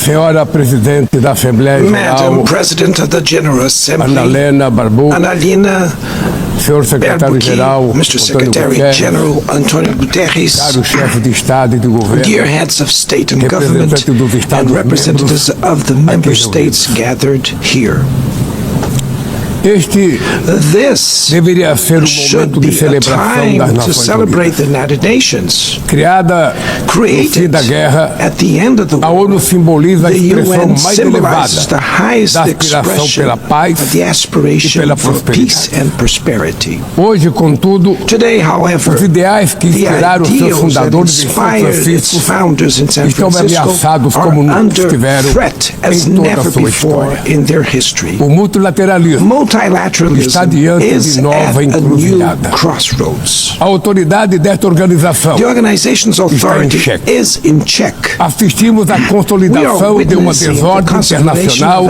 Senhora Presidente da Assembleia Geral, Madam President of the General Assembly, Analina, Senhor Secretário-Geral, Mr. Secretary-General Antônio Guterres, caros chefes de Estado e de Governo, dear heads of state and government, and representatives of the member states gathered here. Este deveria ser momento de celebração das Nações Unidas. Criada no fim da guerra, a ONU simboliza a expressão mais elevada da aspiração pela paz e pela prosperidade. Hoje, contudo, os ideais que inspiraram seus fundadores em São Francisco estão ameaçados como nunca estiveram em toda a sua história. O multilateralismo está diante de nova encruzilhada. A autoridade desta organização está em xeque. Assistimos à consolidação de uma desordem internacional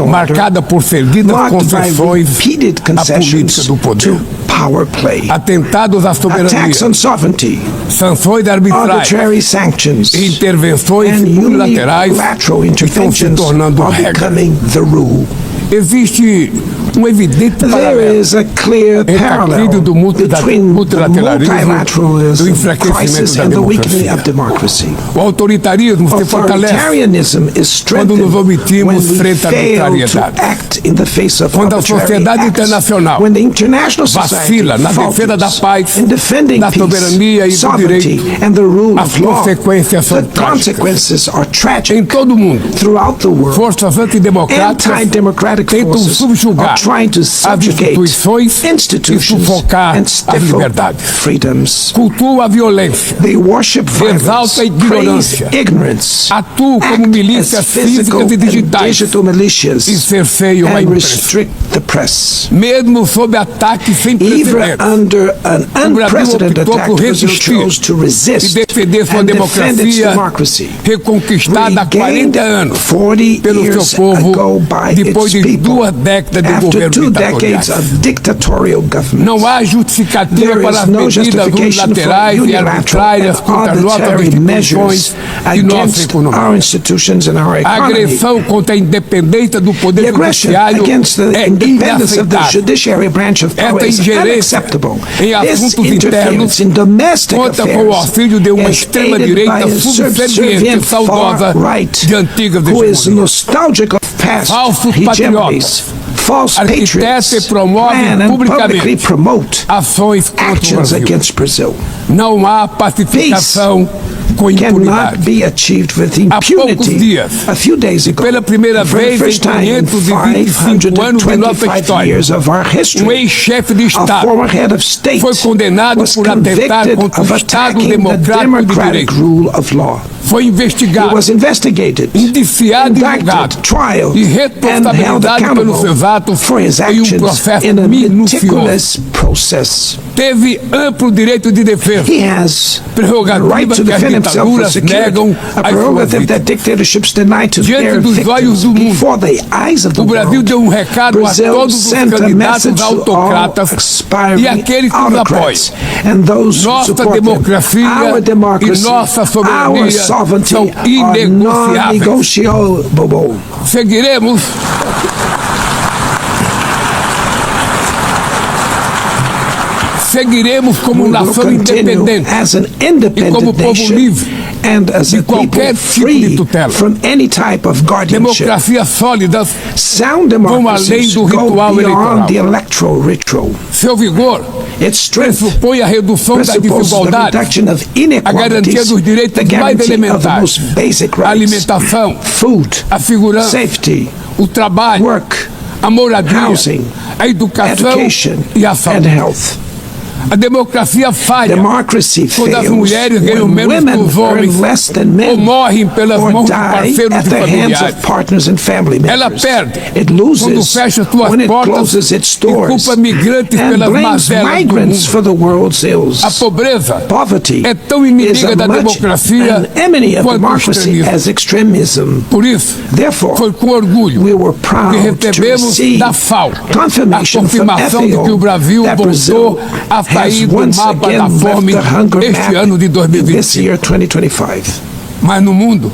marcada por seguidas concessões à política do poder. Atentados à soberania, sanções arbitrárias e intervenções unilaterais estão se tornando regra. Existe evidente paralelo entre a crise do multilateralismo e do enfraquecimento da democracia. O autoritarismo se fortalece quando nos omitimos frente à arbitrariedade. Quando a sociedade internacional vacila na defesa da paz, da soberania e do direito, as consequências são trágicas. Em todo o mundo, forças antidemocráticas tentam subjugar as instituições e sufocar as liberdades. Cultua a violência, exalta a ignorância, atua como milícias físicas e digitais e cerceiam a imprensa. Mesmo sob ataque sem precedentes, o Brasil optou por resistir e defender sua democracia reconquistada há 40 anos pelo seu povo depois de 2 décadas de governo ditatorial. Não há justificativa para as medidas unilaterais e arbitrárias contra nossas instituições e nossa economia. A agressão contra a independência do poder judiciário é inaceitável. Esta ingerência em assuntos internos conta com o auxílio de uma extrema-direita subserviente e saudosa de antigas hegemonias. Falsos patriotas arquitetam e promovem publicamente ações contra o Brasil. Não há pacificação com impunidade. Há poucos dias, pela primeira vez em 525 anos de nossa história, um ex-chefe de Estado foi condenado por atentar contra o Estado democrático de direito. Foi investigado, indiciado e julgado e responsabilizado pelos seus atos em um processo minucioso. Teve amplo direito de defesa, prerrogativas que as ditaduras negam às suas vítimas. Diante dos olhos do mundo, o Brasil deu um recado a todos os candidatos autocratas e àqueles que os apoiam. Nossa democracia e nossa soberania são inegociáveis. Seguiremos como nação independente e como povo livre de qualquer tipo de tutela. Democracias sólidas vão além do ritual eleitoral. Seu vigor pressupõe a redução da desigualdade, a garantia dos direitos mais elementares, a alimentação, a segurança, o trabalho, a moradia, a educação e a saúde. A democracia falha quando as mulheres ganham menos que os homens ou morrem pelas mãos de parceiros e familiares. Ela perde quando fecha suas portas e culpa migrantes pelas mazelas do mundo. A pobreza é tão inimiga da democracia quanto o extremismo. Por isso, foi com orgulho que recebemos da FAO a confirmação de que o Brasil voltou a sair do mapa da fome este ano de 2025. Mas no mundo,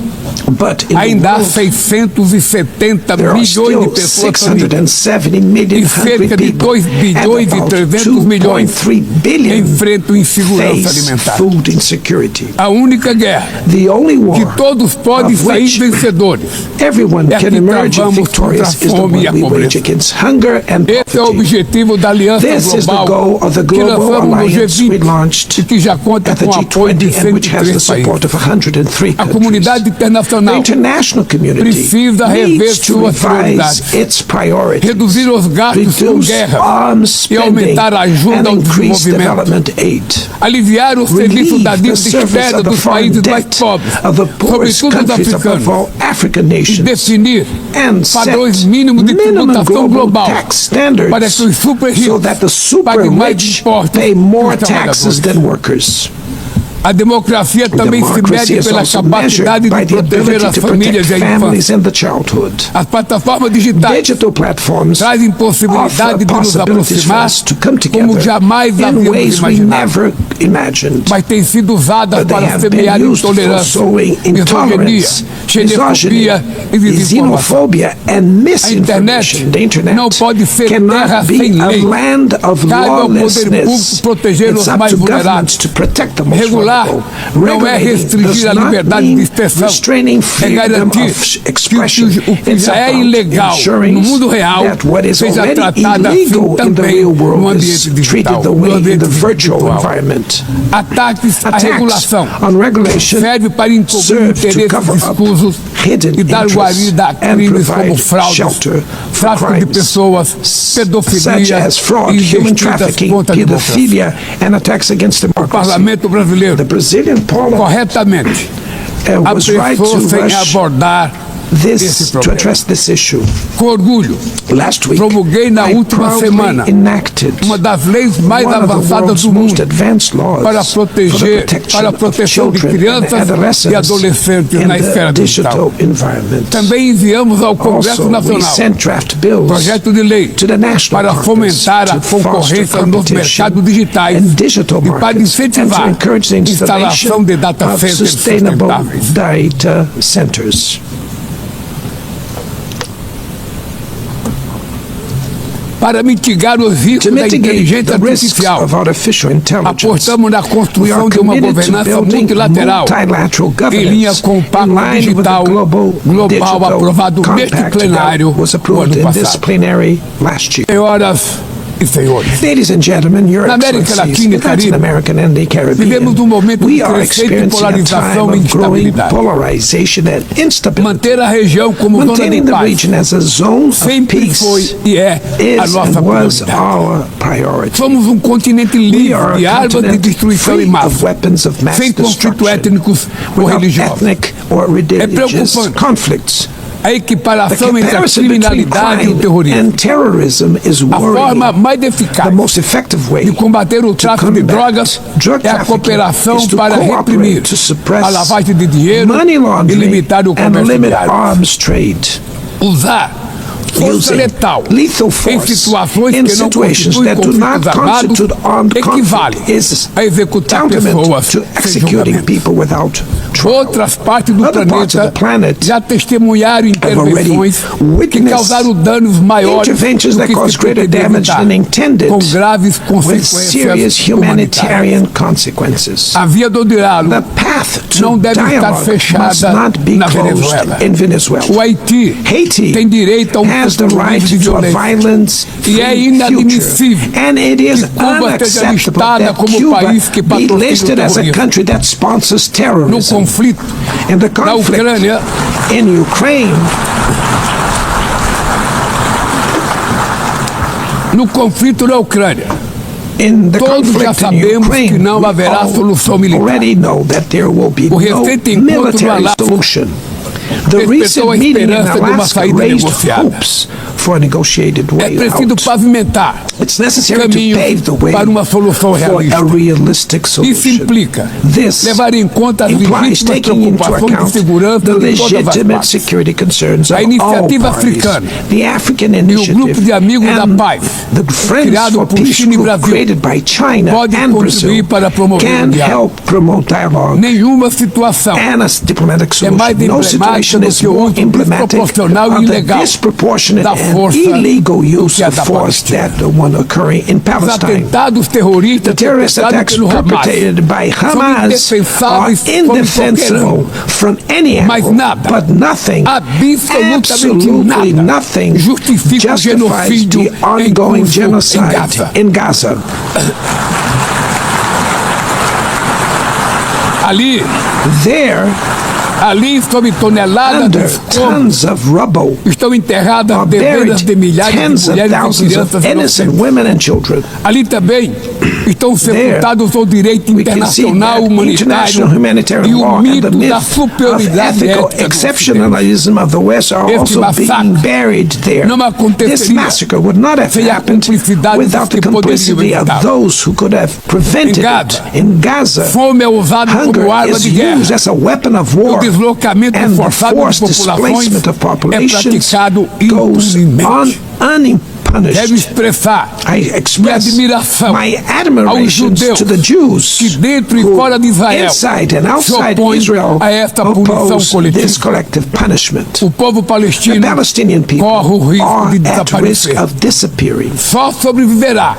But in the ainda há world, 670 there are milhões de still pessoas famintas 670 million e hungry cerca de people, 2 bilhões and e about 300 milhões 2.3 billion enfrentam insegurança face alimentar. food insecurity. A única guerra The only que war todos podem of sair which vencedores everyone é can que emerge travamos victorious contra a is the fome one e a we wage pobreza. against hunger and Esse é o poverty. objetivo da Aliança This is the Global goal of the que global lançamos no alliance we G20 launched e que já conta at the com o apoio de G20 and which has the 103 support países. of 103 A comunidade countries. The internacional international community precisa rever needs to suas revise prioridades, its priorities, reduzir os gastos com reduce guerra arms e spending, aumentar a ajuda and ao increase desenvolvimento, development aid. aliviar o serviço Relieve da the dívida service externa of the dos foreign países mais debt pobres, of the poorest sobretudo os countries above africanos, all African e nations, definir and set padrões mínimos de minimum tributação global global tax standards para que os super so ricos that the super paguem mais rich impostos pay more que os taxes trabalhadores. than workers. A democracia também se Democracy mede is pela also measured capacidade by de the proteger ability as to famílias protect e a families infância. and the childhood. As plataformas digitais Digital platforms trazem offer possibilidade de nos possibilities for aproximar us to come como together jamais in havíamos ways we imaginado, never imagined. mas têm sido usadas But they para have been semear used for intolerância, sowing misoginia, intolerance, misogyny, xenofobia e desinformação. xenophobia, and A internet misinformation. The internet não pode ser terra cannot be sem a lei. land of Cabe ao poder público lawlessness. proteger It's os up mais to vulneráveis. governments to protect the most Regular vulnerable. não é Regulating restringir does a not liberdade de mean expressão, restraining é freedom garantir of expression. que o que It's já é about ilegal ensuring no mundo real that what is seja already tratado assim illegal in the também real no world ambiente is digital, treated the no way in ambiente the virtual virtual. environment. Ataques à Attacks regulação on regulation serve para encobrir serve to interesses cover up escusos hidden e dar interests guarida a and crimes como provide fraudes, shelter for tráfico de crimes pessoas, such pedofilia as fraud, e human investidas trafficking, contra a democracia. pedophilia, and attacks against O democracy. parlamento brasileiro, The Brazilian parliament corretamente, was right to apressou-se em rush abordar esse to problema. address this issue. Com orgulho, Last week, promulguei na I última proudly semana enacted uma das leis mais one of the avançadas world's do most mundo advanced laws para for the proteger, protection para a of proteção de children and crianças e adolescents adolescentes in na the esfera digital. digital environment. Também enviamos ao Congresso Also, we Nacional sent draft bills projeto de lei to the National para Congress fomentar a to foster concorrência nos competition mercados digitais and digital e para markets and to incentivar encourage the a instalação installation de data of centers sustainable sustentáveis. data centers. Para mitigar os riscos To da mitigate inteligência the risks artificial, of artificial intelligence, apostamos na we are construção de uma committed to governança building multilateral multilateral em linha governance com o in Pacto line with the Digital global digital aprovado neste compact plenário that was no approved ano in this passado. plenary last year. Senhoras e senhores, Ladies and gentlemen, Your Na América Excellencies, Latina e in Latin Caribe, America and the Caribbean, vivemos momento we de are crescente experiencing a polarização time e of growing instabilidade. polarization and instability. Manter a região como zona Maintaining de the paz region as a zone of sempre foi peace e é a is nossa and was prioridade. our priority. Somos um continente We livre are de a armas de continent destruição em free of massa, weapons of mass sem conflitos destruction, étnicos ou without religiosos. ethnic or religious preocupante. conflicts. A The equiparação entre a comparison between criminalidade e o crime terrorismo. and terrorism is A forma worrying. mais The eficaz most effective way de combater o tráfico de combat drogas drug é a trafficking cooperação is to para cooperate reprimir to suppress a lavagem de dinheiro money e laundering limitar o and comércio limit de armas. arms trade. Usar força Using letal lethal em force situações in que não situations constituem that do not conflitos armados constitute armed equivale conflict is a executar tantamount pessoas to sem executing julgamento. people without trial. Outras partes do Other parts of the planeta planet já testemunharam intervenções que witnessed causaram danos maiores interventions do that que cause se greater pretendia damage evitar, than intended, com graves with consequências serious humanitárias. humanitarian consequences. A via do diálogo The path to não deve estar dialogue must fechada not be na closed Venezuela. in Venezuela. O Haiti Haiti tem direito a has the futuro right livre de to a violência. violence-free E é future, inadmissível and it is que Cuba esteja unacceptable listada that como Cuba país que be patrocina o listed as a terrorismo. country that sponsors No terrorism. conflito In the da conflict Ucrânia, in Ukraine, in the todos já conflict in sabemos Ukraine, que não we haverá all solução militar. already know that there will be O no recente encontro no military Alasca solution. The despertou a recent meeting in esperança de uma Alaska saída raised negociada. hopes for a negotiated É way preciso out. pavimentar It's necessary to caminho pave the way para uma solução for realista. a realistic Isso solution. implica This levar em conta as implies legítimas taking into preocupações de account segurança the de todas as legitimate partes. security concerns of A all iniciativa parties. africana The African e o Initiative grupo de amigos da and paz, the Friends criado for por Peace China e group Brasil, created by China pode and contribuir Brazil para promover can o diálogo. help promote dialogue Nenhuma situação and a diplomatic é mais solution. No emblemática situation do is que o more uso emblematic desproporcional e of the ilegal disproportionate da and força illegal do use que a of da force Palestina. that the one occurring in Os Palestine. atentados terroristas The terrorist perpetrados attacks pelo Hamas perpetrated by Hamas are indefensáveis sob qualquer indefensible ângulo. from any Mas angle, nada, but nothing, absolutamente absolutely nada, nothing justifica o justifies genocídio the ongoing em curso em genocide Gaza. in Gaza. Ali, sob toneladas de Under escombros, tons of rubble estão enterradas are dezenas buried de milhares tens de of mulheres e thousands of crianças innocent inocentes. women and children. Ali também estão sepultados o direito We can see internacional that humanitário international e humanitarian o law and the mito da myth of superioridade ethical ética do Ocidente. exceptionalism of the West are Este also being massacre buried there. não This aconteceria massacre would not have sem a happened cumplicidade dos without the que poderiam complicity of evitar. those who could have prevented it. In Gaza, Fome é usada hunger como arma is de guerra. used as a weapon of O war, deslocamento and the forçado de forced populações displacement of é populations praticado goes impunemente. Deve unpunished. expressar I minha express admiração my aos admiration judeus to the Jews que dentro e who, fora de Israel inside and se outside opõem Israel, a esta punição oppose this coletiva. collective punishment. O povo The palestino Palestinian people corre o risco are de at risk desaparecer. of disappearing. Só sobreviverá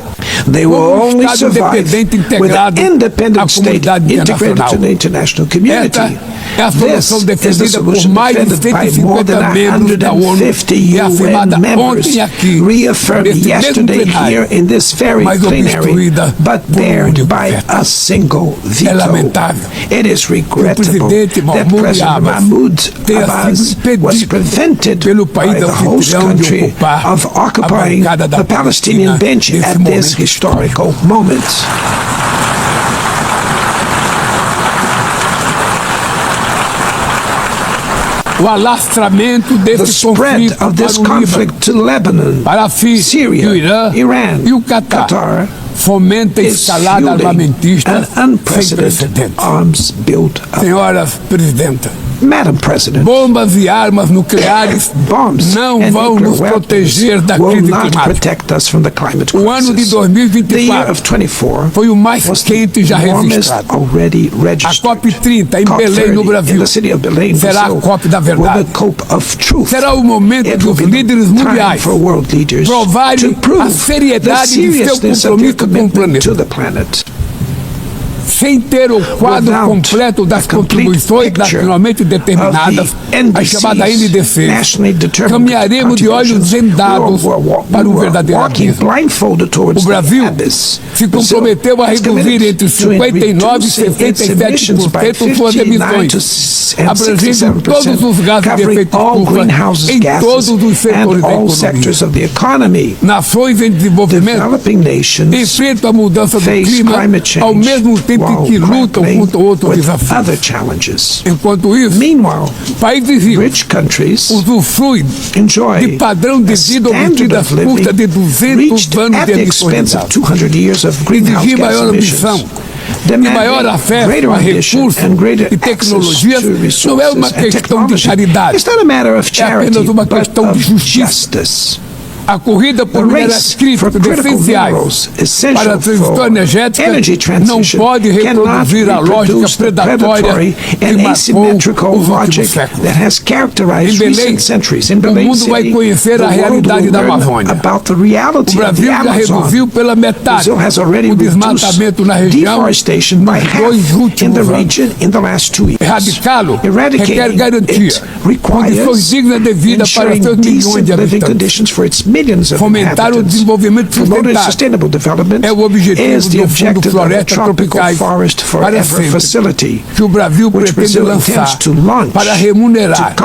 They will como um only Estado survive independente with an integrado à independent state comunidade integrated to the internacional. international community. Esta é a This solução is the defendida por solution mais de defended by more 150 than membros da ONU 150 e afirmada UN members, ontem aqui, reaffirmed neste mesmo yesterday plenário, here in this very mas plenary, obstruída but por bared único by veto. a single É veto. lamentável It is regrettable presidente that President Mahmoud tenha Abbas sido was impedido prevented pelo by país the host anfitrião de country ocupar of a occupying bancada da the Palestinian Palestina bench nesse at this momento historical moment. o alastramento The desse spread conflito of this para o Líbano, conflict to Lebanon, para a Síria, Syria, e o Irã Iran, e o Catar fomenta a is escalada fueling armamentista an sem unprecedented precedentes. arms build-up. Senhoras Presidenta, Madam President, bombas e armas nucleares bombs não and vão nuclear nos weapons proteger da will crise not climática. protect us from the climate O ano de crisis. The year 2024 of 24 foi o mais was quente já the warmest registrado. already A registered. COP30 em Belém, no COP30 in Brasil, the city of Belém, será a Brazil, COP da will verdade. the COP of truth. Será o momento It will dos be líderes the time mundiais for world leaders provarem to prove a the seriedade de seu seriousness of their compromisso com o commitment to planeta. the planet. Sem ter o quadro Without completo das a complete contribuições picture nacionalmente determinadas, of the a chamada NDC, nationally determined caminharemos de olhos contributions, vendados para um verdadeiro walking abismo. blindfolded towards O Brasil the abyss. se comprometeu a reduzir entre 59% e 67% suas emissões, abrangendo todos os gases de efeito estufa em todos os setores da economia. Nações em desenvolvimento enfrentam a mudança do clima ao mesmo tempo em que lutam contra outros desafios. Enquanto isso, países ricos usufruem de padrão de vida obtido às custas de 200 anos de emissões exigir maior ambição e maior acesso a recursos e tecnologias não é uma questão de caridade, é apenas uma questão de justiça. A corrida por minérios críticos essenciais para a transição energética não pode reproduzir a lógica predatória que marcou os últimos séculos. Em Belém, o mundo vai conhecer a realidade da Amazônia. O Brasil já reduziu pela metade o desmatamento na região nos 2 últimos anos. Erradicá-lo requer garantia, condições dignas de vida para seus milhões de habitantes. Fomentar o desenvolvimento sustentável é o objetivo do Fundo Florestas Tropicais para sempre, que o Brasil pretende lançar para remunerar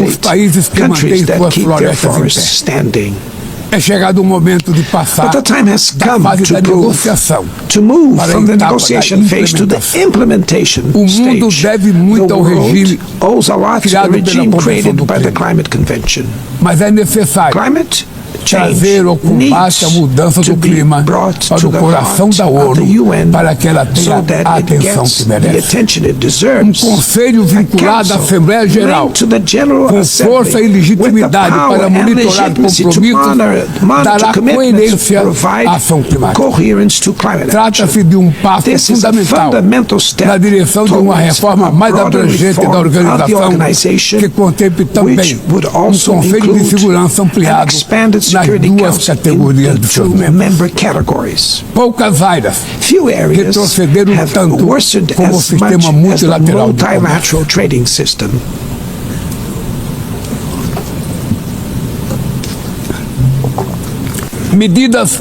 os países que mantêm suas florestas em pé. É chegado o momento de passar But the time has da come fase da to negociação move para a from the etapa da negotiation phase to the implementation O mundo stage. deve muito The ao regime world owes a lot to the criado pela regime Convenção created do by the Clima. Climate Convention. Mas é necessário Climate change trazer ao combate a needs mudança to do be clima brought para to o the coração heart da of the ONU UN para que ela tenha so that a it atenção gets que the merece. attention it deserves. Conselho vinculado à Assembleia Geral linked to the General com Assembly, força e with the legitimidade power para and monitorar legitimacy to compromissos monitor dará commitments, coerência provide à ação climática. coherence to climate action. Trata-se de um passo This is a fundamental fundamental step na direção de uma towards reforma a mais broader abrangente da reform of the organização, organization, que contemple também which would um also Conselho de include Segurança an ampliado expanded nas Security duas Council categorias in de the seus two membros. member categories. Poucas áreas Few areas retrocederam have tanto worsened como o as sistema much as the multilateral de multilateral trading system. medidas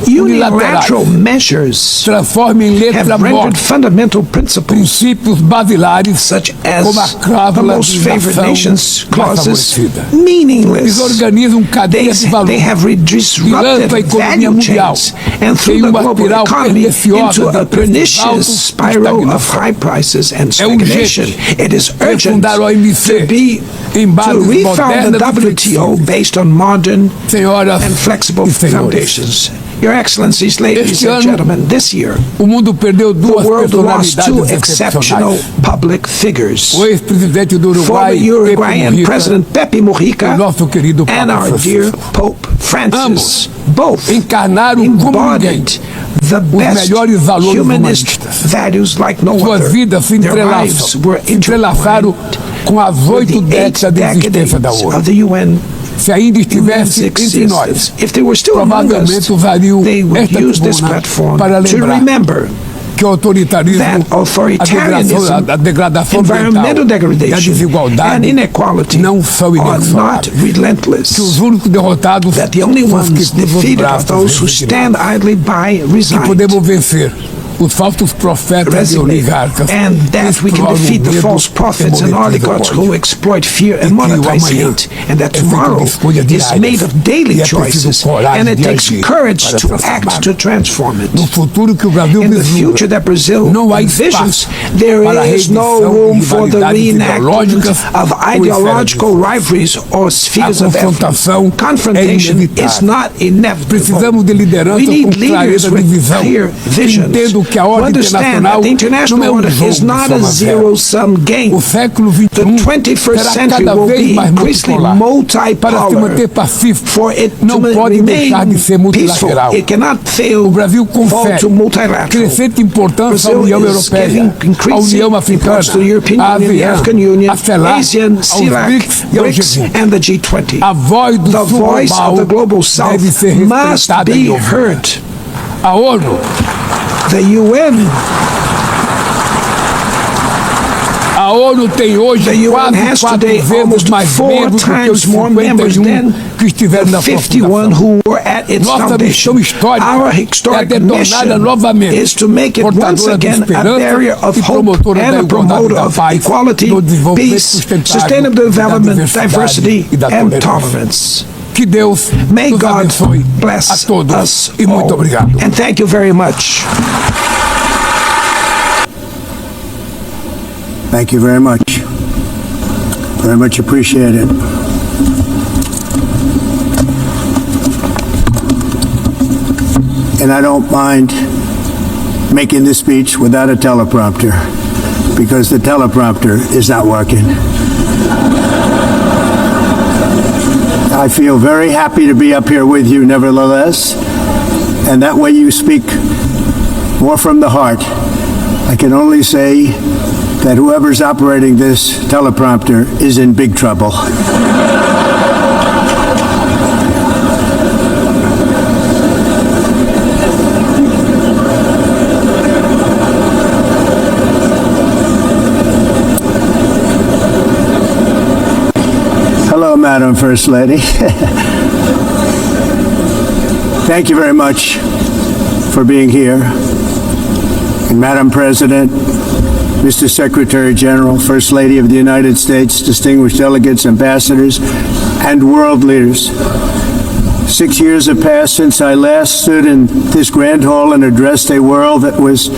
Unilateral unilaterais measures transformam em letra have rendered morta fundamental principles princípios basilares such como a as the cláusula most de favored nação nations mais clauses favorecida. meaningless. Eles organizam cadeias de valor They have e disrupted lançam a economia value mundial chains and em through the uma global espiral economy perniciosa into de a preços pernicious altos e spiral of estagnação. high prices and É urgente stagnation. It is urgent refundar o OMC to be em to bases refound the modernas e WTO flexíveis. based on modern Senhoras and flexible e senhores, foundations. Your Excellencies, ladies Este and ano, gentlemen, this year, o mundo perdeu the duas world lost two personalidades exceptional excepcionais. public figures. O ex-presidente do Former Uruguai, Pepe Uruguayan Mujica, President Pepe e Mujica o nosso querido and Papa our dear Francisco. Pope Francis, Ambos both encarnaram como ninguém embodied the os best melhores valores humanist humanistas. values like no Suas other. vidas se Their lives were entrelaçaram com as with 8 the 8 décadas de existência da decades ONU. of the UN. Se ainda estivesse entre Existence. nós, If they were still among us, provavelmente usariam they would esta use this tribuna platform para to lembrar remember que o autoritarismo, that authoritarianism, a degradação environmental ambiental e a degradation, and desigualdade inequality não são are not inexoráveis. Que relentless. os únicos derrotados That the only são os que ones cruzam os defeated are braços those who stand resignados. idly by, Que resigned, podemos vencer os falsos profetas e resignate, oligarcas and that we can exploram defeat the medo false e prophets and monetizam oligarchs ódio. who exploit fear and E que o monetize amanhã hate, and that é feito de tomorrow escolhas is diárias. made of daily E é preciso choices, coragem and it de takes agir courage para to transformar. act to transform it. No futuro que o Brasil In the vislumbra, future that Brazil não há envisions, espaço there para a is no reedição room de for the rivalidades reenactment ideológicas of ou ideological esferas rivalries or spheres A of confrontação effort. Confrontation é inevitável. is not inevitable. Precisamos de liderança We need com clareza leaders de with visão, clear que visions, entendam que a who ordem understand internacional that the não é international order jogo is de not a soma zero. zero-sum game. O século The XXI 21st será century cada will vez be mais increasingly multipolar. Para se multipolar. manter pacífico, For it não to pode deixar remain de ser peaceful, multilateral. it cannot fail O Brasil fall confere to multilateral. crescente importância à Brazil União is Europeia, giving à increasing União Africana, importance to the European à Union, the ASEAN, African Union, à CELAC, ASEAN, aos CELAC, BRICS e ao BRICS, G20. and the G20. A voz do The sul voice of the global global south deve ser must respeitada be e ouvida. heard. A ONU, The UN a ONU tem hoje The UN quase has 4 today vezes almost mais 4 membros do que os times more members 51 than que estiveram na sua 51 fundação. who were at its Nossa foundation. missão histórica Our é historic ter tornada mission novamente is to make it once portadora de again a esperança barrier of e hope promotora and da a igualdade, promoter da of paz, equality, do desenvolvimento peace, sustentável, sustainable da development, diversidade diversity, e da and tolerância. tolerance. Que Deus May nos God abençoe a bless todos us e muito all. obrigado. And thank you very much. Thank you very much. Very much appreciated. And I don't mind making this speech without a teleprompter, because the teleprompter is not working. I feel very happy to be up here with you nevertheless, and that way you speak more from the heart. I can only say that whoever's operating this teleprompter is in big trouble. Hello, Madam First Lady. Thank you very much for being here. And Madam President, Mr. Secretary General, First Lady of the United States, distinguished delegates, ambassadors, and world leaders. 6 years have passed since I last stood in this grand hall and addressed a world that was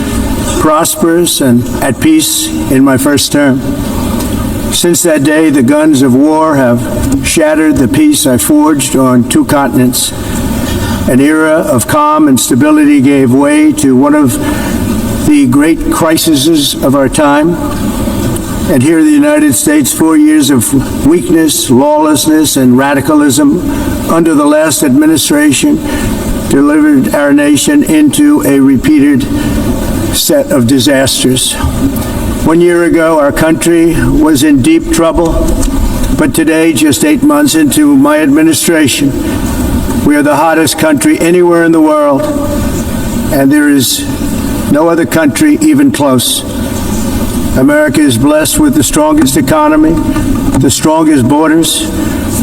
prosperous and at peace in my first term. Since that day, the guns of war have shattered the peace I forged on 2 continents. An era of calm and stability gave way to one of the great crises of our time. And here in the United States, 4 years of weakness, lawlessness, and radicalism under the last administration delivered our nation into a repeated set of disasters. 1 year ago, our country was in deep trouble, but today, just 8 months into my administration, we are the hottest country anywhere in the world, and there is no other country even close. America is blessed with the strongest economy, the strongest borders,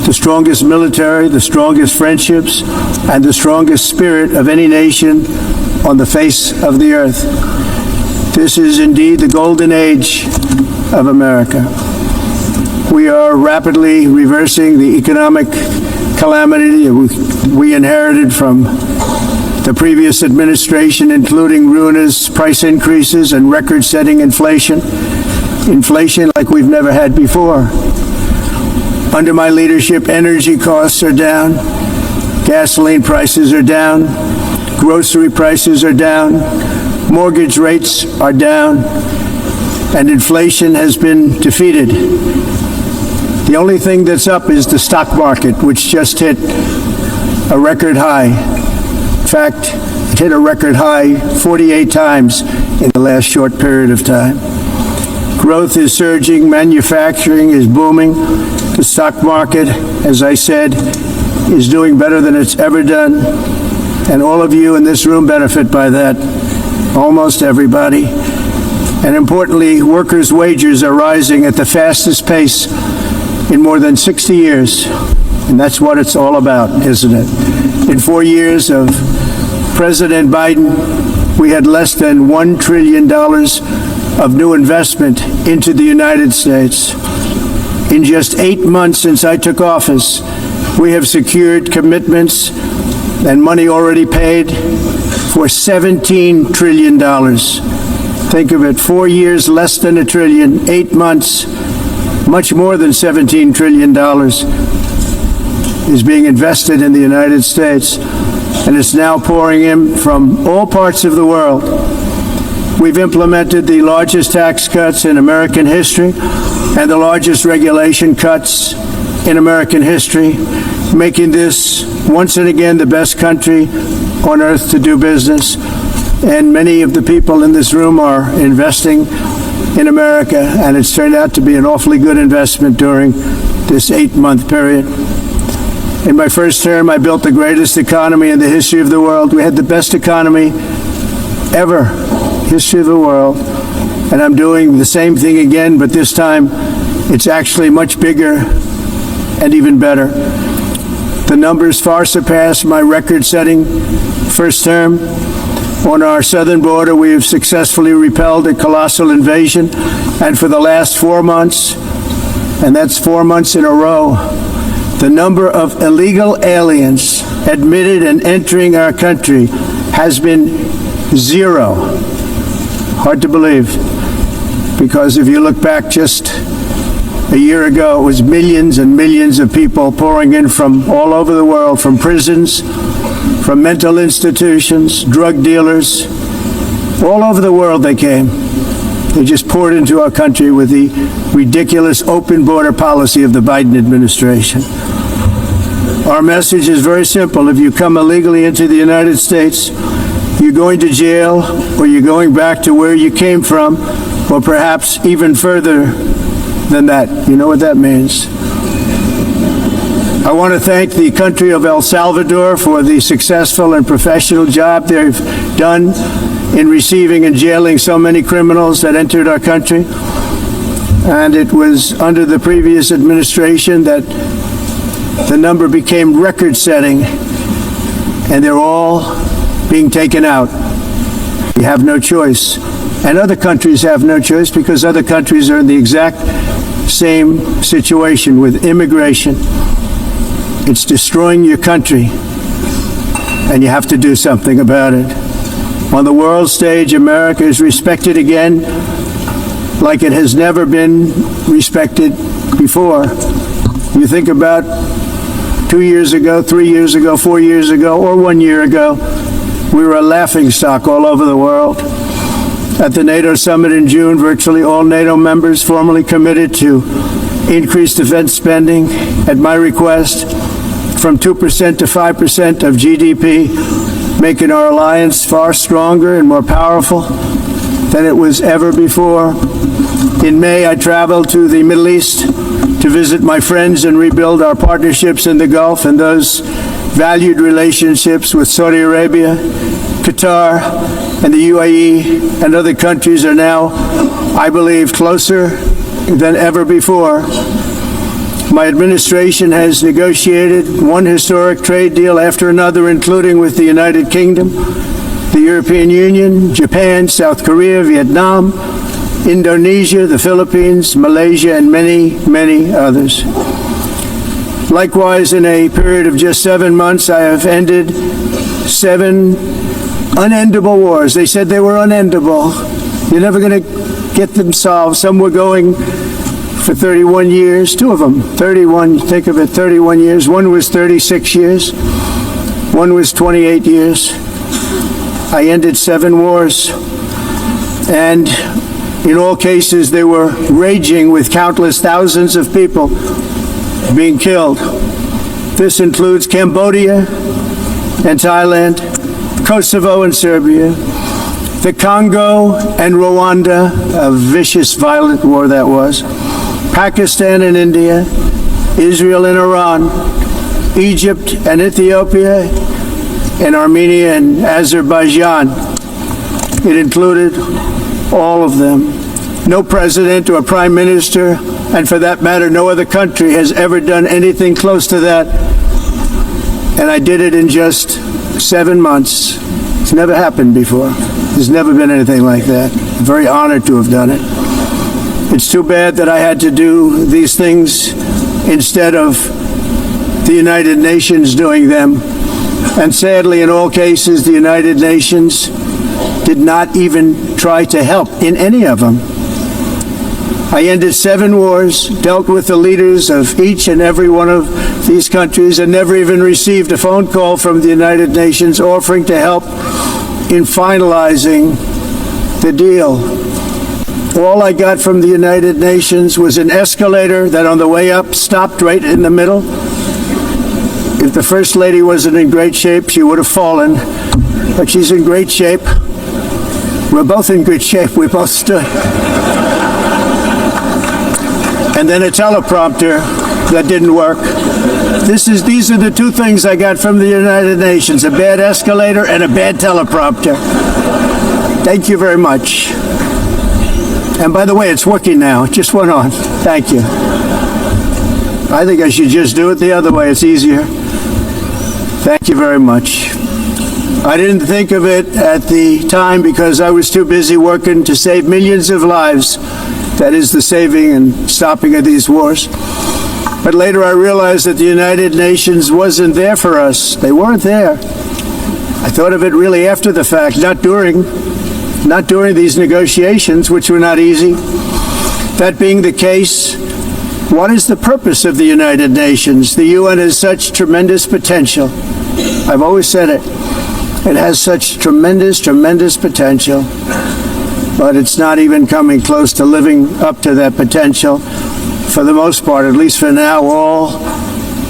the strongest military, the strongest friendships, and the strongest spirit of any nation on the face of the earth. This is indeed the golden age of America. We are rapidly reversing the economic calamity we inherited from the previous administration, including ruinous price increases and record-setting inflation like we've never had before. Under my leadership, energy costs are down, gasoline prices are down, grocery prices are down, mortgage rates are down, and inflation has been defeated. The only thing that's up is the stock market, which just hit a record high. In fact, it hit a record high 48 times in the last short period of time. Growth is surging, manufacturing is booming. The stock market, as I said, is doing better than it's ever done. And all of you in this room benefit by that, almost everybody. And importantly, workers' wages are rising at the fastest pace in more than 60 years. And that's what it's all about, isn't it? In 4 years of President Biden, we had less than $1 trillion of new investment into the United States. In just 8 months since I took office, we have secured commitments and money already paid for $17 trillion. Think of it, 4 years, less than $1 trillion, 8 months, much more than $17 trillion is being invested in the United States, and it's now pouring in from all parts of the world. We've implemented the largest tax cuts in American history and the largest regulation cuts in American history, making this once and again the best country on earth to do business. And many of the people in this room are investing in America, and it's turned out to be an awfully good investment during this 8-month period. In my first term, I built the greatest economy in the history of the world. We had the best economy ever, history of the world. And I'm doing the same thing again, but this time it's actually much bigger and even better. The numbers far surpass my record-setting first term. On our southern border, we have successfully repelled a colossal invasion, and for the last 4 months, and that's 4 months in a row, the number of illegal aliens admitted and entering our country has been 0. Hard to believe, because if you look back just a year ago, it was millions and millions of people pouring in from all over the world, from prisons, from mental institutions, drug dealers, all over the world they came. They just poured into our country with the ridiculous open border policy of the Biden administration. Our message is very simple. If you come illegally into the United States, you're going to jail, or you're going back to where you came from, or perhaps even further than that. You know what that means. I want to thank the country of El Salvador for the successful and professional job they've done in receiving and jailing so many criminals that entered our country. And it was under the previous administration that the number became record-setting, and they're all being taken out. We have no choice. And other countries have no choice, because other countries are in the exact same situation with immigration. It's destroying your country. and you have to do something about it. On the world stage, America is respected again like it has never been respected before. You think about 2 years ago, 3 years ago, 4 years ago, or 1 year ago, we were a laughingstock all over the world. At the NATO summit in June, virtually all NATO members formally committed to increase defense spending at my request from 2% to 5% of GDP, making our alliance far stronger and more powerful than it was ever before. In May, I traveled to the Middle East to visit my friends and rebuild our partnerships in the Gulf, and those valued relationships with Saudi Arabia, Qatar, and the UAE and other countries are now, I believe, closer than ever before. My administration has negotiated one historic trade deal after another, including with the United Kingdom, the European Union, Japan, South Korea, Vietnam, Indonesia, the Philippines, Malaysia, and many, many others. Likewise, in a period of just 7 months, I have ended 7 unendable wars. They said they were unendable. You're never going to get them solved. Some were going for 31 years, 2 of them, 31, think of it, 31 years. One was 36 years. One was 28 years. I ended 7 wars. And in all cases, they were raging with countless thousands of people being killed. This includes Cambodia and Thailand, Kosovo and Serbia, the Congo and Rwanda, a vicious, violent war that was, Pakistan and India, Israel and Iran, Egypt and Ethiopia, and Armenia and Azerbaijan. It included all of them. No president or prime minister, and for that matter, no other country has ever done anything close to that. And I did it in just 7 months. It's never happened before. There's never been anything like that. I'm very honored to have done it. It's too bad that I had to do these things instead of the United Nations doing them. And sadly, in all cases, the United Nations did not even try to help in any of them. I ended 7 wars, dealt with the leaders of each and every one of these countries, and never even received a phone call from the United Nations offering to help in finalizing the deal. All I got from the United Nations was an escalator that on the way up stopped right in the middle. If the First Lady wasn't in great shape, she would have fallen, but she's in great shape. We're both in good shape. We both stood. And then a teleprompter that didn't work. These are the 2 things I got from the United Nations, a bad escalator and a bad teleprompter. Thank you very much. And by the way, it's working now. It just went on. Thank you. I think I should just do it the other way. It's easier. Thank you very much. I didn't think of it at the time because I was too busy working to save millions of lives. That is the saving and stopping of these wars. But later I realized that the United Nations wasn't there for us. They weren't there. I thought of it really after the fact, not during these negotiations, which were not easy. That being the case, what is the purpose of the United Nations? The UN has such tremendous potential. I've always said it. It has such tremendous, tremendous potential, but it's not even coming close to living up to that potential. For the most part, at least for now, all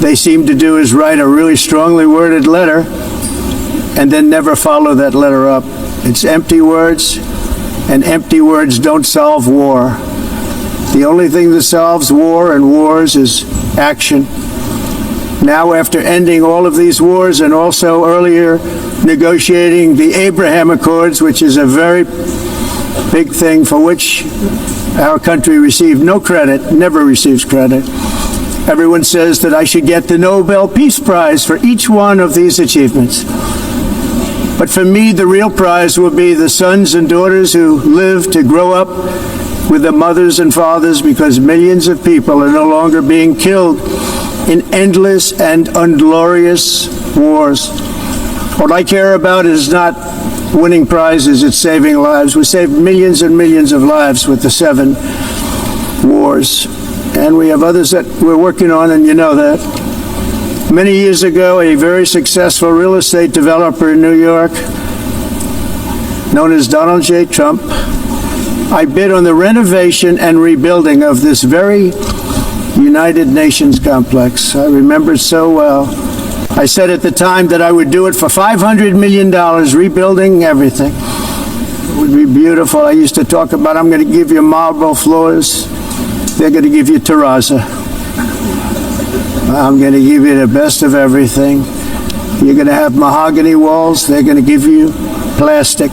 they seem to do is write a really strongly worded letter and then never follow that letter up. It's empty words, and empty words don't solve war. The only thing that solves war and wars is action. Now, after ending all of these wars and also earlier negotiating the Abraham Accords, which is a very big thing for which our country received no credit, never receives credit. Everyone says that I should get the Nobel Peace Prize for each one of these achievements. But for me, the real prize will be the sons and daughters who live to grow up with the mothers and fathers, because millions of people are no longer being killed in endless and unglorious wars. What I care about is not winning prizes, it's saving lives. We saved millions and millions of lives with the 7 wars. And we have others that we're working on, and you know that. Many years ago, a very successful real estate developer in New York, known as Donald J. Trump, I bid on the renovation and rebuilding of this very United Nations complex. I remember it so well. I said at the time that I would do it for $500 million, rebuilding everything. It would be beautiful. I used to talk about, I'm going to give you marble floors. They're going to give you terrazzo. I'm going to give you the best of everything. You're going to have mahogany walls. They're going to give you plastic.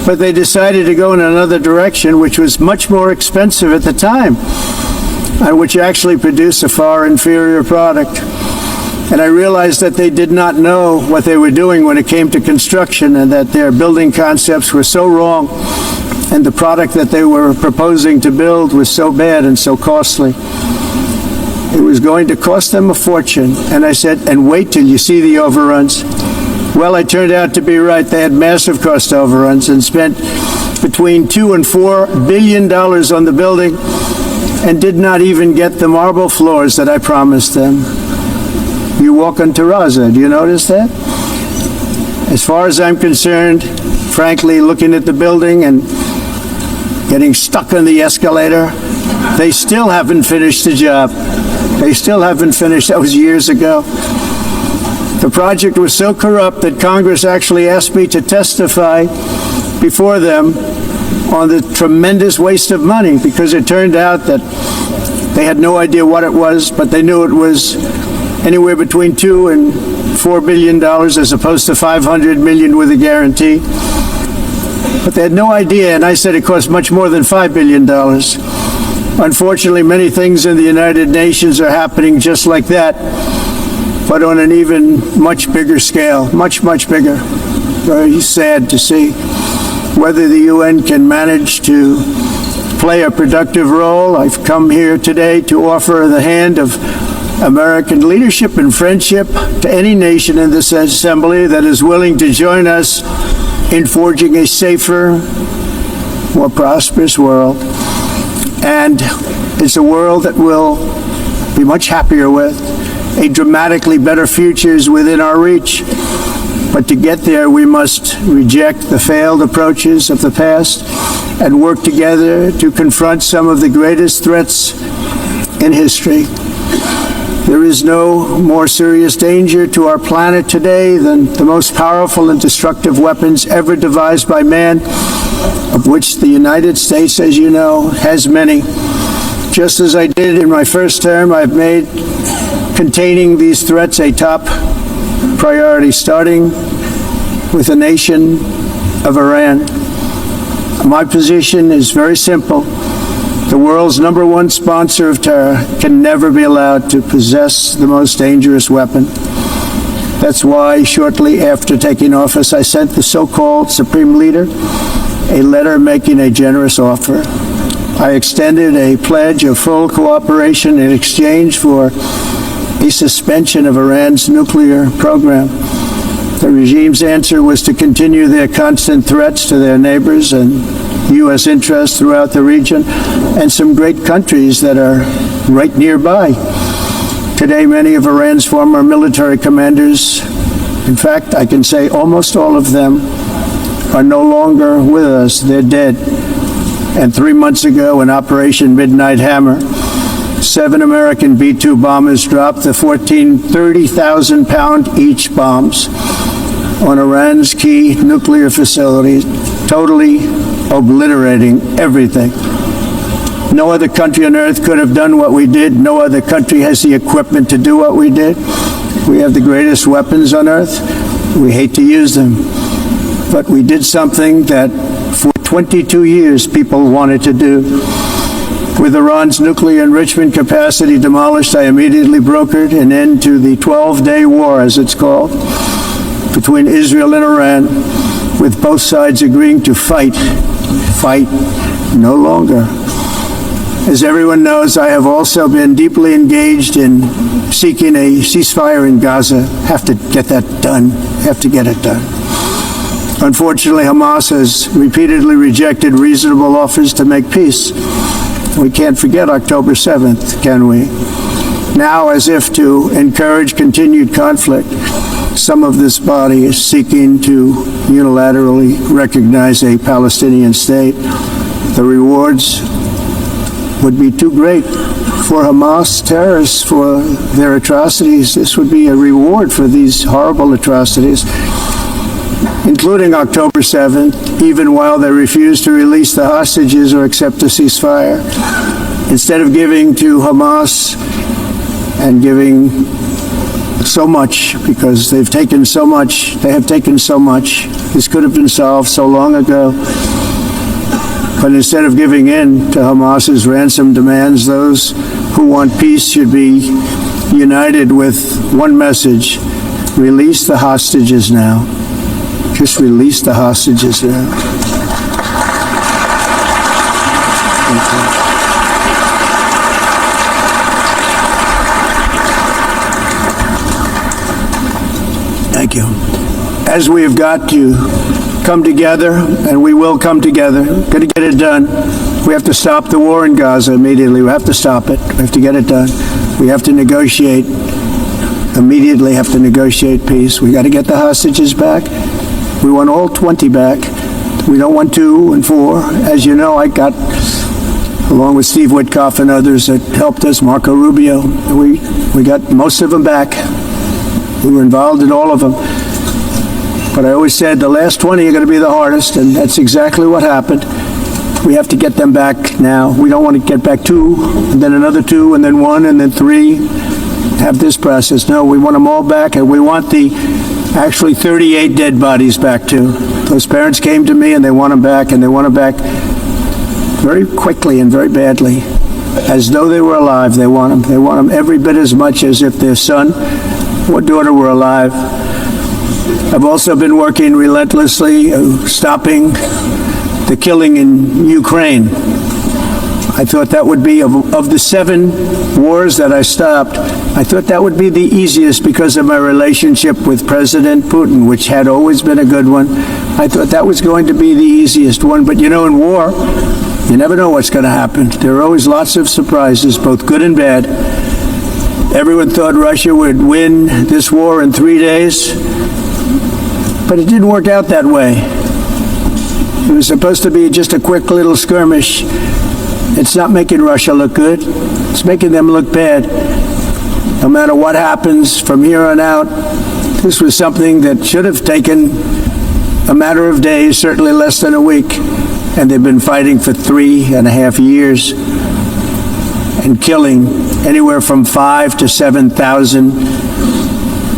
But they decided to go in another direction, which was much more expensive at the time, and which actually produced a far inferior product. And I realized that they did not know what they were doing when it came to construction, and that their building concepts were so wrong, and the product that they were proposing to build was so bad and so costly. It was going to cost them a fortune. And I said, and wait till you see the overruns. Well, I turned out to be right. They had massive cost overruns and spent between $2 and $4 billion on the building and did not even get the marble floors that I promised them. You walk on terrazzo. Do you notice that? As far as I'm concerned, frankly, looking at the building and getting stuck on the escalator, they still haven't finished the job. They still haven't finished. That was years ago. The project was so corrupt that Congress actually asked me to testify before them on the tremendous waste of money, because it turned out that they had no idea what it was, but they knew it was anywhere between $2 and $4 billion as opposed to $500 million with a guarantee. But they had no idea, and I said it cost much more than $5 billion. Unfortunately, many things in the United Nations are happening just like that, but on an even much bigger scale, much, much bigger. Very sad to see whether the UN can manage to play a productive role. I've come here today to offer the hand of American leadership and friendship to any nation in this assembly that is willing to join us in forging a safer, more prosperous world. And it's a world that we'll be much happier with. A dramatically better future is within our reach. But to get there, we must reject the failed approaches of the past and work together to confront some of the greatest threats in history. There is no more serious danger to our planet today than the most powerful and destructive weapons ever devised by man, of which the United States, as you know, has many. Just as I did in my first term, I've made containing these threats a top priority, starting with the nation of Iran. My position is very simple. The world's #1 sponsor of terror can never be allowed to possess the most dangerous weapon. That's why shortly after taking office, I sent the so-called Supreme Leader a letter making a generous offer. I extended a pledge of full cooperation in exchange for a suspension of Iran's nuclear program. The regime's answer was to continue their constant threats to their neighbors and U.S. interests throughout the region, and some great countries that are right nearby. Today, many of Iran's former military commanders, in fact, I can say almost all of them, are no longer with us. They're dead. And 3 months ago, in Operation Midnight Hammer, 7 American B-2 bombers dropped the 30,000-pound each bombs on Iran's key nuclear facilities, totally obliterating everything. No other country on earth could have done what we did. No other country has the equipment to do what we did. We have the greatest weapons on earth. We hate to use them. But we did something that for 22 years people wanted to do. With Iran's nuclear enrichment capacity demolished, I immediately brokered an end to the 12-day war, as it's called, between Israel and Iran, with both sides agreeing to fight no longer. As everyone knows, I have also been deeply engaged in seeking a ceasefire in Gaza. Have to get that done. Have to get it done. Unfortunately, Hamas has repeatedly rejected reasonable offers to make peace. We can't forget October 7th, can we? Now, as if to encourage continued conflict, some of this body is seeking to unilaterally recognize a Palestinian state. The rewards would be too great for Hamas terrorists for their atrocities. This would be a reward for these horrible atrocities, including October 7th, even while they refuse to release the hostages or accept a ceasefire. Instead of giving to Hamas and giving so much, because they've taken so much, they have taken so much. This could have been solved so long ago. But instead of giving in to Hamas's ransom demands, those who want peace should be united with one message: release the hostages now. Just release the hostages now. Thank you. As we have got to come together, and we will come together, got to get it done. We have to stop the war in Gaza immediately. We have to stop it. We have to get it done. We have to negotiate, immediately have to negotiate peace. We got to get the hostages back. We want all 20 back. We don't want 2 and 4. As you know, I got, along with Steve Witkoff and others that helped us, Marco Rubio, we got most of them back. We were involved in all of them. But I always said the last 20 are going to be the hardest, and that's exactly what happened. We have to get them back now. We don't want to get back 2, and then another 2, and then 1, and then 3. Have this process. No, we want them all back, and we want the actually 38 dead bodies back too. Those parents came to me and they want them back, and they want them back very quickly and very badly. As though they were alive, they want them. They want them every bit as much as if their son or daughter were alive. I've also been working relentlessly, stopping the killing in Ukraine. I thought that would be, of the 7 wars that I stopped, I thought that would be the easiest because of my relationship with President Putin, which had always been a good one. I thought that was going to be the easiest one. But you know, in war, you never know what's going to happen. There are always lots of surprises, both good and bad. Everyone thought Russia would win this war in 3 days, but it didn't work out that way. It was supposed to be just a quick little skirmish. It's not making Russia look good. It's making them look bad. No matter what happens from here on out, this was something that should have taken a matter of days, certainly less than a week. And they've been fighting for 3.5 years and killing anywhere from 5,000 to 7,000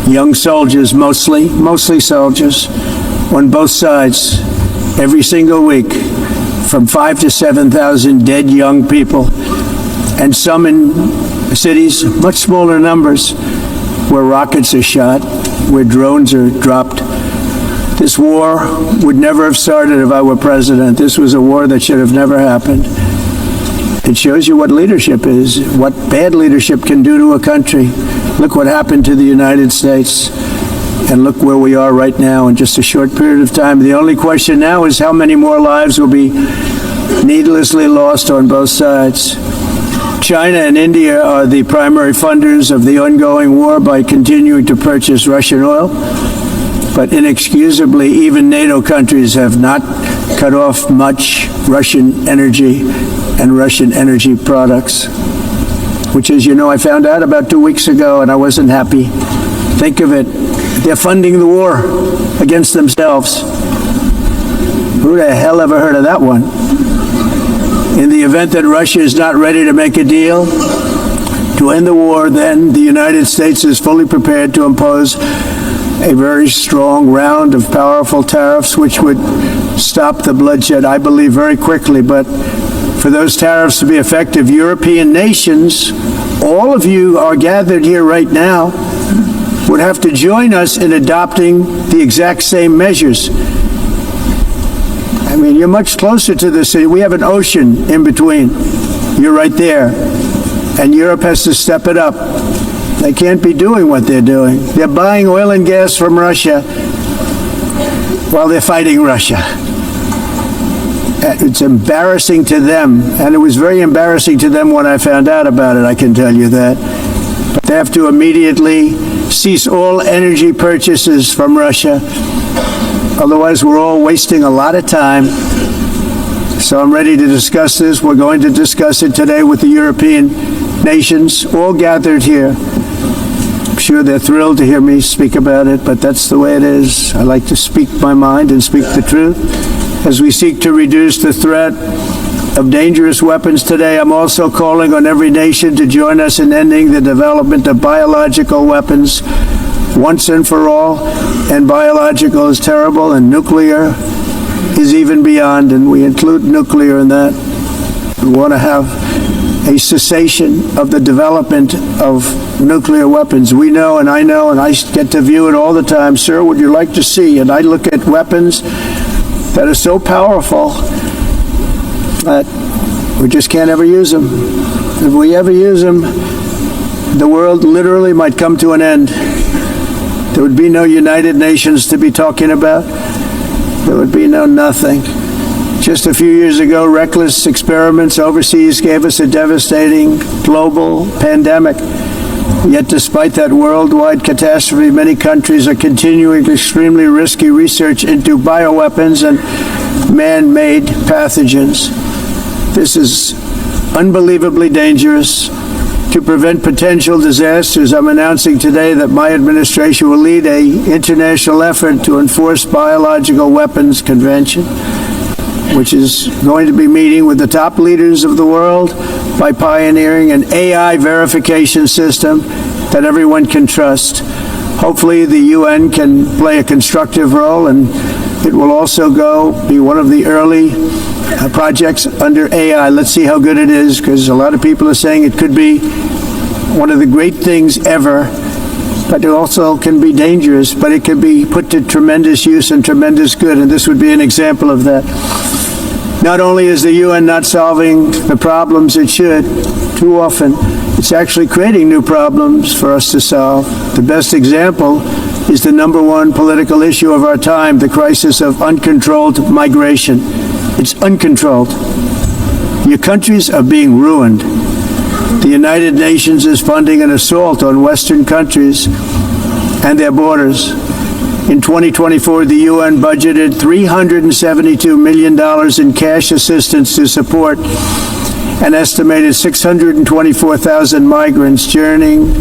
young soldiers, mostly soldiers, on both sides, every single week. From 5,000 to 7,000 dead young people, and some in cities, much smaller numbers, where rockets are shot, where drones are dropped. This war would never have started if I were president. This was a war that should have never happened. It shows you what leadership is, what bad leadership can do to a country. Look what happened to the United States. And look where we are right now in just a short period of time. The only question now is how many more lives will be needlessly lost on both sides. China and India are the primary funders of the ongoing war by continuing to purchase Russian oil. But inexcusably, even NATO countries have not cut off much Russian energy and Russian energy products, which, as you know, I found out about 2 weeks ago, and I wasn't happy. Think of it. They're funding the war against themselves. Who the hell ever heard of that one? In the event that Russia is not ready to make a deal to end the war, then the United States is fully prepared to impose a very strong round of powerful tariffs, which would stop the bloodshed, I believe, very quickly. But for those tariffs to be effective, European nations, all of you are gathered here right now, would have to join us in adopting the exact same measures. I mean, you're much closer to this. We have an ocean in between. You're right there. And Europe has to step it up. They can't be doing what they're doing. They're buying oil and gas from Russia while they're fighting Russia. It's embarrassing to them, and it was very embarrassing to them when I found out about it, I can tell you that. But they have to immediately cease all energy purchases from Russia. Otherwise, we're all wasting a lot of time. So I'm ready to discuss this. We're going to discuss it today with the European nations, all gathered here. I'm sure they're thrilled to hear me speak about it, but that's the way it is. I like to speak my mind and speak the truth. As we seek to reduce the threat of dangerous weapons today, I'm also calling on every nation to join us in ending the development of biological weapons once and for all. And biological is terrible, and nuclear is even beyond, and we include nuclear in that. We want to have a cessation of the development of nuclear weapons. We know, and I get to view it all the time. Sir, would you like to see? And I look at weapons that are so powerful that we just can't ever use them. If we ever use them, the world literally might come to an end. There would be no United Nations to be talking about. There would be no nothing. Just a few years ago, reckless experiments overseas gave us a devastating global pandemic. Yet despite that worldwide catastrophe, many countries are continuing extremely risky research into bioweapons and man-made pathogens. This is unbelievably dangerous. To prevent potential disasters, I'm announcing today that my administration will lead an international effort to enforce biological weapons convention, which is going to be meeting with the top leaders of the world by pioneering an AI verification system that everyone can trust. Hopefully the UN can play a constructive role, and it will also be one of the early projects under AI. Let's see how good it is, because a lot of people are saying it could be one of the great things ever, but it also can be dangerous, but it can be put to tremendous use and tremendous good, and this would be an example of that. Not only is the UN not solving the problems it should, too often, it's actually creating new problems for us to solve. The best example is the number one political issue of our time, the crisis of uncontrolled migration. It's uncontrolled. Your countries are being ruined. The United Nations is funding an assault on Western countries and their borders. In 2024, the UN budgeted $372 million in cash assistance to support an estimated 624,000 migrants journeying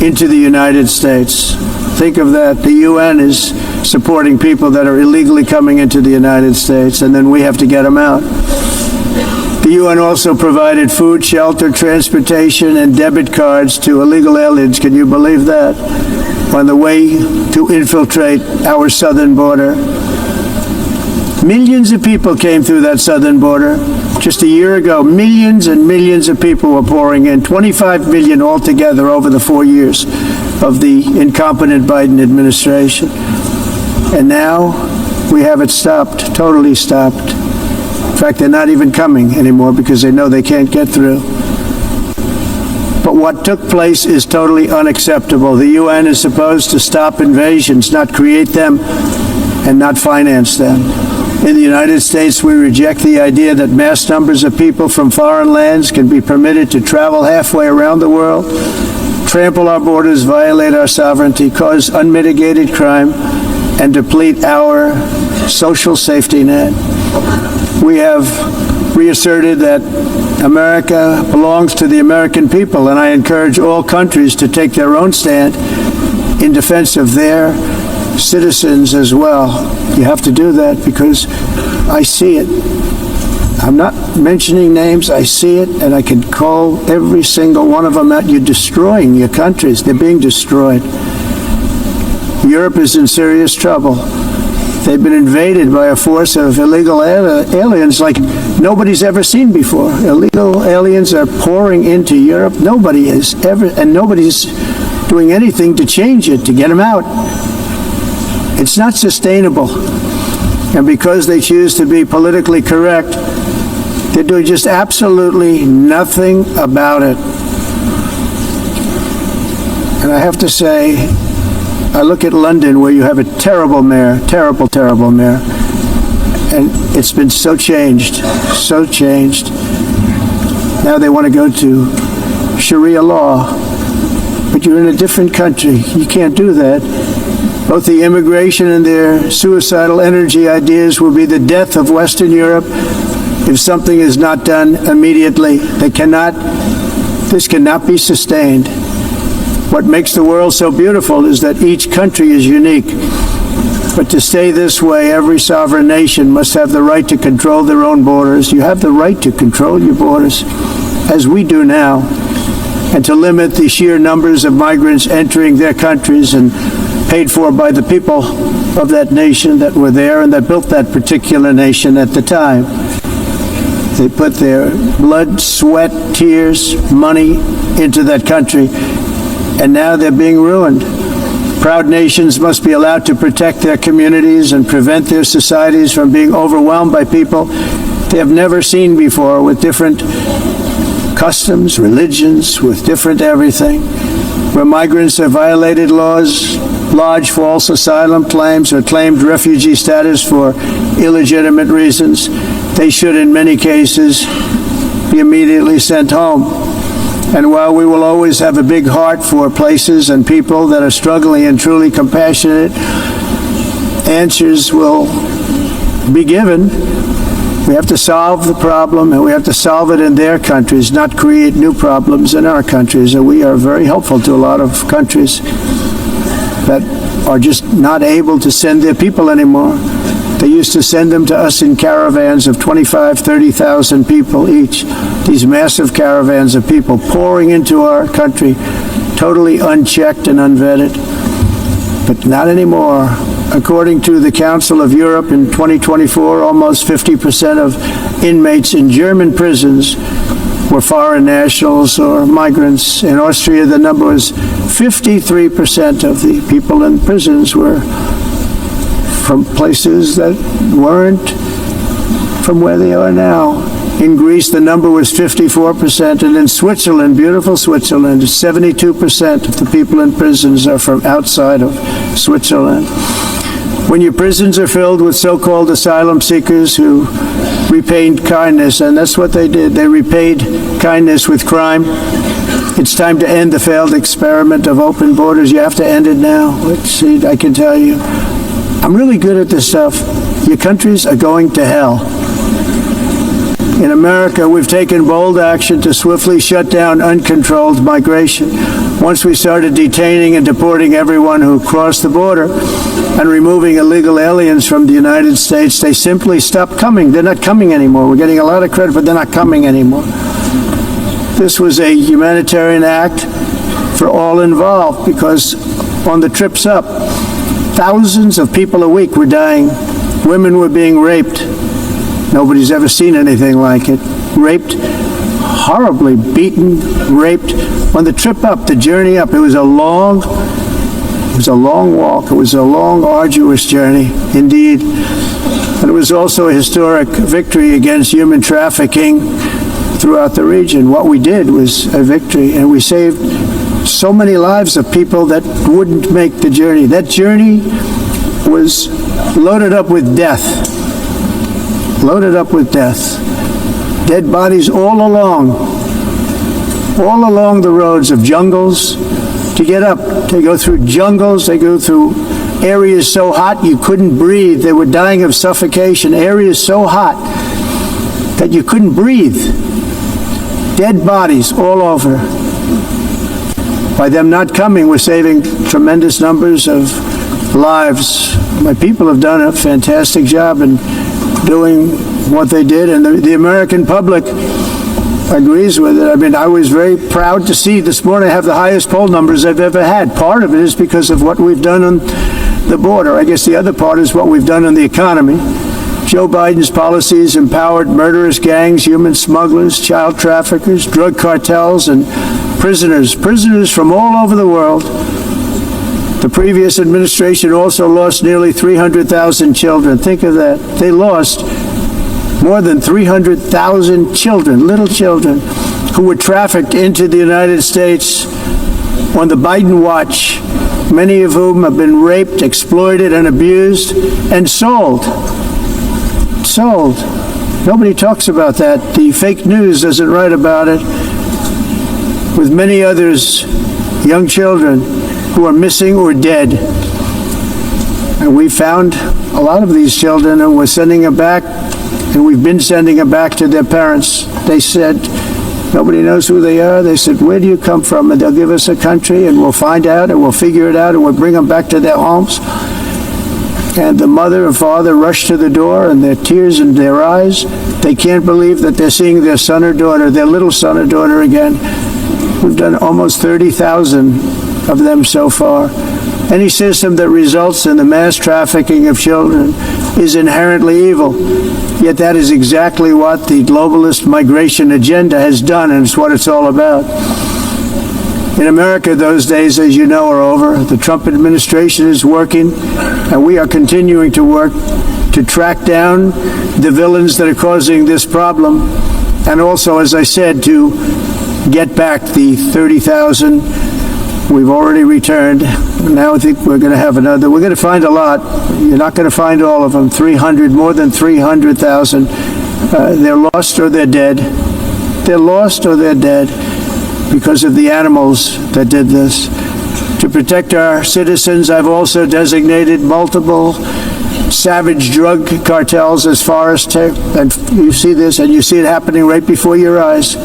into the United States. Think of that. The UN is supporting people that are illegally coming into the United States, and then we have to get them out. The UN also provided food, shelter, transportation, and debit cards to illegal aliens. Can you believe that? On the way to infiltrate our southern border. Millions of people came through that southern border. Just a year ago, millions and millions of people were pouring in, 25 million altogether over the 4 years of the incompetent Biden administration. And now we have it stopped, totally stopped. In fact, they're not even coming anymore because they know they can't get through. But what took place is totally unacceptable. The UN is supposed to stop invasions, not create them and not finance them. In the United States, we reject the idea that mass numbers of people from foreign lands can be permitted to travel halfway around the world, trample our borders, violate our sovereignty, cause unmitigated crime, and deplete our social safety net. We have reasserted that America belongs to the American people, and I encourage all countries to take their own stand in defense of their citizens as well. You have to do that because I see it. I'm not mentioning names. I see it, and I can call every single one of them out. You're destroying your countries. They're being destroyed. Europe is in serious trouble. They've been invaded by a force of illegal aliens like nobody's ever seen before. Illegal aliens are pouring into Europe. Nobody is ever, and nobody's doing anything to change it, to get them out. It's not sustainable. And because they choose to be politically correct, They're doing just absolutely nothing about it. And I have to say, I look at London, where you have a terrible mayor, terrible mayor, and it's been so changed. Now they want to go to Sharia law, but you're in a different country. You can't do that. Both the immigration and their suicidal energy ideas will be the death of Western Europe if something is not done immediately. This cannot be sustained. What makes the world so beautiful is that each country is unique. But to stay this way, every sovereign nation must have the right to control their own borders. You have the right to control your borders, as we do now, and to limit the sheer numbers of migrants entering their countries and paid for by the people of that nation that were there and that built that particular nation at the time. They put their blood, sweat, tears, money into that country, and now they're being ruined. Proud nations must be allowed to protect their communities and prevent their societies from being overwhelmed by people they have never seen before, with different customs, religions, with different everything. Where migrants have violated laws, lodged false asylum claims, or claimed refugee status for illegitimate reasons, they should, in many cases, be immediately sent home. And while we will always have a big heart for places and people that are struggling and truly compassionate, answers will be given. We have to solve the problem, and we have to solve it in their countries, not create new problems in our countries. And we are very helpful to a lot of countries that are just not able to send their people anymore. They used to send them to us in caravans of 25,000, 30,000 people each. These massive caravans of people pouring into our country, totally unchecked and unvetted. But not anymore. According to the Council of Europe in 2024, almost 50% of inmates in German prisons were foreign nationals or migrants. In Austria, the number was 53% of the people in prisons were from places that weren't from where they are now. In Greece, the number was 54%, and in Switzerland, beautiful Switzerland, 72% of the people in prisons are from outside of Switzerland. When your prisons are filled with so-called asylum seekers who repaid kindness, and that's what they did, they repaid kindness with crime, it's time to end the failed experiment of open borders. You have to end it now. Let's see, I can tell you, I'm really good at this stuff. Your countries are going to hell. In America, we've taken bold action to swiftly shut down uncontrolled migration. Once we started detaining and deporting everyone who crossed the border and removing illegal aliens from the United States, they simply stopped coming. They're not coming anymore. We're getting a lot of credit, but they're not coming anymore. This was a humanitarian act for all involved, because on the trips up, thousands of people a week were dying. Women were being raped. Nobody's ever seen anything like it. Raped, horribly beaten, raped. On the trip up, the journey up, it was a long walk. It was a long, arduous journey, indeed. And it was also a historic victory against human trafficking throughout the region. What we did was a victory, and we saved so many lives of people that wouldn't make the journey. That journey was loaded up with death. Loaded up with death. Dead bodies all along the roads of jungles to get up. They go through jungles, they go through areas so hot you couldn't breathe. They were dying of suffocation, areas so hot that you couldn't breathe. Dead bodies all over. By them not coming, we're saving tremendous numbers of lives. My people have done a fantastic job in doing what they did, and the American public agrees with it. I mean, I was very proud to see this morning I have the highest poll numbers I've ever had. Part of it is because of what we've done on the border. I guess the other part is what we've done on the economy. Joe Biden's policies empowered murderous gangs, human smugglers, child traffickers, drug cartels, and prisoners from all over the world. The previous administration also lost nearly 300,000 children. Think of that. They lost more than 300,000 children, little children, who were trafficked into the United States on the Biden watch, many of whom have been raped, exploited, and abused, and sold. Sold. Nobody talks about that. The fake news doesn't write about it. With many others, young children who are missing or dead. And we found a lot of these children, and we're sending them back, and we've been sending them back to their parents. They said, nobody knows who they are. They said, where do you come from? And they'll give us a country, and we'll find out, and we'll figure it out, and we'll bring them back to their homes. And the mother and father rush to the door, and their tears in their eyes. They can't believe that they're seeing their son or daughter, their little son or daughter again. We've done almost 30,000 of them so far. Any system that results in the mass trafficking of children is inherently evil. Yet that is exactly what the globalist migration agenda has done, and it's what it's all about. In America, those days, as you know, are over. The Trump administration is working, and we are continuing to work to track down the villains that are causing this problem, and also, as I said, to get back the 30,000 we've already returned. Now I think we're going to have another. We're going to find a lot. You're not going to find all of them. 300, more than 300,000. They're lost or they're dead. They're lost or they're dead because of the animals that did this. To protect our citizens, I've also designated multiple savage drug cartels as far as and you see this, and you see it happening right before your eyes.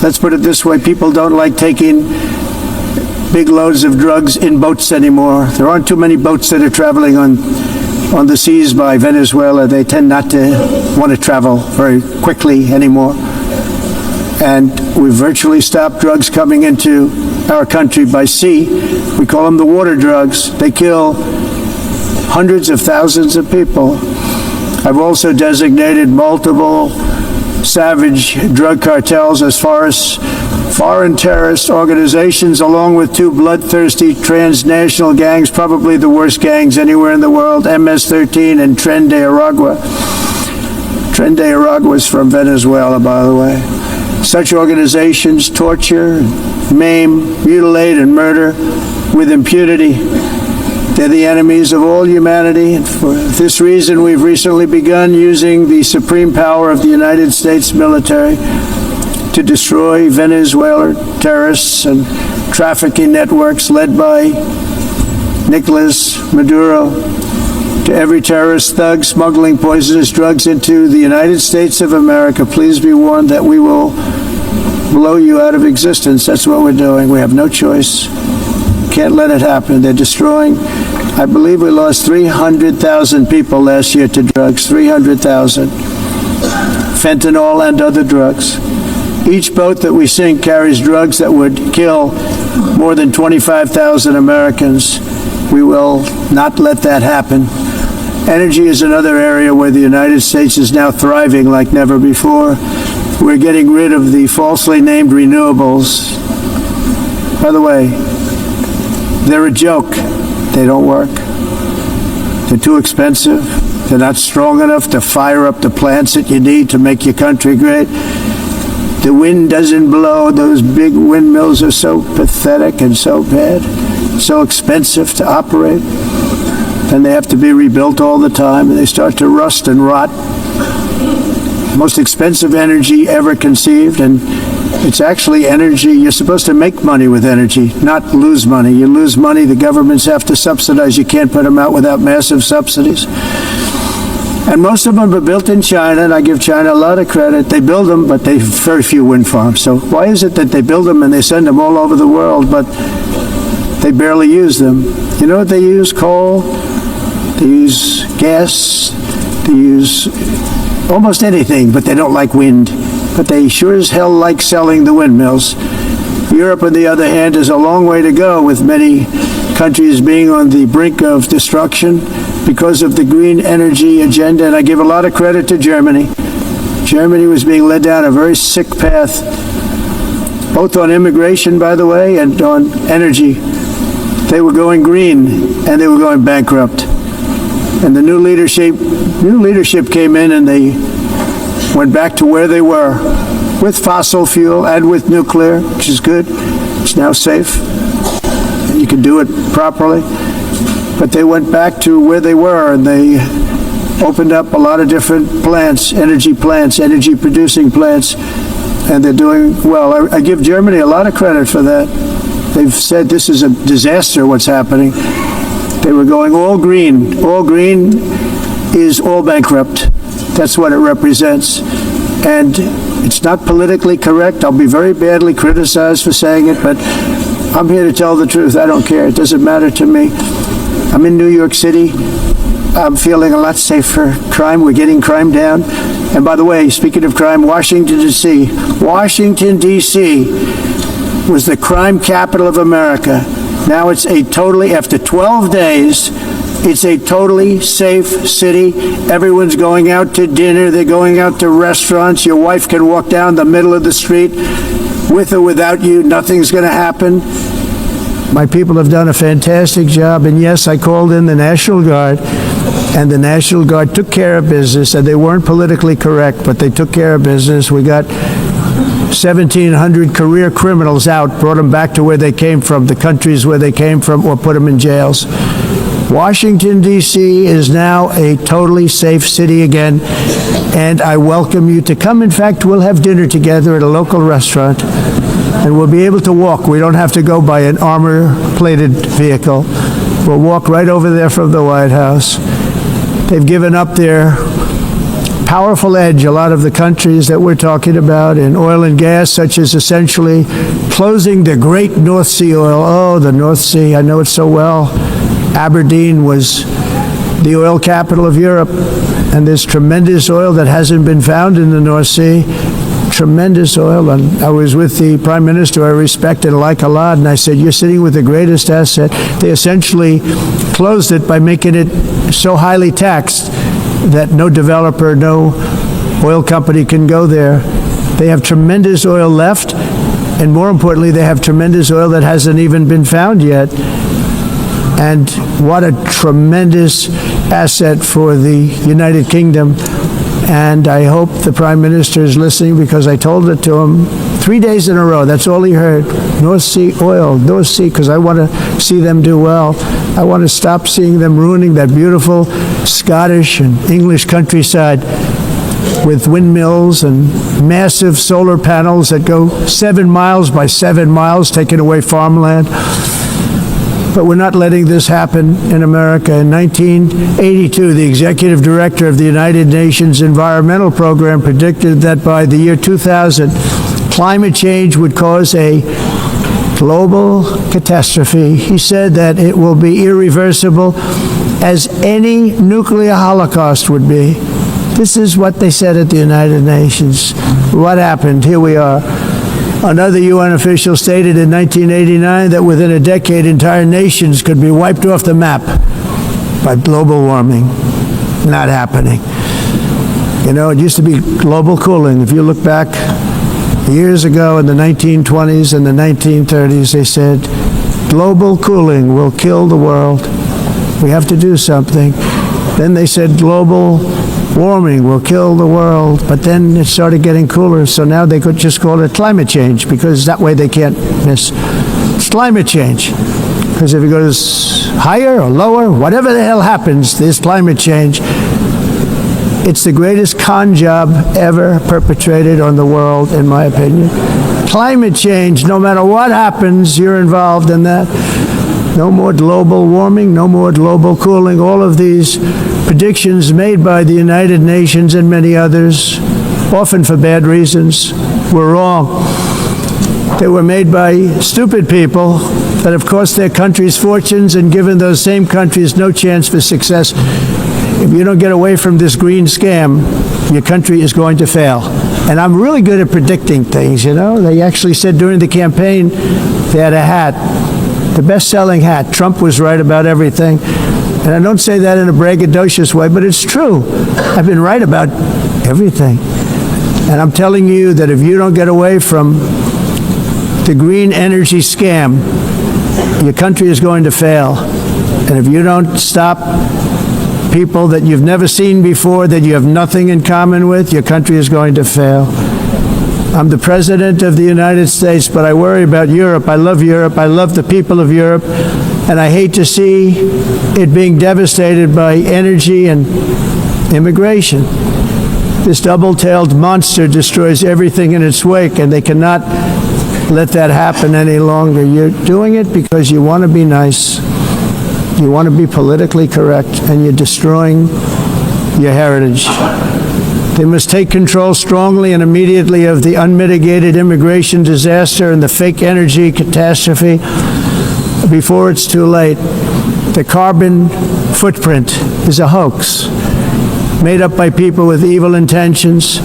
Let's put it this way. People don't like taking big loads of drugs in boats anymore. There aren't too many boats that are traveling on the seas by Venezuela. They tend not to want to travel very quickly anymore. And we've virtually stopped drugs coming into our country by sea. We call them the water drugs. They kill hundreds of thousands of people. I've also designated multiple savage drug cartels as far as foreign terrorist organizations, along with two bloodthirsty transnational gangs, probably the worst gangs anywhere in the world, MS-13 and Tren de Aragua. Tren de Aragua is from Venezuela, by the way. Such organizations torture, maim, mutilate, and murder with impunity. They're the enemies of all humanity. And for this reason, we've recently begun using the supreme power of the United States military to destroy Venezuelan terrorists and trafficking networks led by Nicolas Maduro. To every terrorist thug smuggling poisonous drugs into the United States of America, please be warned that we will blow you out of existence. That's what we're doing. We have no choice. Can't let it happen. They're destroying. I believe we lost 300,000 people last year to drugs. 300,000. Fentanyl and other drugs. Each boat that we sink carries drugs that would kill more than 25,000 Americans. We will not let that happen. Energy is another area where the United States is now thriving like never before. We're getting rid of the falsely named renewables. By the way, they're a joke. They don't work. They're too expensive. They're not strong enough to fire up the plants that you need to make your country great. The wind doesn't blow. Those big windmills are so pathetic and so bad, so expensive to operate. And they have to be rebuilt all the time, and they start to rust and rot. Most expensive energy ever conceived, and it's actually energy. You're supposed to make money with energy, not lose money. You lose money, the governments have to subsidize. You can't put them out without massive subsidies. And most of them are built in China, and I give China a lot of credit. They build them, but they have very few wind farms. So why is it that they build them and they send them all over the world, but they barely use them? You know what they use? Coal. They use gas. They use almost anything, but they don't like wind. But they sure as hell like selling the windmills. Europe, on the other hand, is a long way to go, with many countries being on the brink of destruction because of the green energy agenda. And I give a lot of credit to Germany. Germany was being led down a very sick path, both on immigration, by the way, and on energy. They were going green, and they were going bankrupt. And the new leadership came in and they went back to where they were with fossil fuel and with nuclear, which is good. It's now safe. You can do it properly. But they went back to where they were and they opened up a lot of different plants, energy producing plants, and they're doing well. I give Germany a lot of credit for that. They've said this is a disaster, what's happening. They were going all green. All green is all bankrupt. That's what it represents. And it's not politically correct. I'll be very badly criticized for saying it, but I'm here to tell the truth. I don't care. It doesn't matter to me. I'm in New York City. I'm feeling a lot safer. Crime, we're getting crime down. And by the way, speaking of crime, Washington, D.C. was the crime capital of America. Now it's after 12 days, it's a totally safe city. Everyone's going out to dinner. They're going out to restaurants. Your wife can walk down the middle of the street with or without you. Nothing's going to happen. My people have done a fantastic job. And yes, I called in the National Guard, and the National Guard took care of business, and they weren't politically correct, but they took care of business. We got 1,700 career criminals out, brought them back to where they came from, the countries where they came from, or put them in jails. Washington, D.C. is now a totally safe city again, and I welcome you to come. In fact, we'll have dinner together at a local restaurant, and we'll be able to walk. We don't have to go by an armor-plated vehicle. We'll walk right over there from the White House. They've given up their powerful edge, a lot of the countries that we're talking about in oil and gas, such as essentially closing the great North Sea oil. Oh, the North Sea, I know it so well. Aberdeen was the oil capital of Europe, and there's tremendous oil that hasn't been found in the North Sea. Tremendous oil. And I was with the Prime Minister I respect and like a lot, and I said, you're sitting with the greatest asset. They essentially closed it by making it so highly taxed that no developer, no oil company can go there. They have tremendous oil left, and more importantly, they have tremendous oil that hasn't even been found yet. And what a tremendous asset for the United Kingdom. And I hope the Prime Minister is listening, because I told it to him 3 days in a row. That's all he heard. North Sea oil, North Sea, because I want to see them do well. I want to stop seeing them ruining that beautiful Scottish and English countryside with windmills and massive solar panels that go 7 miles by 7 miles, taking away farmland. But we're not letting this happen in America. In 1982, the executive director of the United Nations Environmental Program predicted that by the year 2000, climate change would cause a global catastrophe. He said that it will be irreversible, as any nuclear holocaust would be. This is what they said at the United Nations. What happened? Here we are. Another UN official stated in 1989 that within a decade, entire nations could be wiped off the map by global warming. Not happening. You know, it used to be global cooling. If you look back years ago in the 1920s and the 1930s, they said, global cooling will kill the world. We have to do something. Then they said global warming will kill the world, but then it started getting cooler, so now they could just call it climate change, because that way they can't miss. It's climate change, because if it goes higher or lower, whatever the hell happens, there's climate change. It's the greatest con job ever perpetrated on the world, in my opinion. Climate change, no matter what happens, you're involved in that. No more global warming, no more global cooling. All of these predictions made by the United Nations and many others, often for bad reasons, were wrong. They were made by stupid people that have cost their countries fortunes and given those same countries no chance for success. If you don't get away from this green scam, your country is going to fail. And I'm really good at predicting things, you know. They actually said during the campaign, they had a hat, the best-selling hat. Trump was right about everything. And I don't say that in a braggadocious way, but it's true. I've been right about everything. And I'm telling you that if you don't get away from the green energy scam, your country is going to fail. And if you don't stop people that you've never seen before, that you have nothing in common with, your country is going to fail. I'm the President of the United States, but I worry about Europe. I love Europe. I love the people of Europe. And I hate to see it being devastated by energy and immigration. This double-tailed monster destroys everything in its wake, and they cannot let that happen any longer. You're doing it because you want to be nice. You want to be politically correct, and you're destroying your heritage. They must take control strongly and immediately of the unmitigated immigration disaster and the fake energy catastrophe before it's too late. The carbon footprint is a hoax made up by people with evil intentions,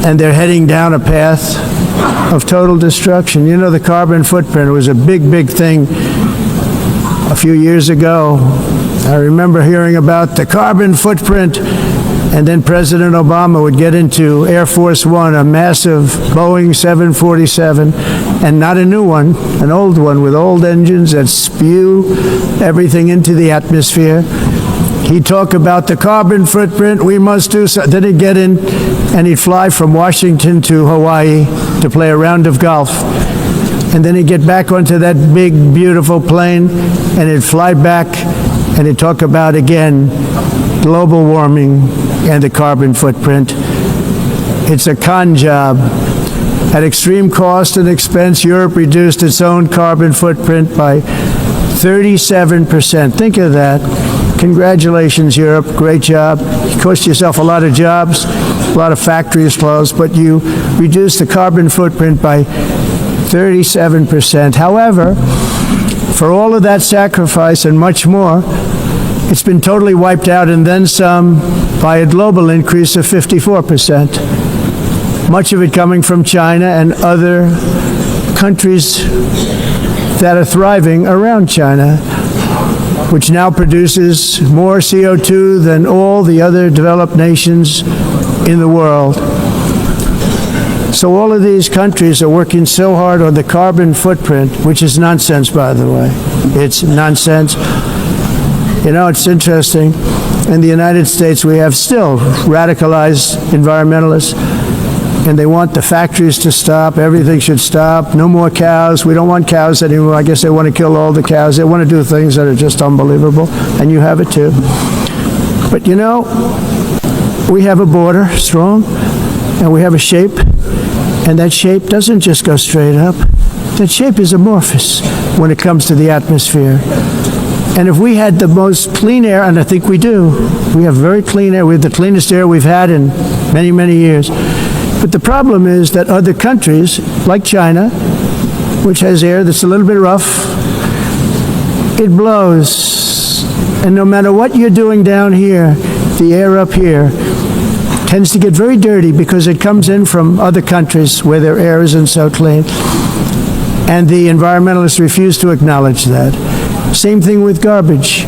and they're heading down a path of total destruction. You know, the carbon footprint was a big, big thing a few years ago. I remember hearing about the carbon footprint. And then President Obama would get into Air Force One, a massive Boeing 747, and not a new one, an old one with old engines that spew everything into the atmosphere. He'd talk about the carbon footprint, we must do so. Then he'd get in and he'd fly from Washington to Hawaii to play a round of golf. And then he'd get back onto that big, beautiful plane and he'd fly back and he'd talk about, again, global warming and the carbon footprint. It's a con job. At extreme cost and expense, Europe reduced its own carbon footprint by 37%. Think of that. Congratulations, Europe. Great job. You cost yourself a lot of jobs, a lot of factories closed, but you reduced the carbon footprint by 37%. However, for all of that sacrifice and much more, it's been totally wiped out and then some by a global increase of 54%. Much of it coming from China and other countries that are thriving around China, which now produces more CO2 than all the other developed nations in the world. So all of these countries are working so hard on the carbon footprint, which is nonsense, by the way. It's nonsense. You know, it's interesting. In the United States, we have still radicalized environmentalists, and they want the factories to stop. Everything should stop. No more cows. We don't want cows anymore. I guess they want to kill all the cows. They want to do things that are just unbelievable, and you have it too. But you know, we have a border, strong, and we have a shape, and that shape doesn't just go straight up. That shape is amorphous when it comes to the atmosphere. And if we had the most clean air, and I think we do, we have very clean air. We have the cleanest air we've had in many, many years. But the problem is that other countries, like China, which has air that's a little bit rough, it blows. And no matter what you're doing down here, the air up here tends to get very dirty because it comes in from other countries where their air isn't so clean. And the environmentalists refuse to acknowledge that. Same thing with garbage.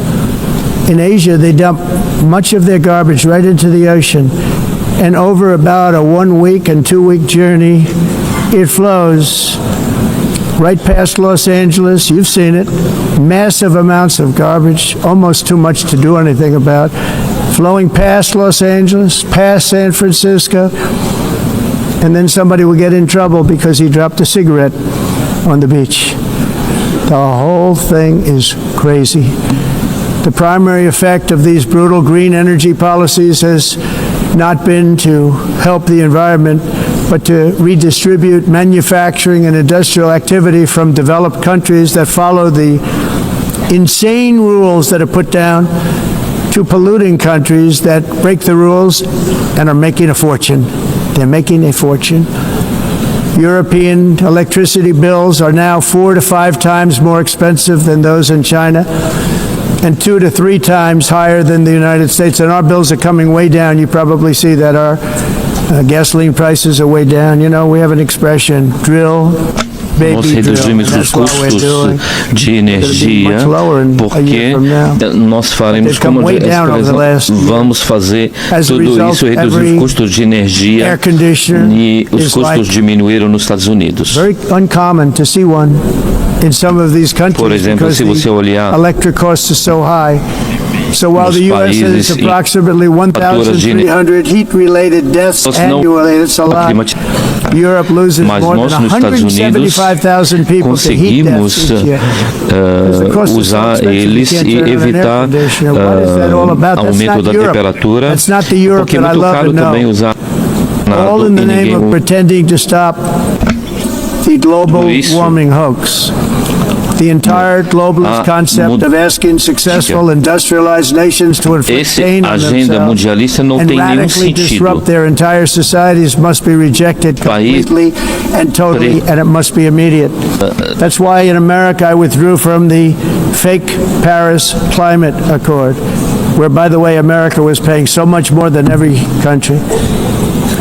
In Asia, they dump much of their garbage right into the ocean. And over about a 1 week and 2 week journey, it flows right past Los Angeles. You've seen it. Massive amounts of garbage, almost too much to do anything about. Flowing past Los Angeles, past San Francisco. And then somebody will get in trouble because he dropped a cigarette on the beach. The whole thing is crazy. The primary effect of these brutal green energy policies has not been to help the environment, but to redistribute manufacturing and industrial activity from developed countries that follow the insane rules that are put down to polluting countries that break the rules and are making a fortune. They're making a fortune. European electricity bills are now 4 to 5 times more expensive than those in China, and 2 to 3 times higher than the United States. And our bills are coming way down. You probably see that our gasoline prices are way down. You know, we have an expression, drill, Nós reduzimos os custos de energia porque nós faremos, como vamos fazer tudo isso, reduzir os custos de energia, e os custos diminuíram nos Estados Unidos. Por exemplo, se você olhar So while the U.S. has approximately 1,300 heat-related deaths annually, it's a lot. Europe loses more than 175,000 people to heat deaths each year. Usar eles e evitar aumento da temperatura, porque é muito caro também usar all in the name of pretending to stop the global warming hoax. The entire globalist concept of asking successful industrialized nations to inflict pain on themselves and radically disrupt their entire societies must be rejected completely and totally, and it must be immediate. That's why in America I withdrew from the fake Paris Climate Accord, where, by the way, America was paying so much more than every country.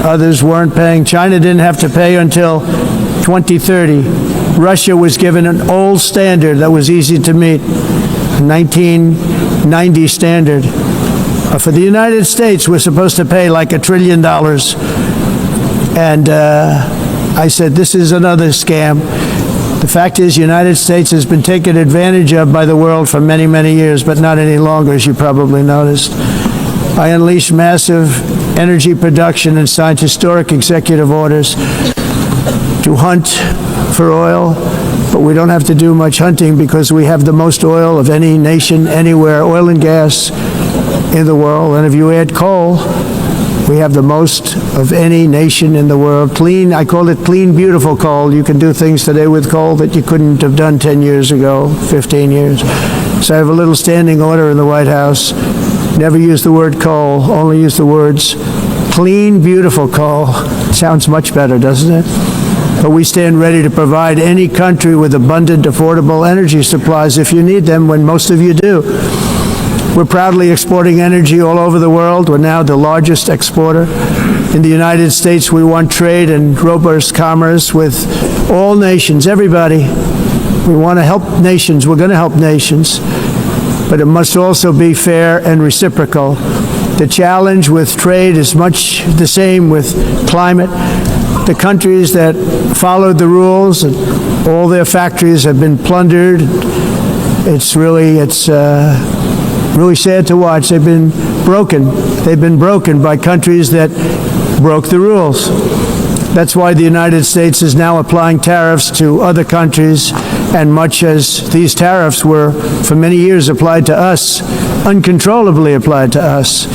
Others weren't paying. China didn't have to pay until 2030. Russia was given an old standard that was easy to meet, 1990 standard. For the United States, we're supposed to pay like $1 trillion. And I said, this is another scam. The fact is, the United States has been taken advantage of by the world for many, many years, but not any longer, as you probably noticed. I unleashed massive energy production and signed historic executive orders to hunt for oil, but we don't have to do much hunting because we have the most oil of any nation anywhere, oil and gas in the world. And if you add coal, we have the most of any nation in the world. Clean, I call it clean, beautiful coal. You can do things today with coal that you couldn't have done 10 years ago, 15 years. So I have a little standing order in the White House. Never use the word coal, only use the words clean, beautiful coal. Sounds much better, doesn't it? But we stand ready to provide any country with abundant, affordable energy supplies if you need them, when most of you do. We're proudly exporting energy all over the world. We're now the largest exporter. In the United States, we want trade and robust commerce with all nations, everybody. We want to help nations. We're going to help nations. But it must also be fair and reciprocal. The challenge with trade is much the same with climate. The countries that followed the rules, and all their factories have been plundered. It's really sad to watch. They've been broken. They've been broken by countries that broke the rules. That's why the United States is now applying tariffs to other countries, and much as these tariffs were for many years applied to us, uncontrollably applied to us.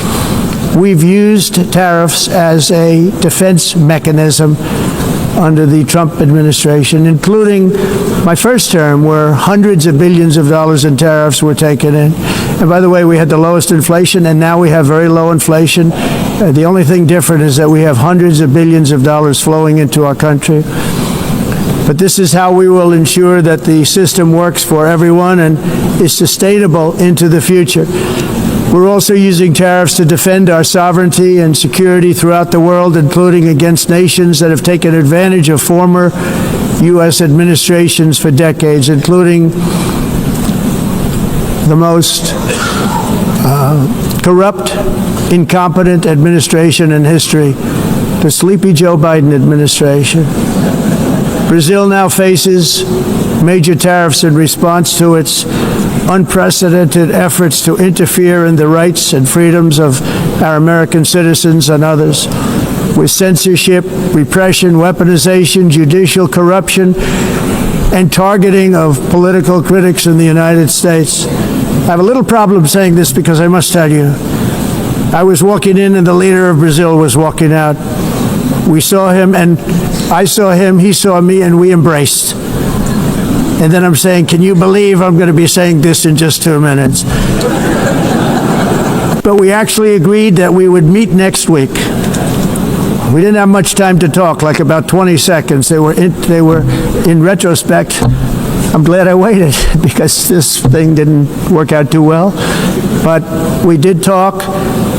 We've used tariffs as a defense mechanism under the Trump administration, including my first term, where hundreds of billions of dollars in tariffs were taken in. And by the way, we had the lowest inflation, and now we have very low inflation. The only thing different is that we have hundreds of billions of dollars flowing into our country. But this is how we will ensure that the system works for everyone and is sustainable into the future. We're also using tariffs to defend our sovereignty and security throughout the world, including against nations that have taken advantage of former U.S. administrations for decades, including the most corrupt, incompetent administration in history, the sleepy Joe Biden administration. Brazil now faces major tariffs in response to its unprecedented efforts to interfere in the rights and freedoms of our American citizens and others, with censorship, repression, weaponization, judicial corruption, and targeting of political critics in the United States. I have a little problem saying this because I must tell you, I was walking in and the leader of Brazil was walking out. We saw him and I saw him, he saw me, and we embraced. And then I'm saying, can you believe I'm going to be saying this in just 2 minutes? But we actually agreed that we would meet next week. We didn't have much time to talk, like about 20 seconds. They were in retrospect, I'm glad I waited because this thing didn't work out too well. But we did talk,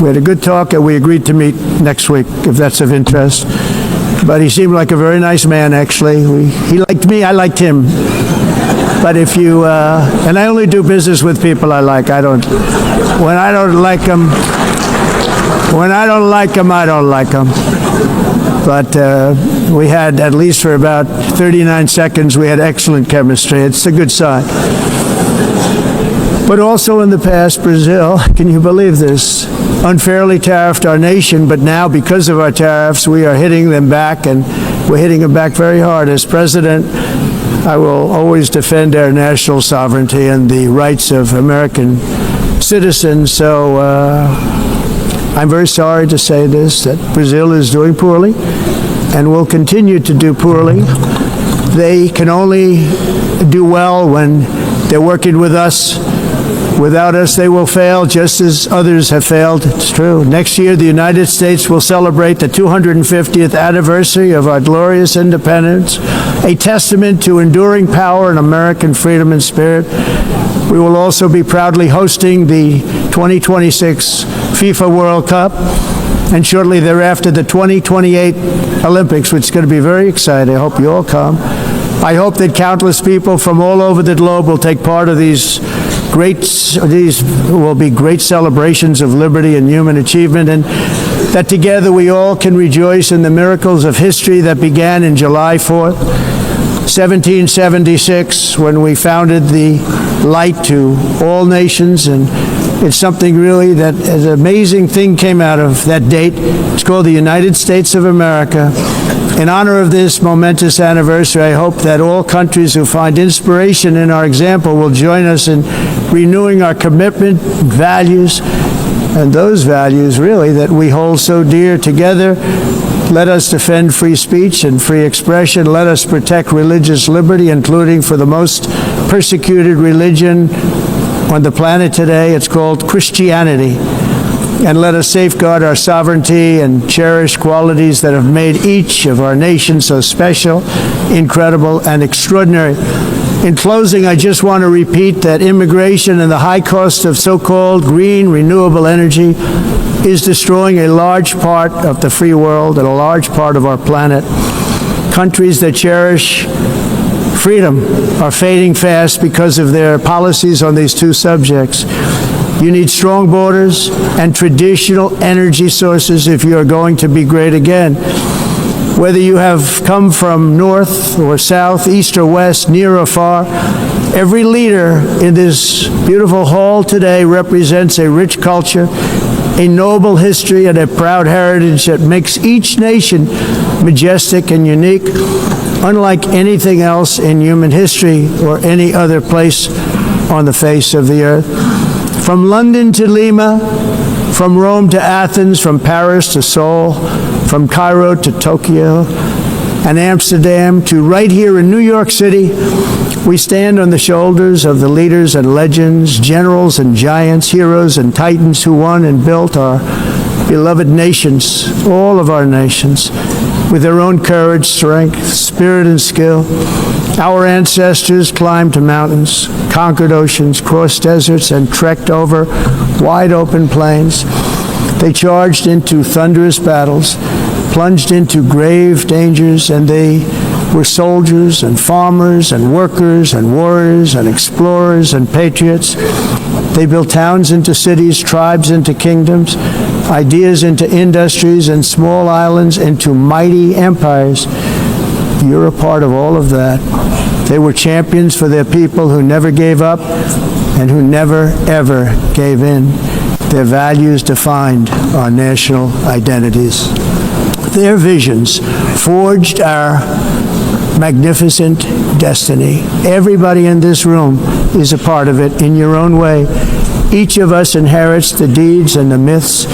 we had a good talk, and we agreed to meet next week, if that's of interest. But he seemed like a very nice man, actually. He liked me, I liked him. But if you, and I only do business with people I like. When I don't like them, I don't like them. But we had, at least for about 39 seconds, we had excellent chemistry. It's a good sign. But also in the past, Brazil, can you believe this, unfairly tariffed our nation, but now because of our tariffs, we are hitting them back, and we're hitting them back very hard. As president, I will always defend our national sovereignty and the rights of American citizens. So I'm very sorry to say this, that Brazil is doing poorly and will continue to do poorly. They can only do well when they're working with us. Without us, they will fail, just as others have failed. It's true. Next year, the United States will celebrate the 250th anniversary of our glorious independence, a testament to enduring power and American freedom and spirit. We will also be proudly hosting the 2026 FIFA World Cup, and shortly thereafter, the 2028 Olympics, which is going to be very exciting. I hope you all come. I hope that countless people from all over the globe will take part of these will be great celebrations of liberty and human achievement, and that together we all can rejoice in the miracles of history that began in July 4th, 1776, when we founded the light to all nations. And it's something really that an amazing thing came out of that date. It's called the United States of America. In honor of this momentous anniversary, I hope that all countries who find inspiration in our example will join us in renewing our commitment, values, and those values really that we hold so dear. Together, let us defend free speech and free expression. Let us protect religious liberty, including for the most persecuted religion on the planet today. It's called Christianity. And let us safeguard our sovereignty and cherish qualities that have made each of our nations so special, incredible, and extraordinary. In closing, I just want to repeat that immigration and the high cost of so-called green renewable energy is destroying a large part of the free world and a large part of our planet. Countries that cherish freedom are fading fast because of their policies on these two subjects. You need strong borders and traditional energy sources if you are going to be great again. Whether you have come from north or south, east or west, near or far, every leader in this beautiful hall today represents a rich culture, a noble history, and a proud heritage that makes each nation majestic and unique, unlike anything else in human history or any other place on the face of the earth. From London to Lima, from Rome to Athens, from Paris to Seoul, from Cairo to Tokyo and Amsterdam to right here in New York City, we stand on the shoulders of the leaders and legends, generals and giants, heroes and titans who won and built our beloved nations, all of our nations, with their own courage, strength, spirit, and skill. Our ancestors climbed mountains, conquered oceans, crossed deserts, and trekked over wide open plains. They charged into thunderous battles, plunged into grave dangers, and they were soldiers and farmers and workers and warriors and explorers and patriots. They built towns into cities, tribes into kingdoms, ideas into industries, and small islands into mighty empires. You're a part of all of that. They were champions for their people who never gave up and who never, ever gave in. Their values defined our national identities. Their visions forged our magnificent destiny. Everybody in this room is a part of it in your own way. Each of us inherits the deeds and the myths,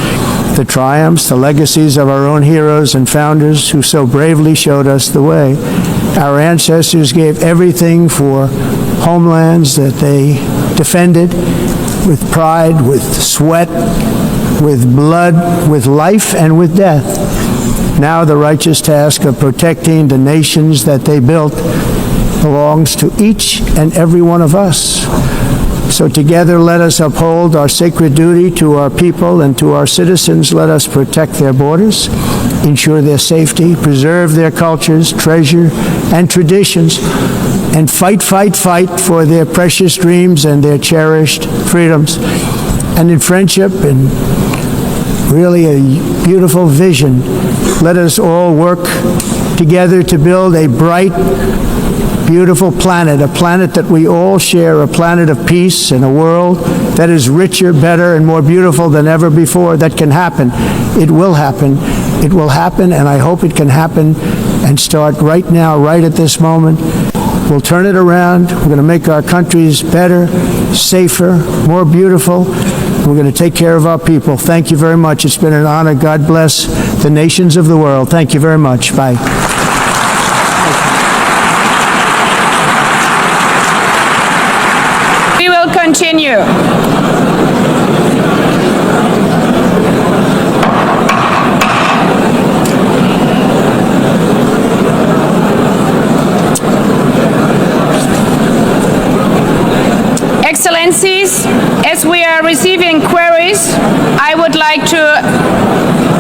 the triumphs, the legacies of our own heroes and founders who so bravely showed us the way. Our ancestors gave everything for homelands that they defended with pride, with sweat, with blood, with life, and with death. Now the righteous task of protecting the nations that they built belongs to each and every one of us. So together let us uphold our sacred duty to our people and to our citizens. Let us protect their borders, ensure their safety, preserve their cultures, treasure, and traditions, and fight, fight, fight for their precious dreams and their cherished freedoms. And in friendship and really a beautiful vision, let us all work together to build a bright beautiful planet, a planet that we all share, a planet of peace and a world that is richer, better, and more beautiful than ever before. That can happen. It will happen. It will happen, and I hope it can happen and start right now, right at this moment. We'll turn it around. We're going to make our countries better, safer, more beautiful. We're going to take care of our people. Thank you very much. It's been an honor. God bless the nations of the world. Thank you very much. Bye. We will continue. Excellencies, as we are receiving queries, I would like to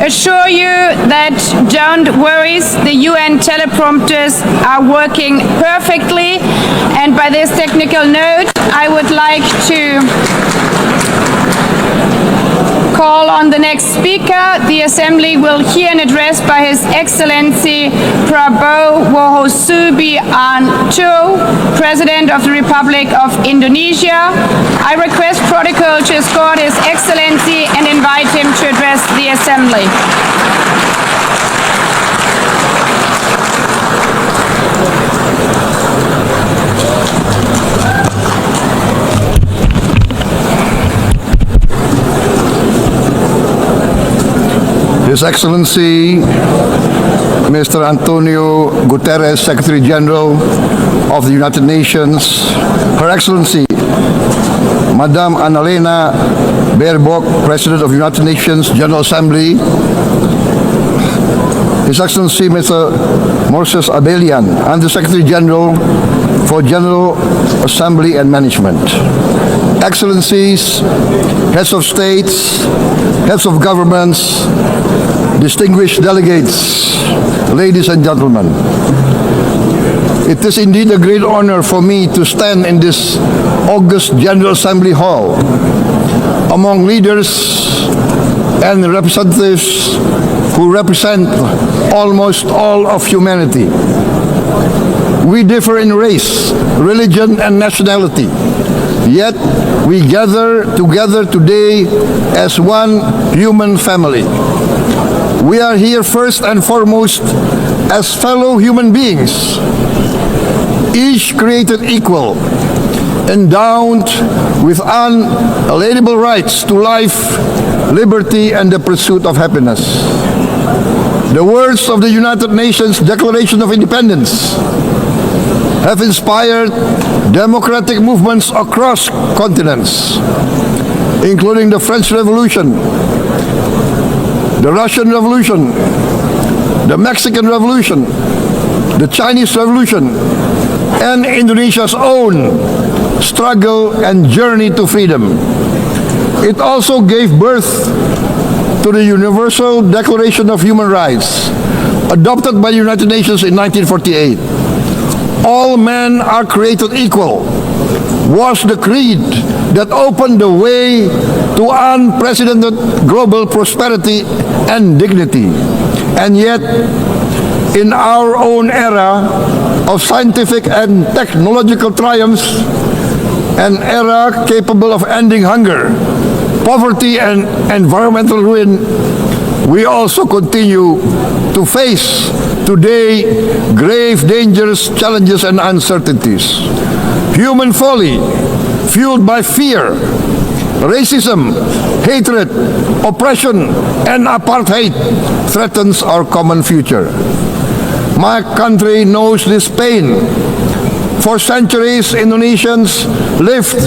assure you that don't worry, the UN teleprompters are working perfectly, and by this technical note, I would like to call on the next speaker. The Assembly will hear an address by His Excellency Prabowo President of the Republic of Indonesia. I request protocol to escort His Excellency and invite him to address the Assembly. His Excellency Mr. Antonio Guterres, Secretary General of the United Nations, Her Excellency Madame Annalena Baerbock, President of the United Nations General Assembly, His Excellency Mr. Moses Abelian, Under Secretary General for General Assembly and Management, Excellencies, Heads of States, Heads of Governments, distinguished delegates, ladies and gentlemen. It is indeed a great honor for me to stand in this august General Assembly Hall among leaders and representatives who represent almost all of humanity. We differ in race, religion, and nationality, yet we gather together today as one human family. We are here first and foremost as fellow human beings, each created equal, endowed with unalienable rights to life, liberty, and the pursuit of happiness. The words of the United Nations Declaration of Independence have inspired democratic movements across continents, including the French Revolution, the Russian Revolution, the Mexican Revolution, the Chinese Revolution, and Indonesia's own struggle and journey to freedom. It also gave birth to the Universal Declaration of Human Rights, adopted by the United Nations in 1948. All men are created equal was the creed that opened the way to unprecedented global prosperity and dignity. And yet, in our own era of scientific and technological triumphs, an era capable of ending hunger, poverty, and environmental ruin, we also continue to face today grave dangers, challenges, and uncertainties. Human folly, fueled by fear, racism, hatred, oppression, and apartheid, threatens our common future. My country knows this pain. For centuries, Indonesians lived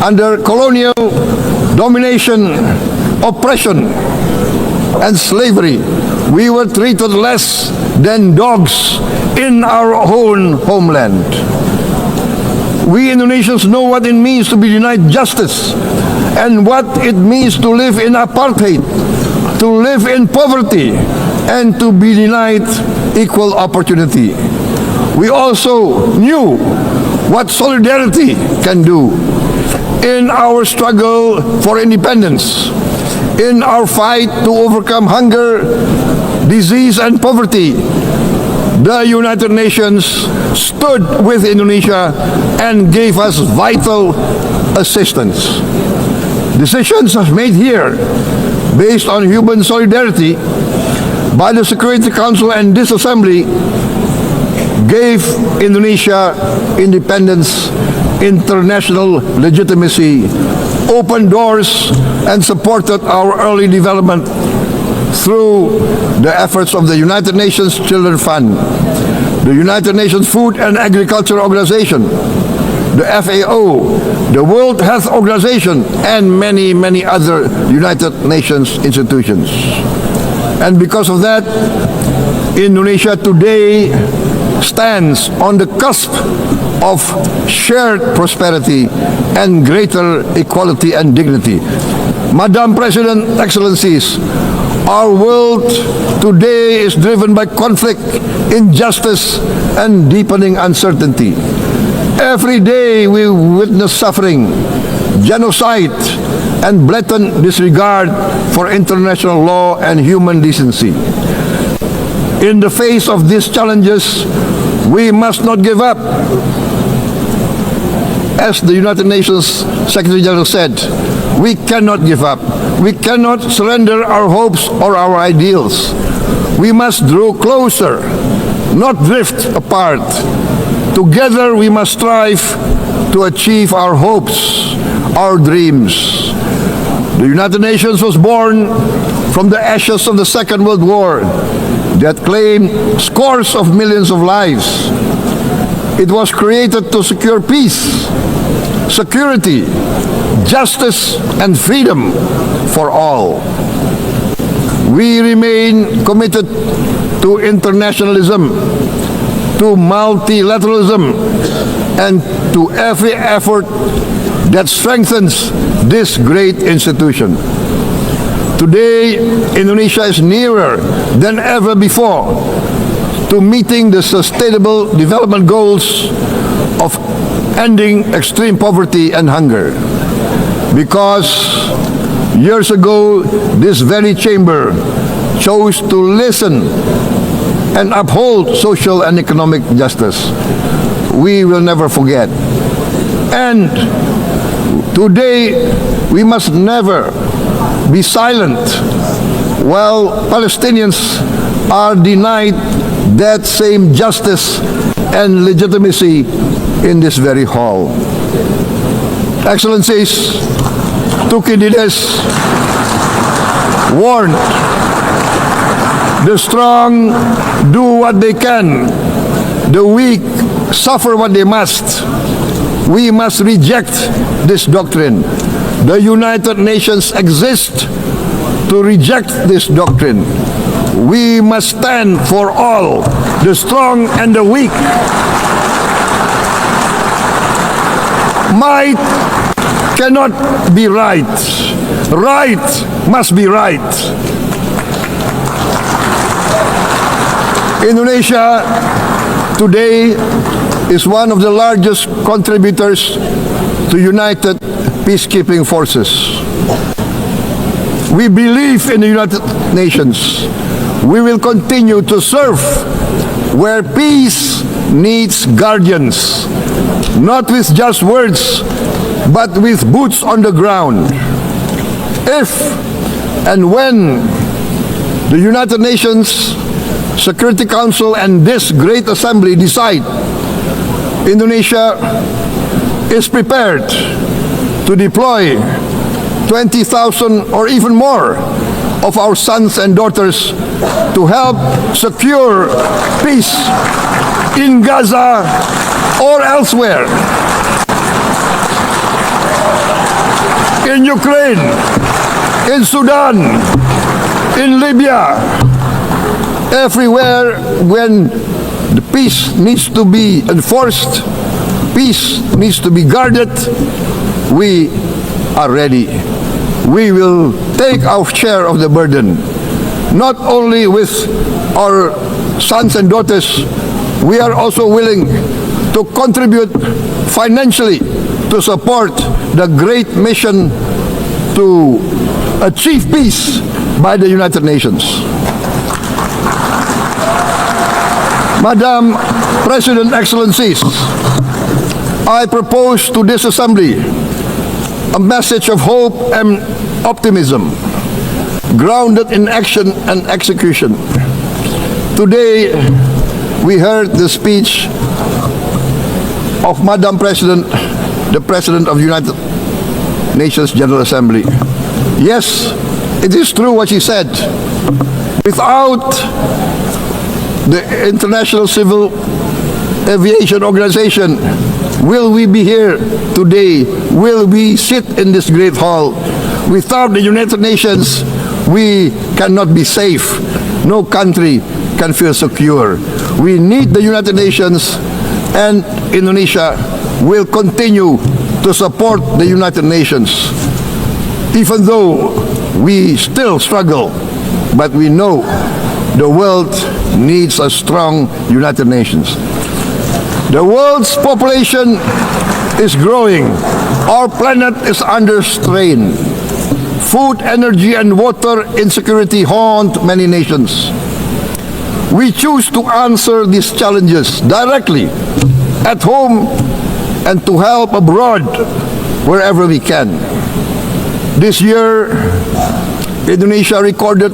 under colonial domination, oppression, and slavery. We were treated less than dogs in our own homeland. We Indonesians know what it means to be denied justice and what it means to live in apartheid, to live in poverty, and to be denied equal opportunity. We also knew what solidarity can do in our struggle for independence, in our fight to overcome hunger, disease, and poverty. the United Nations stood with Indonesia and gave us vital assistance. Decisions made here based on human solidarity by the Security Council and this Assembly gave Indonesia independence, international legitimacy, opened doors, and supported our early development through the efforts of the United Nations Children Fund, the United Nations Food and Agriculture Organization, the FAO, the World Health Organization, and many, many other United Nations institutions. And because of that, Indonesia today stands on the cusp of shared prosperity and greater equality and dignity. Madam President, Excellencies, our world today is driven by conflict, injustice, and deepening uncertainty. Every day we witness suffering, genocide, and blatant disregard for international law and human decency. In the face of these challenges, we must not give up. As the United Nations Secretary General said, we cannot give up. We cannot surrender our hopes or our ideals. We must draw closer, not drift apart. Together we must strive to achieve our hopes, our dreams. The United Nations was born from the ashes of the Second World War that claimed scores of millions of lives. It was created to secure peace, security, justice, and freedom for all. We remain committed to internationalism, to multilateralism, and to every effort that strengthens this great institution. Today, Indonesia is nearer than ever before to meeting the Sustainable Development Goals of ending extreme poverty and hunger. Because years ago, this very chamber chose to listen and uphold social and economic justice. We will never forget. And today, we must never be silent while Palestinians are denied that same justice and legitimacy in this very hall. Excellencies, Thucydides warned, the strong do what they can, the weak suffer what they must. We must reject this doctrine. The United Nations exist to reject this doctrine. We must stand for all, the strong and the weak. Might cannot be right. Right must be right. Indonesia today is one of the largest contributors to United Peacekeeping Forces. We believe in the United Nations. We will continue to serve where peace needs guardians, not with just words, but with boots on the ground. If and when the United Nations Security Council and this great assembly decide Indonesia is prepared to deploy 20,000 or even more of our sons and daughters to help secure peace in Gaza or elsewhere, in Ukraine, in Sudan, in Libya, everywhere when the peace needs to be enforced, peace needs to be guarded, we are ready. We will take our share of the burden, not only with our sons and daughters, we are also willing to contribute financially to support the great mission to achieve peace by the United Nations. Madam President, Excellencies, I propose to this Assembly a message of hope and optimism, grounded in action and execution. Today, we heard the speech of Madam President, the President of the United Nations General Assembly. Yes, it is true what she said. Without the International Civil Aviation Organization, will we be here today? Will we sit in this great hall? Without the United Nations, we cannot be safe. No country can feel secure. We need the United Nations, and Indonesia will continue to support the United Nations. Even though we still struggle, but we know the world needs a strong United Nations. The world's population is growing. Our planet is under strain. Food, energy, and water insecurity haunt many nations. We choose to answer these challenges directly at home and to help abroad wherever we can. This year, Indonesia recorded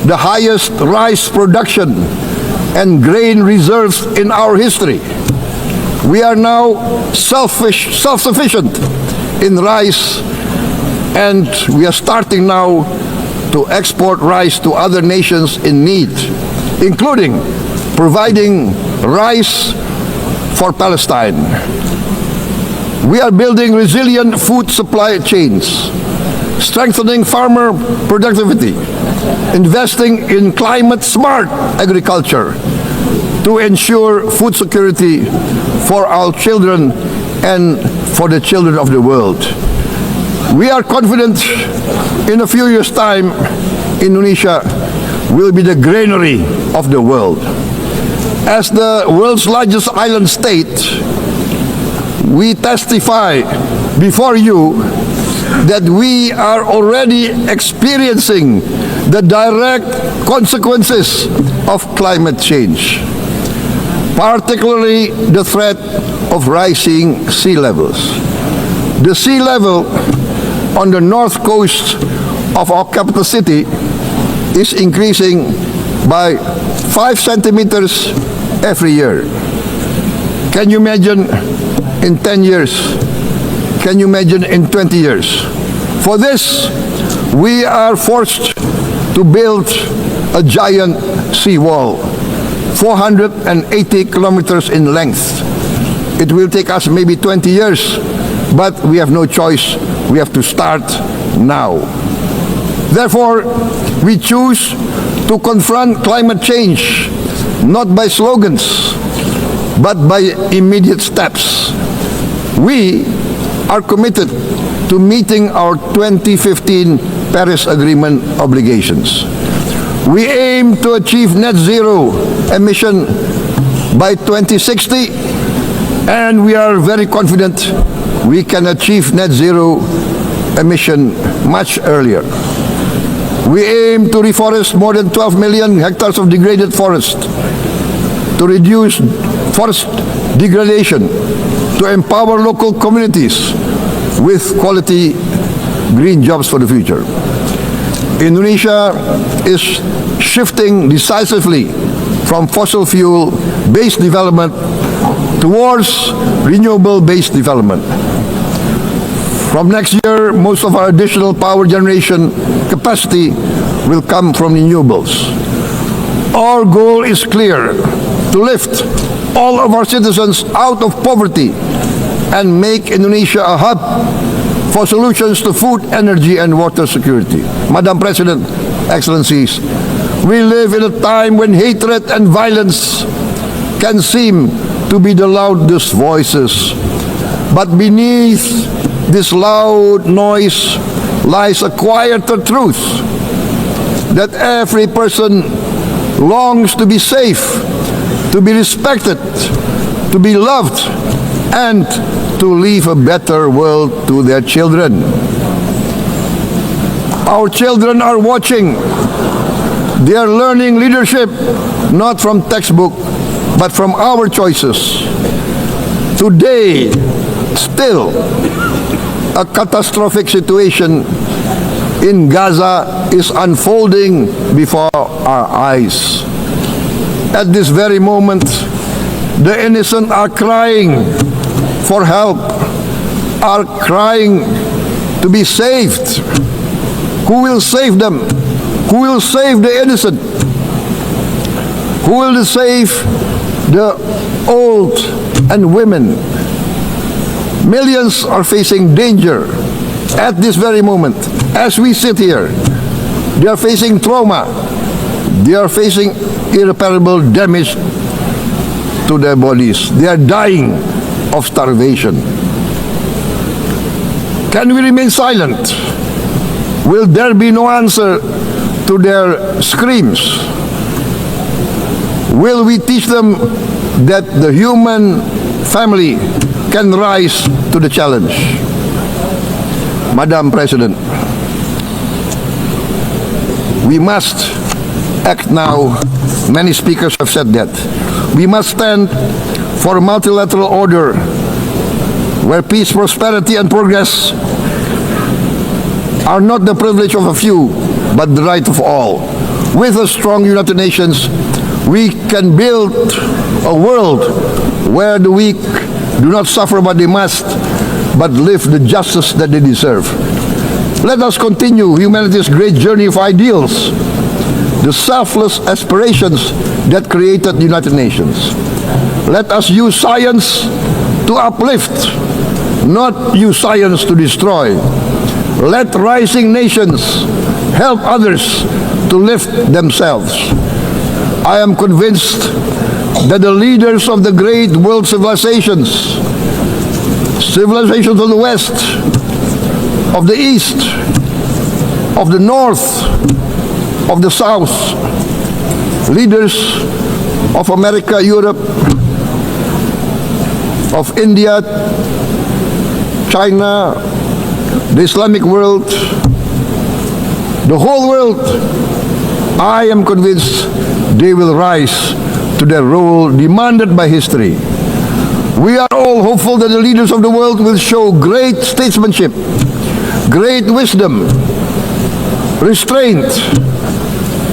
the highest rice production and grain reserves in our history. We are now self-sufficient in rice, and we are starting now to export rice to other nations in need, including providing rice for Palestine. We are building resilient food supply chains, strengthening farmer productivity, investing in climate-smart agriculture to ensure food security for our children and for the children of the world. We are confident in a few years' time, Indonesia will be the granary of the world. As the world's largest island state, we testify before you that we are already experiencing the direct consequences of climate change, particularly the threat of rising sea levels. The sea level on the north coast of our capital city is increasing by 5 centimeters every year. Can you imagine in 10 years? Can you imagine in 20 years? For this, we are forced to build a giant seawall, 480 kilometers in length. It will take us maybe 20 years, but we have no choice. We have to start now. Therefore, we choose to confront climate change not by slogans, but by immediate steps. We are committed to meeting our 2015 Paris Agreement obligations. We aim to achieve net zero emission by 2060, and we are very confident we can achieve net zero emission much earlier. We aim to reforest more than 12 million hectares of degraded forest, to reduce forest degradation, to empower local communities with quality green jobs for the future. Indonesia is shifting decisively from fossil fuel-based development towards renewable-based development. From next year, most of our additional power generation capacity will come from renewables. Our goal is clear: to lift all of our citizens out of poverty and make Indonesia a hub for solutions to food, energy, and water security. Madam President, Excellencies, we live in a time when hatred and violence can seem to be the loudest voices. But beneath this loud noise lies a quieter truth, that every person longs to be safe, to be respected, to be loved, and to leave a better world to their children. Our children are watching. They are learning leadership not from textbook, but from our choices. Today, still, a catastrophic situation in Gaza is unfolding before our eyes. At this very moment, the innocent are crying for help, are crying to be saved. Who will save them? Who will save the innocent? Who will save the old and women? Millions are facing danger at this very moment. As we sit here, they are facing trauma. They are facing irreparable damage to their bodies. They are dying of starvation. Can we remain silent? Will there be no answer to their screams? Will we teach them that the human family can rise to the challenge? Madam President, we must act now. Many speakers have said that. We must stand for a multilateral order where peace, prosperity, and progress are not the privilege of a few, but the right of all. With a strong United Nations, we can build a world where the weak do not suffer what they must, but live the justice that they deserve. Let us continue humanity's great journey of ideals, the selfless aspirations that created the United Nations. Let us use science to uplift, not use science to destroy. Let rising nations help others to lift themselves. I am convinced that the leaders of the great world civilizations of the West, of the East, of the North, of the South, leaders of America, Europe, of India, China, the Islamic world, the whole world, I am convinced they will rise to their role demanded by history. We are all hopeful that the leaders of the world will show great statesmanship, great wisdom, restraint,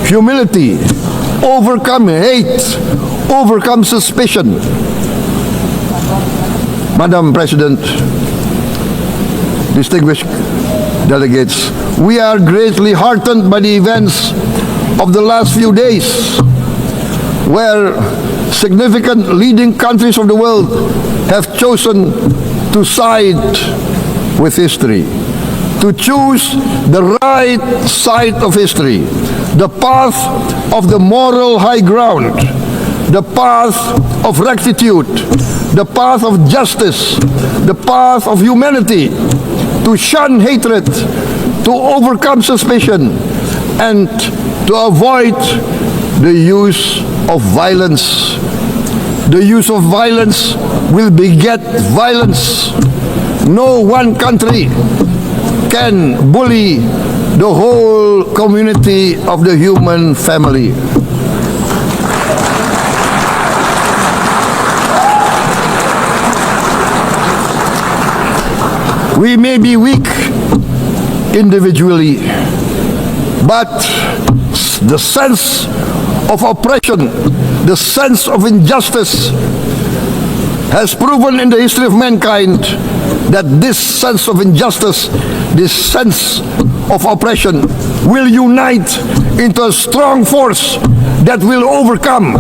humility, overcome hate, overcome suspicion. Madam President, distinguished delegates, we are greatly heartened by the events of the last few days, where significant leading countries of the world have chosen to side with history, to choose the right side of history, the path of the moral high ground, the path of rectitude, the path of justice, the path of humanity, to shun hatred, to overcome suspicion, and to avoid the use of violence. The use of violence will beget violence. No one country can bully the whole community of the human family. We may be weak individually, but the sense of oppression, the sense of injustice has proven in the history of mankind that this sense of injustice, this sense of oppression will unite into a strong force that will overcome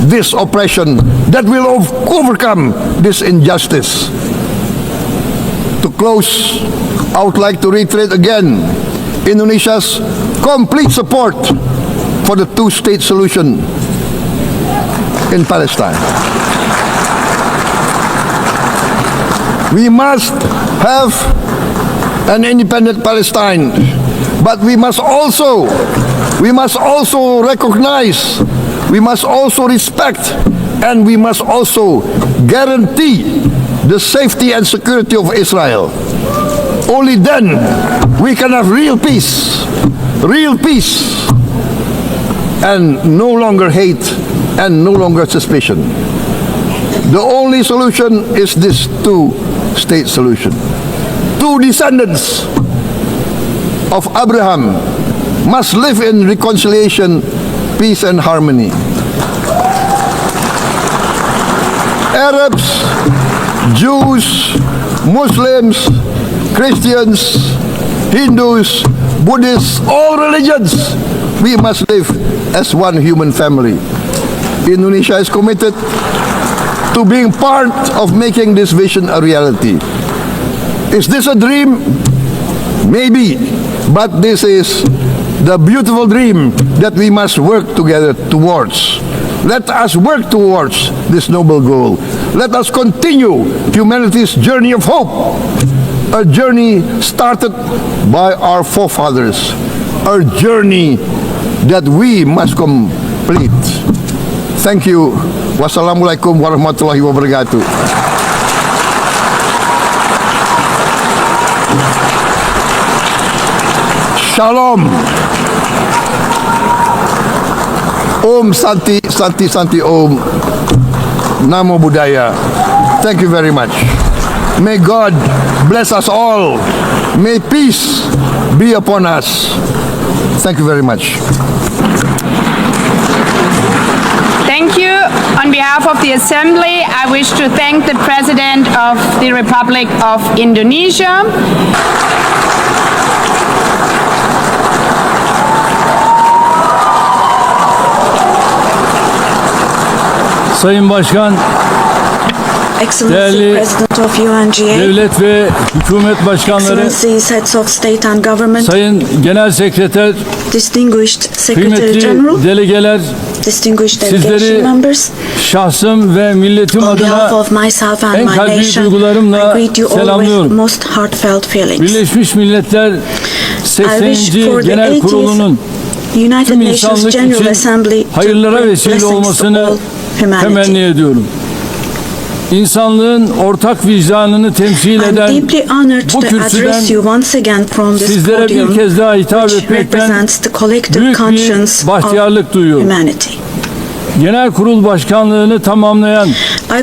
this oppression, that will overcome this injustice. To close, I would like to reiterate again Indonesia's complete support for the two-state solution in Palestine. We must have an independent Palestine, but we must also recognize, we must also respect, and we must also guarantee the safety and security of Israel. Only then we can have real peace, and no longer hate and no longer suspicion. The only solution is this two-state solution. Two descendants of Abraham must live in reconciliation, peace, and harmony. Arabs, Jews, Muslims, Christians, Hindus, Buddhists, all religions, we must live as one human family. Indonesia is committed to being part of making this vision a reality. Is this a dream? Maybe, but this is the beautiful dream that we must work together towards. Let us work towards this noble goal. Let us continue humanity's journey of hope, a journey started by our forefathers, a journey that we must complete. Thank you. Wassalamualaikum warahmatullahi wabarakatuh. Shalom. Om Santi, Santi, Santi Om. Namo Buddhaya. Thank you very much. May God bless us all. May peace be upon us. Thank you very much. Thank you. On behalf of the Assembly, I wish to thank the President of the Republic of Indonesia. Sayın Başkan, Excellency değerli President of UNGA, devlet ve hükümet başkanları, Excellencies Heads of State and Government, Sayın Genel Sekreter, Distinguished Secretary kıymetli General, delegeler, Distinguished sizleri Delegation Members, şahsım ve milletim on behalf adına of myself and en my kalbi nation, duygularımla I greet you all with selamlıyorum. most heartfelt feelings. Birleşmiş Milletler I wish 80. for the Genel 80th Kurulu'nun United tüm Nations insanlık General için Assembly to hayırlara bring vesile blessings to olmasını all humanity. temenni ediyorum. İnsanlığın ortak vicdanını temsil I'm eden deeply honored bu to kürsüden address you once again from this sizlere bir podium, kez daha hitap which etmekten represents the collective büyük conscience bir of bahtiyarlık duyuyorum. humanity. Genel Kurul Başkanlığını tamamlayan I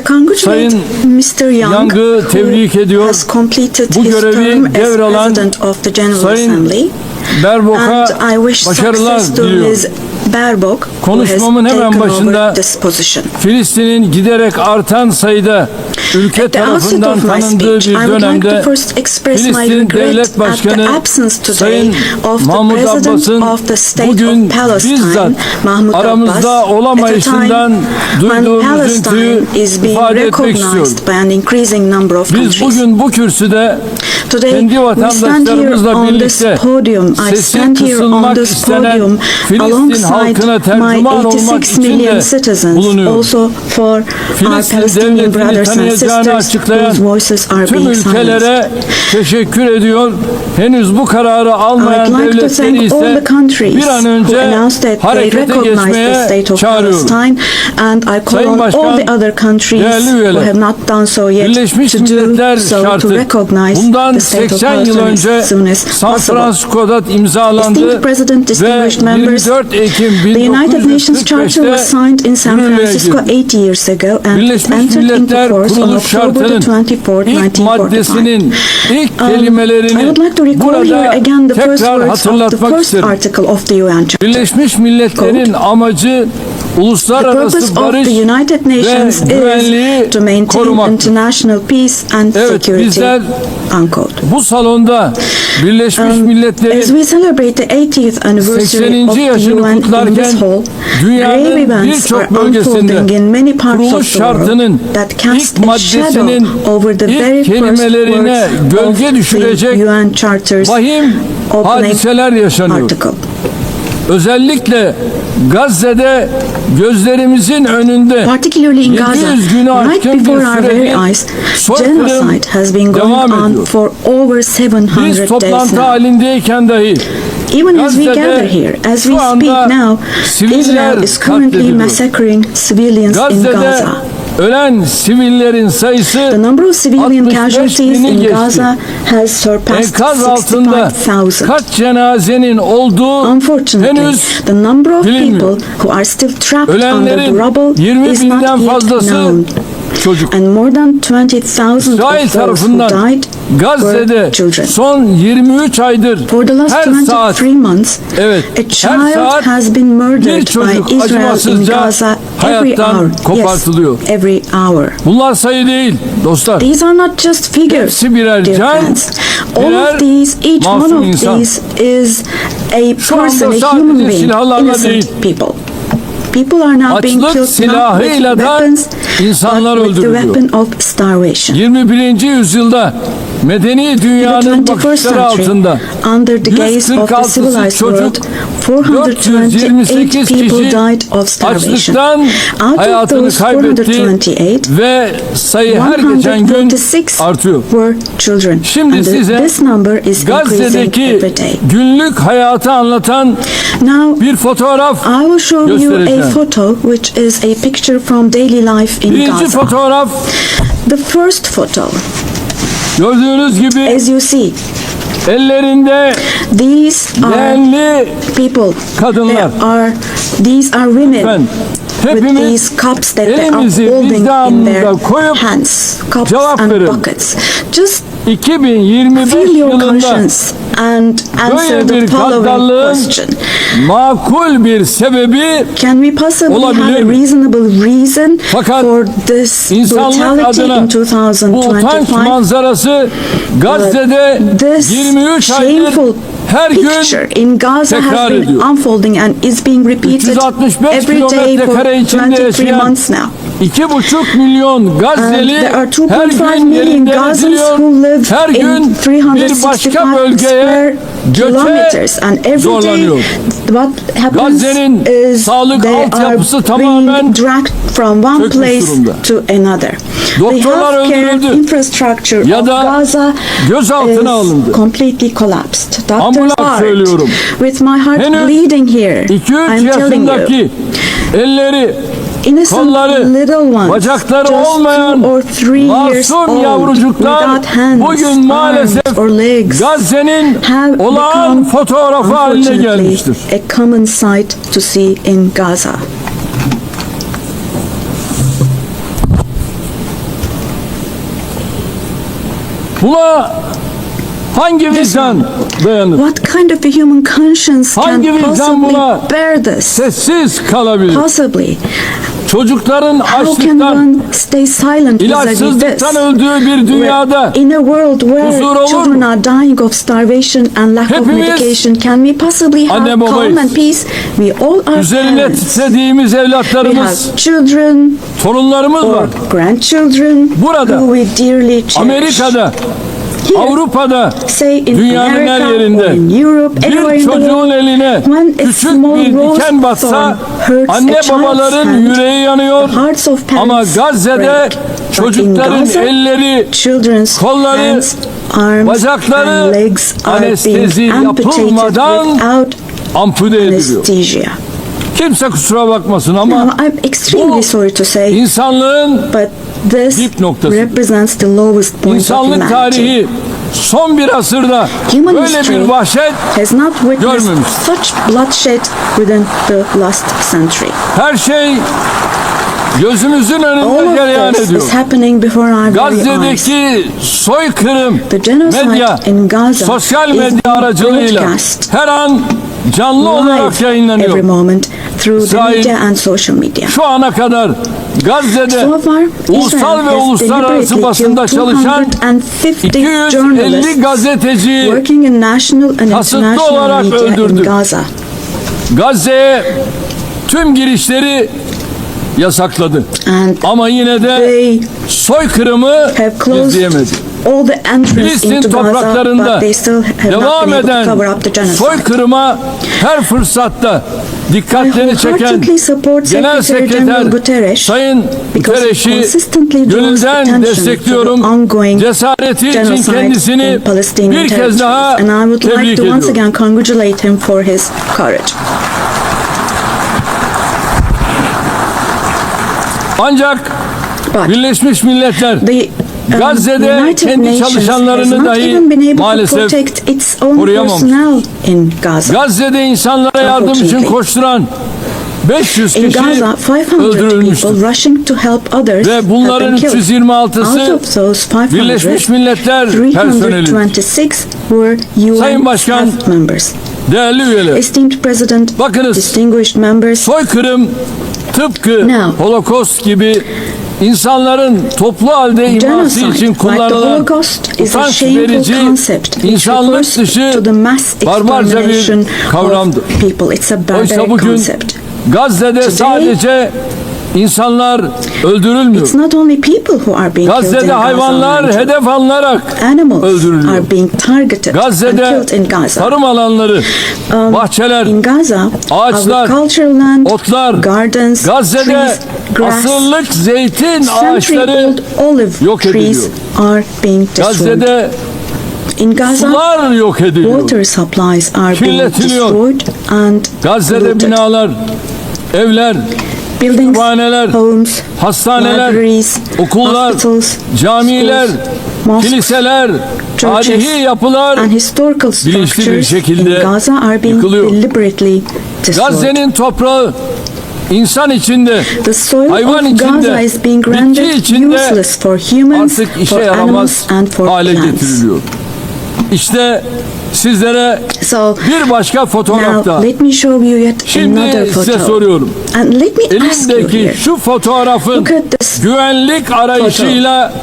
congratulate Sayın Mr. Young, Young'ı tebrik who ediyor. has completed Bu his görevi term as devralan President of the General Sayın Assembly. Berbok'a And I wish başarılar success to diliyorum. Ms. Baerbock, who has Konuşmamın hemen taken başında over this position. Filistin'in giderek artan sayıda ülke At the outset tarafından of my tanındığı speech, bir I would like dönemde to first express my Filistin regret Devlet at the Başkanı absence today Sayın of the Mahmut President Abbas'ın of the State bugün of Palestine, bizzat Mahmut aramızda Abbas, olamayışından at a time when duyduğum üzüntüyü Palestine is being ifade etmek istiyorum. recognized by an increasing number of Biz countries. bugün bu kürsüde Today, kendi we stand here vatandaşlarımızla on this birlikte podium. I sesi stand here on kısılmak this istenen podium Filistin alongside halkına my tercüman olmak 86 için million de citizens, bulunuyorum. also for our Filistin Palestinian devletini brothers and tanıyacağını sisters açıklayan whose voices are tüm being silenced. ülkelere teşekkür ediyor. Henüz bu kararı almayan I'd like to devletleri thank all ise the countries bir an who önce announced that they harekete recognize the geçmeye state of çağırıyorum. Palestine, and I call Sayın on all Başkan, the other countries değerli who üyeler, have not done so yet Birleşmiş to do Milletler so to şartı recognize bundan the state of 80 yıl Palestine önce as soon as San possible. Francisco'da imzalandı Distinguished President, ve distinguished members, 24 Ekim the United Nations Charter was 1945'te signed in San yürürlüğe Francisco girdi. 80 years ago and it Birleşmiş entered into Milletler force on Kuruluş October the Şartı'nın 24th, ilk 1945. maddesinin ilk I kelimelerini would like to recall here burada again the first tekrar words of the hatırlatmak first isterim. article of the UN Charter. Birleşmiş Milletler'in amacı The uluslararası purpose of barış the United Nations ve güvenliği is to maintain korumaktır. international peace and Evet, security. bizler Unquote. bu salonda Birleşmiş As Milletler'in we celebrate the 80th anniversary 80. of the yaşını UN in kutlarken this hall, grave dünyanın events are birçok bölgesinde unfolding in many parts kuruluş of the world şartının that cast ilk a shadow maddesinin over the very ilk first kelimelerine words gölge of düşürecek the UN Charter's vahim opening hadiseler yaşanıyor. article. Özellikle Gazze'de gözlerimizin önünde Particularly in Gaza, 700 günü right aşkın bir before our very süredir eyes, soykırım genocide has been going devam on ediyor. for over 700 Biz days toplantı now. halindeyken dahi Even as we Gazze'de gather here, as we şu anda speak now, siviller Israel is currently katlediliyor. massacring civilians in Gazze'de Gaza. ölen sivillerin sayısı The number of civilian 65 casualties bini in geçti. Gaza has surpassed Enkaz altında 65,000. kaç cenazenin olduğu Unfortunately, henüz the number of bilinmiyor. people who are still trapped under the Ölenlerin rubble 20 is binden not yet fazlası known. çocuk. And more than 20,000 İsrail of those who tarafından died Gazze'de were children. son 23 aydır For the last her 23 saat months, evet, a her child saat has been bir murdered çocuk by Israel in acımasızca Gaza every hayattan hour. kopartılıyor. Yes, every hour. Bunlar sayı değil dostlar. These are not just figures, Hepsi birer dear can, friends. All birer of these, each one masum of insan. these is a Şu anda person, a sadece human being, silahlarla değil. innocent people. People are now being Açlık killed not with silahıyla da weapons, insanlar but with the öldürülüyor. weapon of starvation. 21. yüzyılda medeni In the dünyanın 21st bakışları century, altında under the gaze of the 146'sı civilized world, çocuk, 428 428 people kişi died of starvation. açlıktan Out of hayatını those kaybetti 428, ve sayı her geçen gün 146 artıyor. were children. Şimdi And size this number is increasing Gazze'deki every day. günlük hayatı anlatan Now, bir fotoğraf I will show you göstereceğim. a photo which is a picture from daily life in Birinci Gaza. fotoğraf The first photo, gördüğünüz gibi as you see, ellerinde these are leğenli people. kadınlar. These are women Ben with hepimiz these cups that they are elimizi holding in their vicdanımıza koyup hands, cups cevap and verelim. buckets. Just 2025 feel your yılında conscience and answer böyle the bir following gaddalığın question. makul bir sebebi Can we possibly olabilir have a mi? reasonable reason Fakat for this insanlık brutality adına in bu utanç 2025? manzarası Gazze'de This 23 aydır shameful her gün picture in Gaza tekrar has been ediyor. unfolding and is being repeated 365 every day kilometre for kare içinde 23 yaşayan months now. 2,5 milyon And Gazze'li there are her 2.5 gün million yerinde Gazans eziliyor. who live Her in gün bir başka 365 bölgeye square göçe kilometers, and every day zorlanıyor. what happens Gazze'nin is sağlık they are altyapısı being tamamen dragged from one çökmüş place durumda. to another. The Doktorlar healthcare öldürüldü. infrastructure Ya of da Gaza gözaltına alındı. is completely collapsed. Doctors Ambulans are söylüyorum. with my heart Henüz bleeding here. 2-3 I'm telling you. yaşındaki elleri, Innocent kolları, little ones, bacakları just olmayan 2 or 3 years masum old, yavrucuklar without hands, bugün maalesef arms or legs, Gazze'nin have olağan become, fotoğrafı haline unfortunately, gelmiştir. a common sight to see in Gaza. Buna hangi vicdan dayanır? What kind of a human conscience can Hangi vicdan possibly buna bear this? sessiz kalabilir? Possibly. Çocukların How can açlıktan, one stay silent vis-a-vis this? ilaçsızlıktan öldüğü bir dünyada In a world where huzur olur children mu? are dying of starvation and lack of Hepimiz medication, can we possibly have anne babayız. calm and peace? We all are üzerine parents. titrediğimiz We have evlatlarımız, children torunlarımız or var. grandchildren Burada, who we dearly cherish. Amerika'da, Here, Avrupa'da, say in dünyanın her America yerinde or in Europe, anywhere bir in the çocuğun world, eline when a küçük small bir rose diken batsa thorn hurts anne a child's babaların hand, yüreği yanıyor. the hearts of Ama parents Gazze'de break. But in çocukların Gaza, elleri, children's kolları, hands, arms bacakları and legs are anestezi being amputated yapılmadan without ampute ediliyor. anesthesia. Kimse kusura bakmasın ama Now, I'm extremely bu sorry to say, insanlığın but this dip noktası. represents the lowest point of insanlık humanity. tarihi son bir asırda Human böyle history bir vahşet has not witnessed görmemiş. such bloodshed within the last century. Her şey gözümüzün All önünde cereyan of this ediyor. is happening before our very eyes. Gazze'deki soykırım, The genocide medya, in Gaza sosyal is medya being aracılığıyla broadcast her an canlı olarak live every yayınlanıyor. moment through the İsrail, media and social media. Şu ana kadar Gazze'de So far, ulusal Israel ve has uluslararası deliberately basında killed çalışan 250 250 journalists gazeteci working in national and kasıtlı international olarak media in öldürdü. Gaza. Gazze'ye tüm girişleri yasakladı. And Ama yine de they soykırımı have closed gizleyemedi. all the entrance Filistin into Gaza, topraklarında but they still have not devam been able to eden cover up the genocide. soykırıma her fırsatta I dikkatleri çeken wholeheartedly support Genel Secretary General Sekreter Guterres Sayın because he Guterres'i consistently draws gönülden attention to destekliyorum. the ongoing Cesareti için genocide kendisini in Palestinian bir kez territories. daha And I would like tebrik to once ediyorum. again congratulate him for his courage. Ancak But Birleşmiş Milletler Gazze'de United kendi Nations has çalışanlarını not dahi even been able to maalesef protect its own koruyamamış. personnel in Gaza. Gazze'de insanlara yardım için Unfortunately. koşturan 500 In kişi Gaza, 500 öldürülmüştür. people rushing to help others Ve have bunların been killed. 326'sı Out of those 500, Birleşmiş Milletler personeli. 326 were Sayın UN Başkan, staff members. Değerli üyeler, Esteemed President, bakınız, distinguished members, soykırım tıpkı Now, Holocaust gibi insanların toplu halde iması genocide, için like the kullanılan Holocaust, is a utanç shameful verici, concept which insanlık refers dışı to the mass barbarca bir extermination kavramdır. of people. It's a Oysa barbaric bugün concept. Gazze'de sadece insanlar öldürülmüyor. It's not only people who are being killed in Gazze'de Gaza. hayvanlar hedef alınarak Animals öldürülüyor. are being targeted and Gazze'de killed in Gaza. tarım alanları, bahçeler, In Gaza, ağaçlar, agricultural land, otlar, gardens, Gazze'de trees, grass, asırlık zeytin ağaçları century-old olive yok trees ediliyor. are being destroyed. Gazze'de In Gaza, sular yok ediliyor. water supplies are being Kirletiliyor. destroyed and Gazze'de polluted. binalar, evler, Buildings, kütüphaneler, homes, hastaneler, libraries, okullar, hospitals, camiler, schools, mosques, kiliseler, churches, tarihi yapılar and historical bilinçli bir structures şekilde in Gaza are being yıkılıyor. deliberately destroyed. Gazze'nin toprağı insan içinde, The soil hayvan of Gaza içinde, is being bitki rendered içinde useless for humans, artık işe for yaramaz animals, and for hale plants. getiriliyor. İşte sizlere So bir başka fotoğrafta. now let me show you yet Şimdi another size photo. soruyorum. And let me ask you Elimdeki here. şu fotoğrafın Look at this güvenlik arayışıyla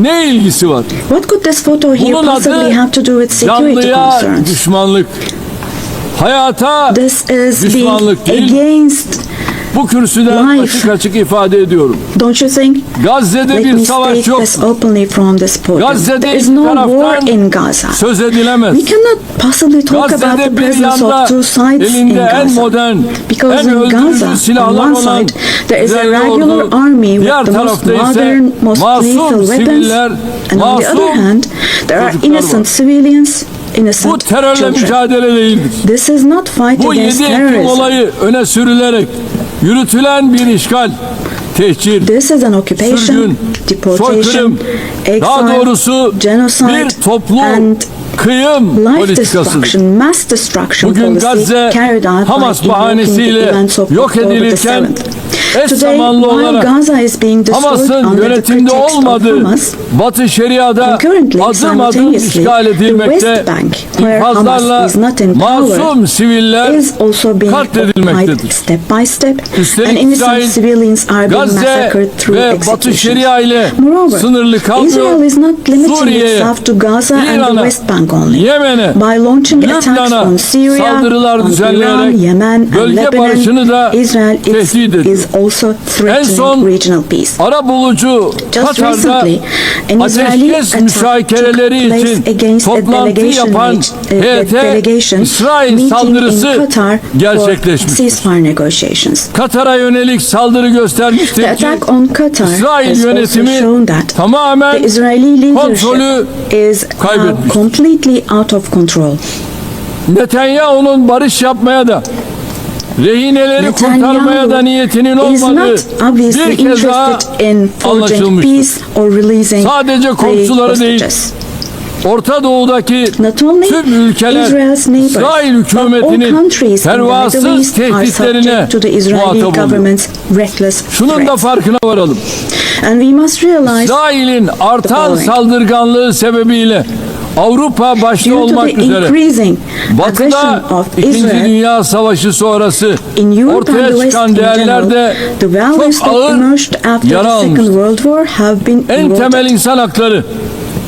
ne ilgisi var? What could this photo here Bunun possibly adı have to do with security canlıya concerns? düşmanlık. Hayata This is being düşmanlık değil. against, Bu kürsüden life. açık açık ifade ediyorum. don't you think? Gazze'de Let bir me savaş state yok. this openly from this podium. Gazze'de There is iki no war taraftan in Gaza. söz edilemez. We cannot possibly talk about the Gazze'de bir presence yanda of two sides in elinde en Gaza. modern, Because en in öldürücü Gaza, on silahlar one olan side, there is a İsrail regular ordu, army diğer with the most tarafta ise modern, most lethal masum weapons, siviller, and on the other masum hand, there are çocuklar var. innocent civilians, Bu innocent terörle children. mücadele değildir. This is not fight Bu 7 against Ekim terrorism. olayı öne sürülerek yürütülen bir işgal, tehcir, This is an occupation, sürgün, deportation, soykırım, daha exile, doğrusu genocide, bir toplu and kıyım life politikasıdır. destruction, mass destruction Bugün policy Gazze carried out Hamas by invoking the bahanesiyle events of yok October the edilirken 7th. eş Today, zamanlı while olarak Gaza is being destroyed Hamas'ın under the yönetimde pretext of olmadığı Hamas, Batı Şeria'da concurrently, adım adım simultaneously, işgal the edilmekte, West Bank, where infazlarla Hamas is not in masum power, siviller is also being katledilmektedir. occupied step by step, Üstelik and innocent İsrail, civilians are being Gazze massacred through ve Batı executions. Şeria ile Moreover, sınırlı kalmıyor. Israel is not limiting Suriye'ye, itself to Gaza and the İran'a, West Bank only. Yemen'e, By launching attacks Lübnan'a on Syria, saldırılar on Iran, düzenleyerek Yemen, and bölge barışını da Lebanon, Israel tehdit ediyor. is also En threatening son regional peace. arabulucu Just Katar'da recently, an Israeli ateşkes attack müzakereleri took place için against a toplantı delegation yapan heyete İsrail meeting in saldırısı Qatar for gerçekleşmiştir. ceasefire negotiations. Katar'a yönelik saldırı The göstermiştir ki attack on Qatar İsrail has also yönetimi shown that tamamen the Israeli kontrolü leadership is now kaybetmiştir. completely out of control. Netanyahu'nun barış yapmaya da rehineleri kurtarmaya da niyetinin is olmadığı not obviously bir kez daha interested in forging anlaşılmıştır. peace or releasing Sadece the komşuları değil, hostages. Orta Doğu'daki Not only tüm ülkeler Israel's neighbors, İsrail but all hükümetinin countries in the Middle pervasız East are tehditlerine subject to the Israeli muhatap oluyor. government's reckless Şunun da threats. farkına varalım. And we must realize, İsrail'in artan following. saldırganlığı sebebiyle Avrupa başta due to olmak the üzere increasing aggression Batı'da of 2. Israel Dünya Savaşı sonrası in Europe and ortaya the West çıkan in değerler general, de the values çok that ağır emerged after yara the Second almıştır. World War have been En eroded. temel insan hakları,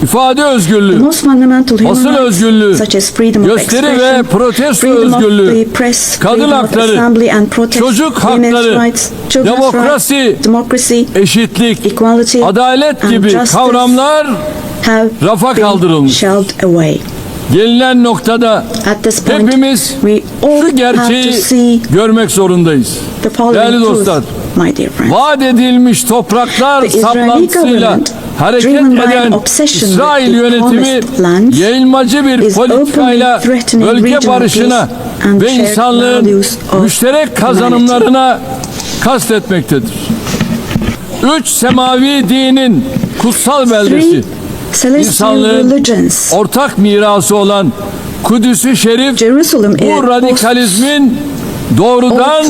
ifade The özgürlüğü, most fundamental human basın rights, özgürlüğü, such as freedom of gösteri ve expression, protesto freedom of özgürlüğü, the press, kadın freedom of hakları, assembly and protest, çocuk women's hakları, rights, children's demokrasi, rights, democracy, eşitlik, equality, adalet and gibi justice kavramlar have rafa been kaldırılmış. shelved away. Gelinen noktada At this point, hepimiz we all şu have to gerçeği see görmek zorundayız. the following Değerli truth, dostlar, my dear friends. vaat edilmiş topraklar The Israeli saplantısıyla government, hareket driven by an eden obsession İsrail with the yönetimi promised lands, yayılmacı bir is politikayla openly threatening bölge regional barışına peace and ve shared insanlığın values of müşterek kazanımlarına kastetmektedir. Üç semavi dinin kutsal beldesi, celestial İnsanlığın religions. ortak mirası olan Kudüs-ü Şerif, Jerusalem bu radikalizmin doğrudan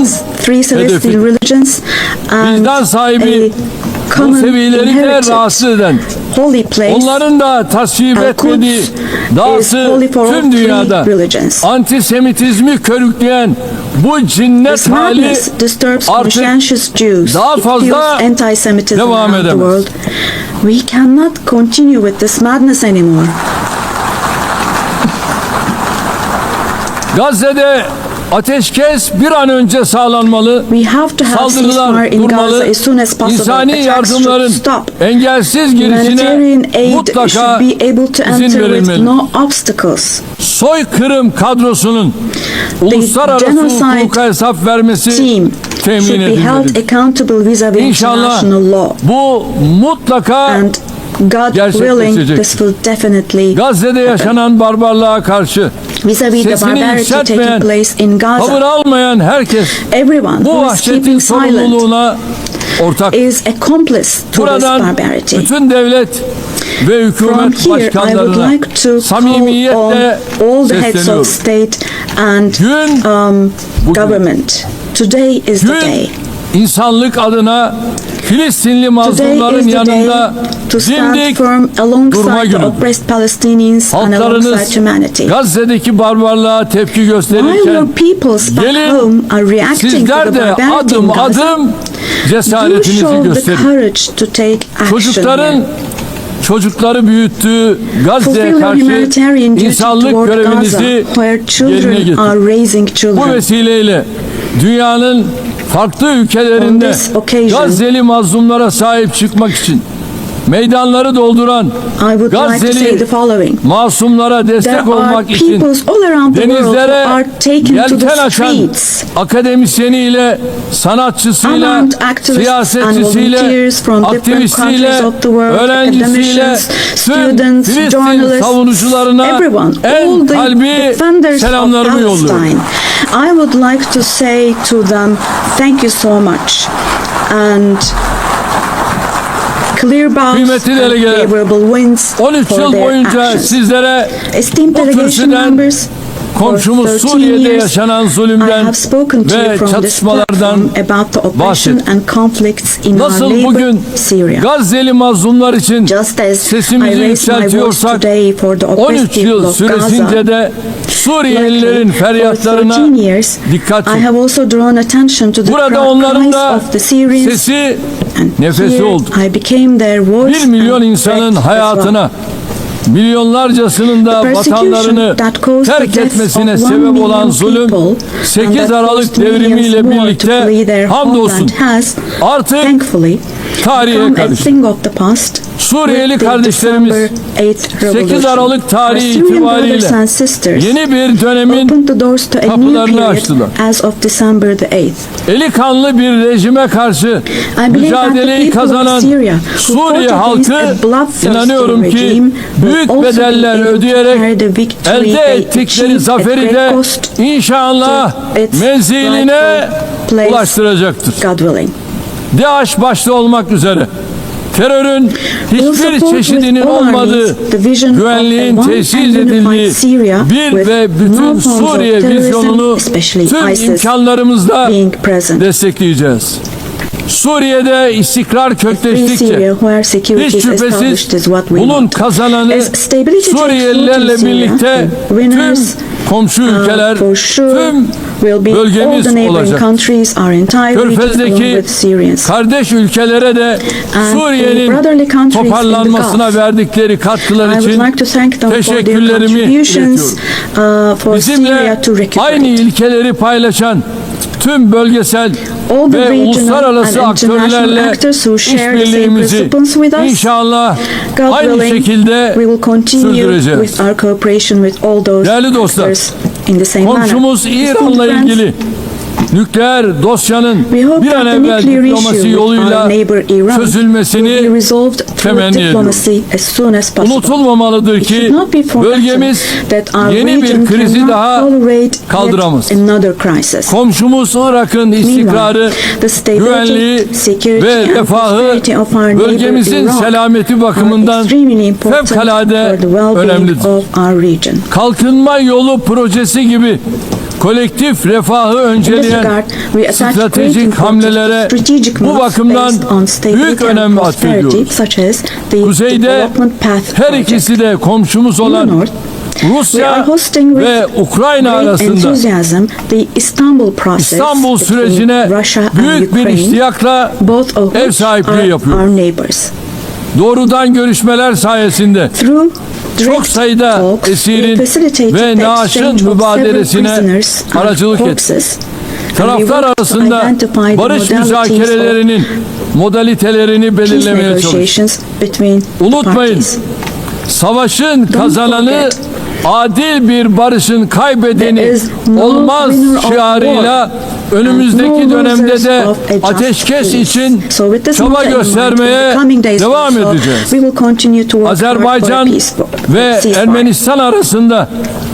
three celestial hedefi. religions and Vicdan sahibi a common Musevileri de inherited rahatsız eden, holy place. onların da tasvip etmediği Is dahası holy for all tüm dünyada three religions. antisemitizmi körükleyen bu cinnet This hali madness disturbs artık conscientious Jews. daha It fazla fuels anti-Semitism devam around the edemez. world. We cannot continue with this madness anymore. Gazze'de ateşkes bir an önce sağlanmalı. We have to have ceasefire Saldırılar in Gaza durmalı. as soon as possible. İnsani Attacks yardımların should stop. engelsiz girişine Humanitarian aid mutlaka should be able to izin enter with verilmeli. no obstacles. Soykırım kadrosunun uluslararası genocide hukuka hesap vermesi Team temin should be held edilmeli. accountable vis-a-vis İnşallah international law. bu mutlaka And God willing, this gerçekleşecektir. will definitely Gazze'de yaşanan barbarlığa karşı vis-a-vis the sesini barbarity yükseltmeyen, taking place in tavır Gaza. almayan herkes Everyone bu who is vahşetin keeping silent sorumluluğuna ortak. is accomplice to this Buradan barbarity. bütün devlet ve From hükümet here, I would başkanlarına like to call on samimiyetle all the heads sesleniyorum. of state and Gün bugün. government. Today is the day. Gün insanlık adına Filistinli Today mazlumların is the yanında day to stand dimdik firm durma alongside the günüdür. oppressed Palestinians and alongside Halklarınız humanity. Gazze'deki barbarlığa tepki While your gösterirken peoples back gelin home are reacting to sizler the de barbarity in adım Gaza, adım you cesaretinizi show the gösterin. courage to take action Çocukların here. çocukları büyüttüğü Gazze'ye Fulfill your karşı humanitarian duty insanlık toward Gaza, görevinizi where yerine children getirin. are raising Bu children. vesileyle dünyanın farklı On ülkelerinde this occasion, Gazze'li mazlumlara sahip çıkmak için meydanları dolduran I would like to say the Gazze'li following. masumlara There destek are olmak için peoples all around the world who denizlere are taken to yelken the açan streets. akademisyeniyle, sanatçısıyla, Armed activists and siyasetçisiyle, volunteers from different aktivistiyle, countries of the world, öğrencisiyle, academicians, tüm students, Filistin journalists, savunucularına everyone, all en the kalbi defenders of selamlarımı yolluyorum. Palestine. I would like to say to them, thank you so much. And clear bows Kıymetli and delegeler, favorable winds 13 for yıl their boyunca actions. sizlere Esteemed bu delegation kürsüden members, komşumuz for 13 Suriye'de years, yaşanan I zulümden have spoken to you ve from this çatışmalardan platform about the oppression bahsettim. and conflicts in our Nasıl neighbor bugün Syria. Gazze'li mazlumlar için Just as I sesimizi raised my voice yükseltiyorsak today for the oppressed 13 people yıl of süresince Gaza, de Suriyelilerin likely for feryatlarına 13 years, dikkat I çekin. have also drawn attention to the Burada onların cries da of the Syrians, sesi, and nefesi here oldu. I became their voice 1 milyon and insanın breath as well. hayatına, milyonlarcasının da The persecution vatanlarını that caused the terk deaths etmesine of 1 sebep olan million zulüm people and 8 that Aralık forced millions devrimiyle more to birlikte flee their hamdolsun homeland has, artık thankfully, tarihe become a karıştı. thing of the past. Suriyeli with the kardeşlerimiz December 8th 8 revolution. Aralık tarihi Our Syrian itibariyle brothers and sisters yeni bir dönemin opened the doors to a new kapılarını period açtılar. as of December the 8th. eli kanlı bir rejime karşı I believe that the mücadeleyi people of kazanan Syria who Suriye fought against halkı a bloodthirsty inanıyorum ki regime will büyük also be bedeller able to ödeyerek carry the victory elde they ettikleri achieved at zaferi great de cost inşallah to its menziline rightful place, ulaştıracaktır. God willing. DAEŞ başta olmak üzere terörün We'll hiçbir support çeşidinin with all our olmadığı, means the vision of güvenliğin a one tesis and unified edildiği Syria bir with ve no bütün forms of Suriye terrorism, vizyonunu especially tüm ISIS imkanlarımızla being present. destekleyeceğiz. Suriye'de istikrar Free kökleştikçe Syria, where security hiç is şüphesiz established is what we bunun want. kazananı As stability takes root in Suriyelilerle Syria, birlikte the tüm winners komşu ülkeler, for sure tüm will be all bölgemiz the neighboring olacak. countries, our entire region along Körfez'deki with Syrians. kardeş ülkelere de And Suriye'nin the brotherly countries in the toparlanmasına Gulf. verdikleri katkılar I için would like to thank them for their teşekkürlerimi contributions iletiyorum. for Syria Bizimle to recuperate. aynı ilkeleri paylaşan tüm bölgesel All the ve regional uluslararası and international aktörlerle actors who share the same işbirliğimizi principles with us, inşallah God aynı willing, şekilde we will continue sürdüreceğiz. with our cooperation with all those Değerli dostlar, actors in the same manner. komşumuz Esteemed İran'la friends, ilgili nükleer dosyanın We hope bir an that the evvel nuclear diplomasi issue with yoluyla our neighbor Iran will be çözülmesini resolved through temenni ediyorum. diplomacy as soon as possible. Unutulmamalıdır It should ki not be forgotten bölgemiz that our yeni bir region krizi cannot daha tolerate kaldıramaz. yet another crisis. Komşumuz Irak'ın istikrarı, Meanwhile, the stability, güvenliği security ve and refahı prosperity of our neighbor bölgemizin Iraq selameti bakımından are extremely important fevkalade for the well-being önemlidir. of our region. Kalkınma yolu projesi gibi kolektif refahı In this önceleyen regard, we attach great stratejik importance hamlelere to strategic bu moves bakımdan based on stability büyük and önem prosperity, atfediyoruz. such as the Kuzeyde development path her project. ikisi de komşumuz In the olan north, we are Rusya hosting with ve Ukrayna great arasında enthusiasm the Istanbul process İstanbul between sürecine Russia and büyük bir Ukraine, iştiyakla both of ev which sahipliği are yapıyoruz. our neighbors. Doğrudan görüşmeler sayesinde Through çok direct sayıda talks, we esirin facilitated ve the naaşın exchange of mübadelesine several prisoners and aracılık etti. corpses, and we Taraflar worked to arasında identify the barış modalities müzakerelerinin modalitelerini of peace belirlemeye çalıştık. negotiations between the Unutmayın, parties. savaşın kazananı forget. adil bir barışın There kaybedeni is no olmaz winner of şiarıyla önümüzdeki no dönemde losers de of a just ateşkes peace. için So with this çaba motto in mind, in göstermeye the coming days devam also, edeceğiz. we will continue to work hard for a Azerbaycan peaceful ve ceasefire. Ermenistan arasında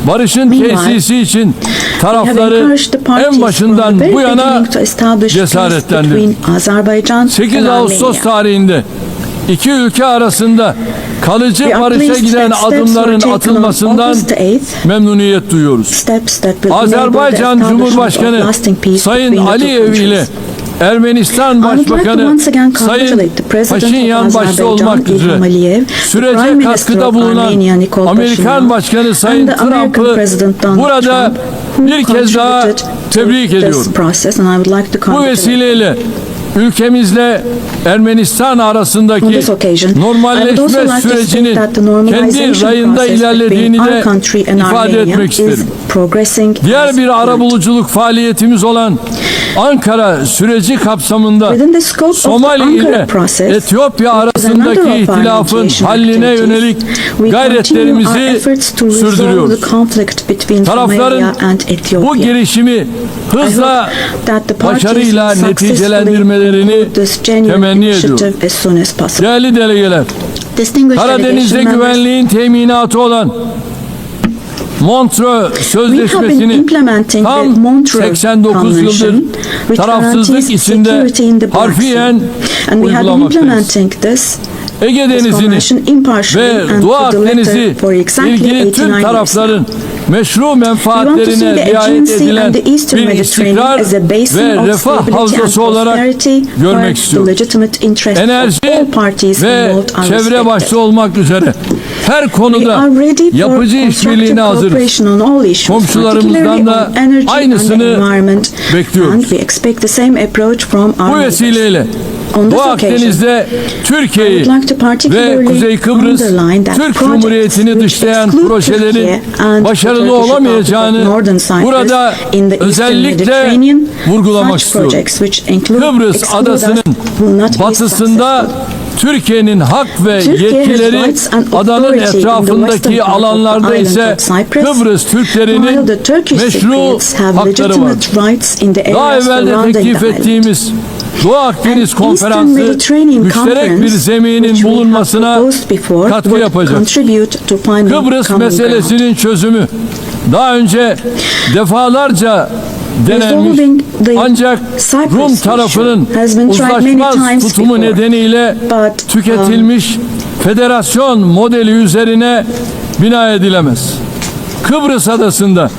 barışın Meanwhile, tesisi için We have tarafları encouraged the parties en from başından the very bu yana beginning to establish peace cesaretlendirdik. between Azerbaijan 8 and Ağustos Armenia. tarihinde iki ülke arasında kalıcı We are barışa pleased giden that steps were adımların taken on atılmasından August 8th, memnuniyet duyuyoruz. steps that will Azerbaycan enable the Cumhurbaşkanı establishment of lasting peace Sayın between the two Aliyev ile countries. Ermenistan I would like to Başbakanı once again Sayın congratulate the President Paşinyan of başta Azerbaijan, olmak üzere İlham Aliyev, the Prime sürece Minister katkıda of bulunan Armenia, Nikol Amerikan Pashinyan, Başkanı Sayın and the American Trump'ı President Donald burada Trump, who bir kez daha contributed tebrik to ediyorum. this process, and I would like to Bu congratulate vesileyle ülkemizle Ermenistan On arasındaki this occasion, I would also normalleşme like to state sürecinin that the normalization kendi rayında process ilerlediğini between de our country and ifade Armenia etmek is isterim. progressing Diğer as bir planned. arabuluculuk faaliyetimiz olan Ankara süreci kapsamında Within the scope of the Somali Ankara ile process, Etiyopya which is another arasındaki of our ihtilafın mediation halline activities, yönelik we continue our gayretlerimizi efforts to resolve sürdürüyoruz. the conflict between Tarafların Somalia and bu Ethiopia. girişimi I hızla hope that the parties başarıyla will successfully neticelendirmelerini conclude this genuine temenni ediyorum. initiative as soon as possible. Değerli delegeler, Distinguished Karadeniz'de delegation members, güvenliğin teminatı olan Montreux we have been Sözleşmesi'ni implementing the tam Montreux 89 yıldır Convention, which tarafsızlık guarantees içinde security in the Black Sea. harfiyen And we have been uygulamaktayız. implementing this Ege Denizi'ni convention impartially ve and Doğu to the letter Akdeniz'i for exactly ilgili 89 tüm years tarafların meşru We want to see menfaatlerine the riayet Aegean Sea edilen and the Eastern bir Mediterranean istikrar as a basin ve of refah stability and havzası olarak prosperity görmek where the istiyoruz. legitimate interests Enerji of all parties ve involved are çevre respected. başta olmak üzere her We konuda are ready for yapıcı constructive işbirliğine hazırız. cooperation on all issues, Komşularımızdan particularly da on energy and the aynısını environment, bekliyoruz. and we expect the same approach from our Bu neighbors. vesileyle On this Doğu occasion, Akdeniz'de Türkiye'yi I would like to ve particularly Kuzey Kıbrıs underline that Türk projects Cumhuriyeti'ni which dışlayan exclude projelerin Türkiye and the başarılı Turkish Republic of olamayacağını Northern Cyprus burada in the Eastern özellikle Mediterranean, vurgulamak such istiyorum. projects which include Kıbrıs exclude adasının us will not be batısında successful. Türkiye'nin hak ve Türkiye has yetkileri rights and adanın authority in the western etrafındaki part of the alanlarda island ise of Cyprus, Kıbrıs while Türklerinin the Turkish meşru Cypriots have hakları var. legitimate rights in the Daha areas evvel de surrounding teklif the island. ettiğimiz Doğu Akdeniz Eastern Konferansı Mediterranean müşterek bir Conference, zeminin which we have bulunmasına proposed before, katkı would yapacak. contribute to finding Kıbrıs common ground. meselesinin çözümü daha önce defalarca denenmiş Resolving the ancak Cyprus Rum issue tarafının has been tried many uzlaşmaz times tutumu before. nedeniyle But, tüketilmiş federasyon modeli üzerine bina edilemez. Kıbrıs adasında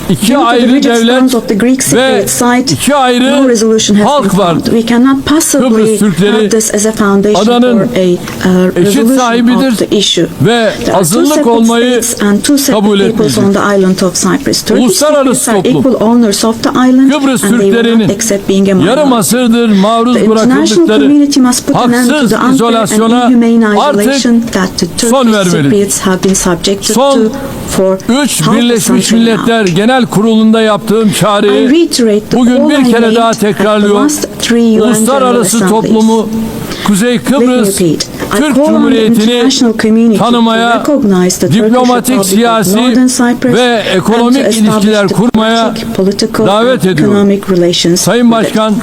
iki Due to the ayrı rigid devlet stance of the Greek ve Cypriot side, iki no ayrı resolution has been halk var. found. We cannot possibly Kıbrıs Türkleri have this as a foundation adanın for a eşit resolution sahibidir of the issue. ve There are two azınlık separate olmayı states and two kabul separate peoples on etmeyecek. the island of Cyprus. Turkish Uluslararası Cypriots are toplum, equal owners of the island Kıbrıs and they will Türklerinin not accept being a minority. yarım asırdır maruz The international bırakıldıkları community must put an end to haksız the unfair and izolasyona inhumane artık isolation that the son Turkish vermelidir. Cypriots have been subjected Son to for 3 half a Birleşmiş century now. Milletler Genel Kurulu'nda yaptığım I çağrıyı reiterate the bugün call bir I kere made daha at the tekrarlıyor. last three UN General Uluslararası Assemblies. toplumu Kuzey Let me Kıbrıs repeat. Türk Cumhuriyeti'ni tanımaya, diplomatik, siyasi ve ekonomik ilişkiler kurmaya davet ediyorum. Sayın Başkan,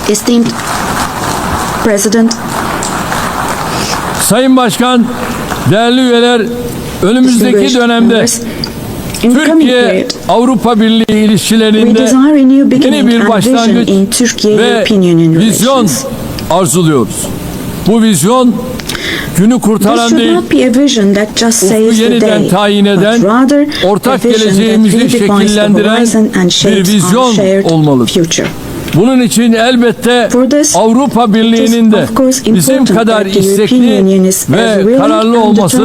Esteemed President, Sayın Başkan, değerli üyeler, önümüzdeki dönemde Türkiye-Avrupa Birliği ilişkilerinde yeni bir başlangıç ve vizyon arzuluyoruz. Bu vizyon günü kurtaran değil, ufku yeniden tayin eden, ortak geleceğimizi şekillendiren bir vizyon olmalıdır. Bunun için elbette Avrupa Birliği'nin de bizim kadar istekli ve kararlı olması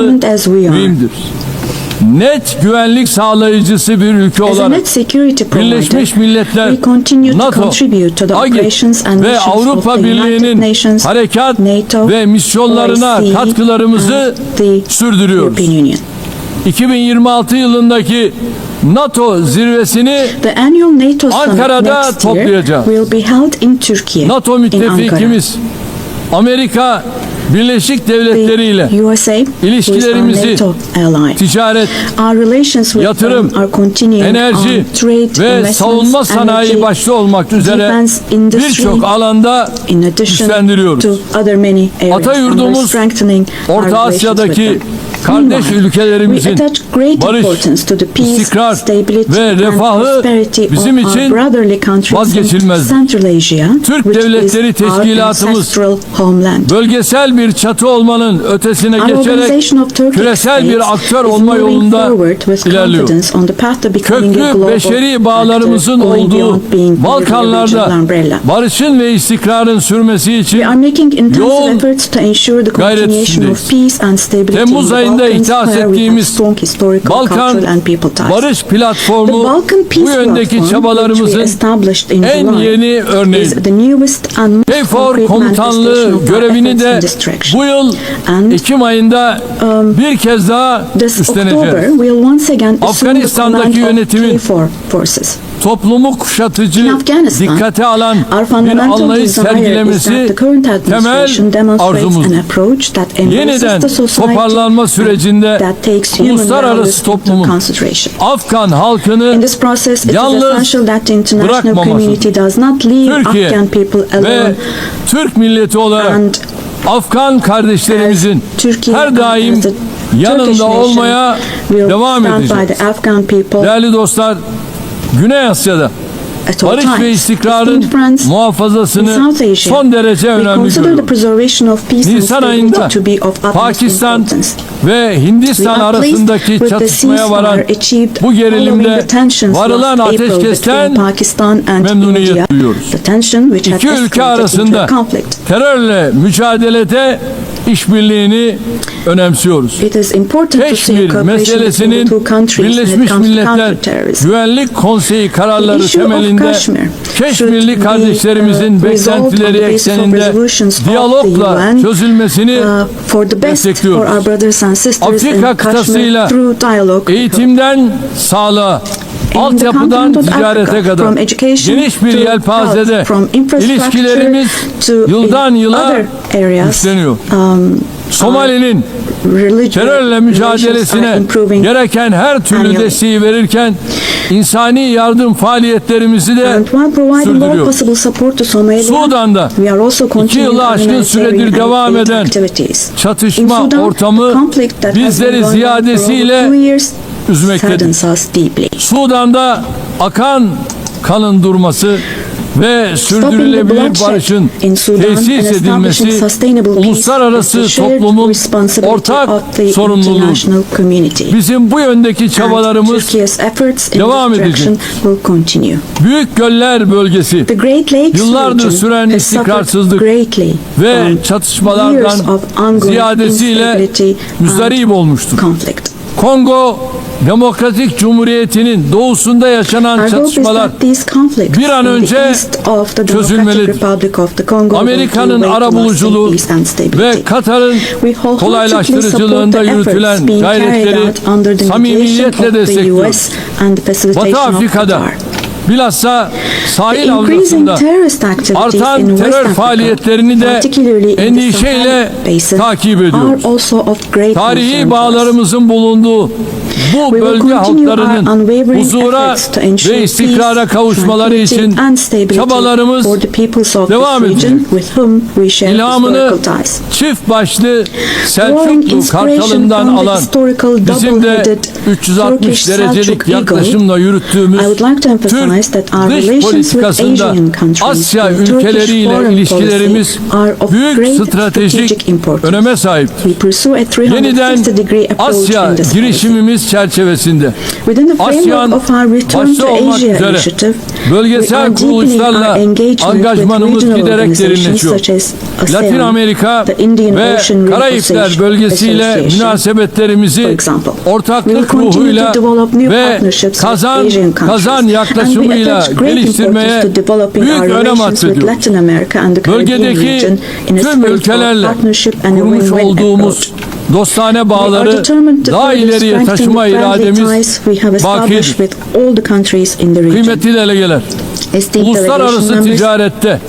mühimdir. Net güvenlik sağlayıcısı bir ülke olarak Birleşmiş Milletler, NATO, AGİ ve Avrupa Birliği'nin harekat ve misyonlarına katkılarımızı sürdürüyoruz. 2026 yılındaki NATO zirvesini Ankara'da toplayacağız. NATO müttefikimiz Amerika Birleşik Devletleri ile ilişkilerimizi ticaret, yatırım, enerji ve savunma sanayi başta olmak üzere birçok alanda güçlendiriyoruz. Atayurdumuz Orta Asya'daki kardeş ülkelerimizin barış, istikrar ve refahı bizim için vazgeçilmez. Türk Devletleri Teşkilatımız bölgesel bir çatı olmanın ötesine geçerek küresel bir aktör olma yolunda ilerliyor. Köklü beşeri bağlarımızın olduğu Balkanlarda barışın ve istikrarın sürmesi için yoğun gayret içindeyiz. Temmuz ayında ihdas ettiğimiz Balkan Barış Platformu bu yöndeki çabalarımızın en yeni örneği. KFOR komutanlığı görevini de bu yıl Ekim ayında bir kez daha üstleneceğiz. Afganistan'daki yönetimin toplumu kuşatıcı, dikkate alan bir anlayış sergilemesi temel arzumuzdur. Yeniden toparlanma sürecinde uluslararası toplumun Afgan halkını yalnız bırakmaması, Türkiye ve Türk milleti olarak Afgan kardeşlerimizin her daim yanında olmaya devam edeceğiz. Değerli dostlar, Güney Asya'da barış ve istikrarın muhafazasını son derece önemli görüyorum. Nisan ayında Pakistan ve Hindistan arasındaki çatışmaya varan bu gerilimde varılan ateşkesten memnuniyet duyuyoruz. İki ülke arasında terörle mücadelede işbirliğini önemsiyoruz. Keşmir meselesinin Birleşmiş Milletler Güvenlik Konseyi kararları temelinde Keşmirli kardeşlerimizin beklentileri ekseninde diyalogla çözülmesini destekliyoruz. Afrika kıtasıyla eğitimden sağlığa, altyapıdan ticarete kadar geniş bir yelpazede ilişkilerimiz yıldan yıla güçleniyor. Somali'nin terörle mücadelesine gereken her türlü desteği verirken insani yardım faaliyetlerimizi de sürdürüyor. Sudan'da 2 yılı aşkın süredir devam eden çatışma ortamı bizleri ziyadesiyle üzmektedir. Sudan'da akan kanın durması ve sürdürülebilir barışın tesis edilmesi uluslararası toplumun ortak sorumluluğu. Bizim bu yöndeki çabalarımız devam edecek. Büyük Göller bölgesi yıllardır süren istikrarsızlık ve çatışmalardan ziyadesiyle müzdarip olmuştur. Kongo Demokratik Cumhuriyeti'nin doğusunda yaşanan çatışmalar bir an önce çözülmelidir. Amerika'nın arabuluculuğu ve Katar'ın kolaylaştırıcılığında yürütülen gayretleri samimiyetle destekliyoruz. Batı Afrika'da Bilhassa sahil The increasing havzasında terrorist activities artan in West terör Africa, faaliyetlerini de particularly in the endişeyle Sahel Basin, takip are ediyoruz. also of great Tarihi concern to us. bağlarımızın bulunduğu bu We will bölge continue our halklarının unwavering huzura efforts to ensure ve istikrara peace, kavuşmaları tranquility için and stability çabalarımız for the peoples of devam this region edecek. with whom we share İlhamını historical ties. çift başlı Drawing Selçuklu inspiration Kartalı'ndan from the alan historical bizim de double-headed 360 Turkish derecelik Selçuk yaklaşımla yürüttüğümüz I would like to emphasize Türk that our dış relations with politikasında Asian countries Asya and Turkish ülkeleriyle foreign ilişkilerimiz policy are of büyük great stratejik strategic importance. öneme sahiptir. We pursue a Yeniden 360-degree approach Asya in this policy. girişimimiz çerçevesinde Within the framework ASEAN of our Return başta to olmak Asia üzere initiative, we bölgesel are deepening kuruluşlarla our engagement angajmanımız with regional giderek organizations derinleşiyor. such as Latin ASEAN, Amerika the Indian ve Ocean Karayipler Association, bölgesiyle münasebetlerimizi for example. We will ortaklık continue ruhuyla to develop new ve partnerships with kazan Asian countries, kazan and we yaklaşımıyla attach great geliştirmeye importance to developing büyük our önem relations with atfediyoruz. Latin America and the Caribbean Bölgedeki region in a tüm spirit of ülkelerle partnership and a kurmuş win-win olduğumuz approach. dostane We are bağları determined to daha further ileriye strengthen taşıma the friendly irademiz ties we have established bakidir. with all the countries in the region. Kıymetli delegeler, Esteemed delegation uluslararası members, ticarette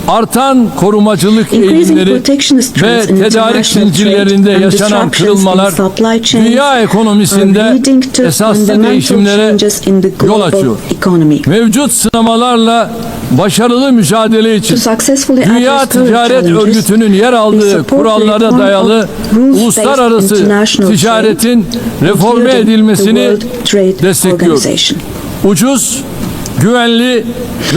artan korumacılık increasing eğilimleri protectionist ve trends in tedarik international zincirlerinde trade and yaşanan disruptions in kırılmalar supply chains dünya are ekonomisinde leading to esaslı fundamental değişimlere changes in the yol global açıyor. economy. Mevcut sınamalarla başarılı mücadele için To successfully Dünya address current Ticaret challenges, Örgütü'nün yer we aldığı support kurallara reform dayalı of rules-based uluslararası international ticaretin reforme including the edilmesini World Trade destekliyoruz. Organization. Ucuz, güvenli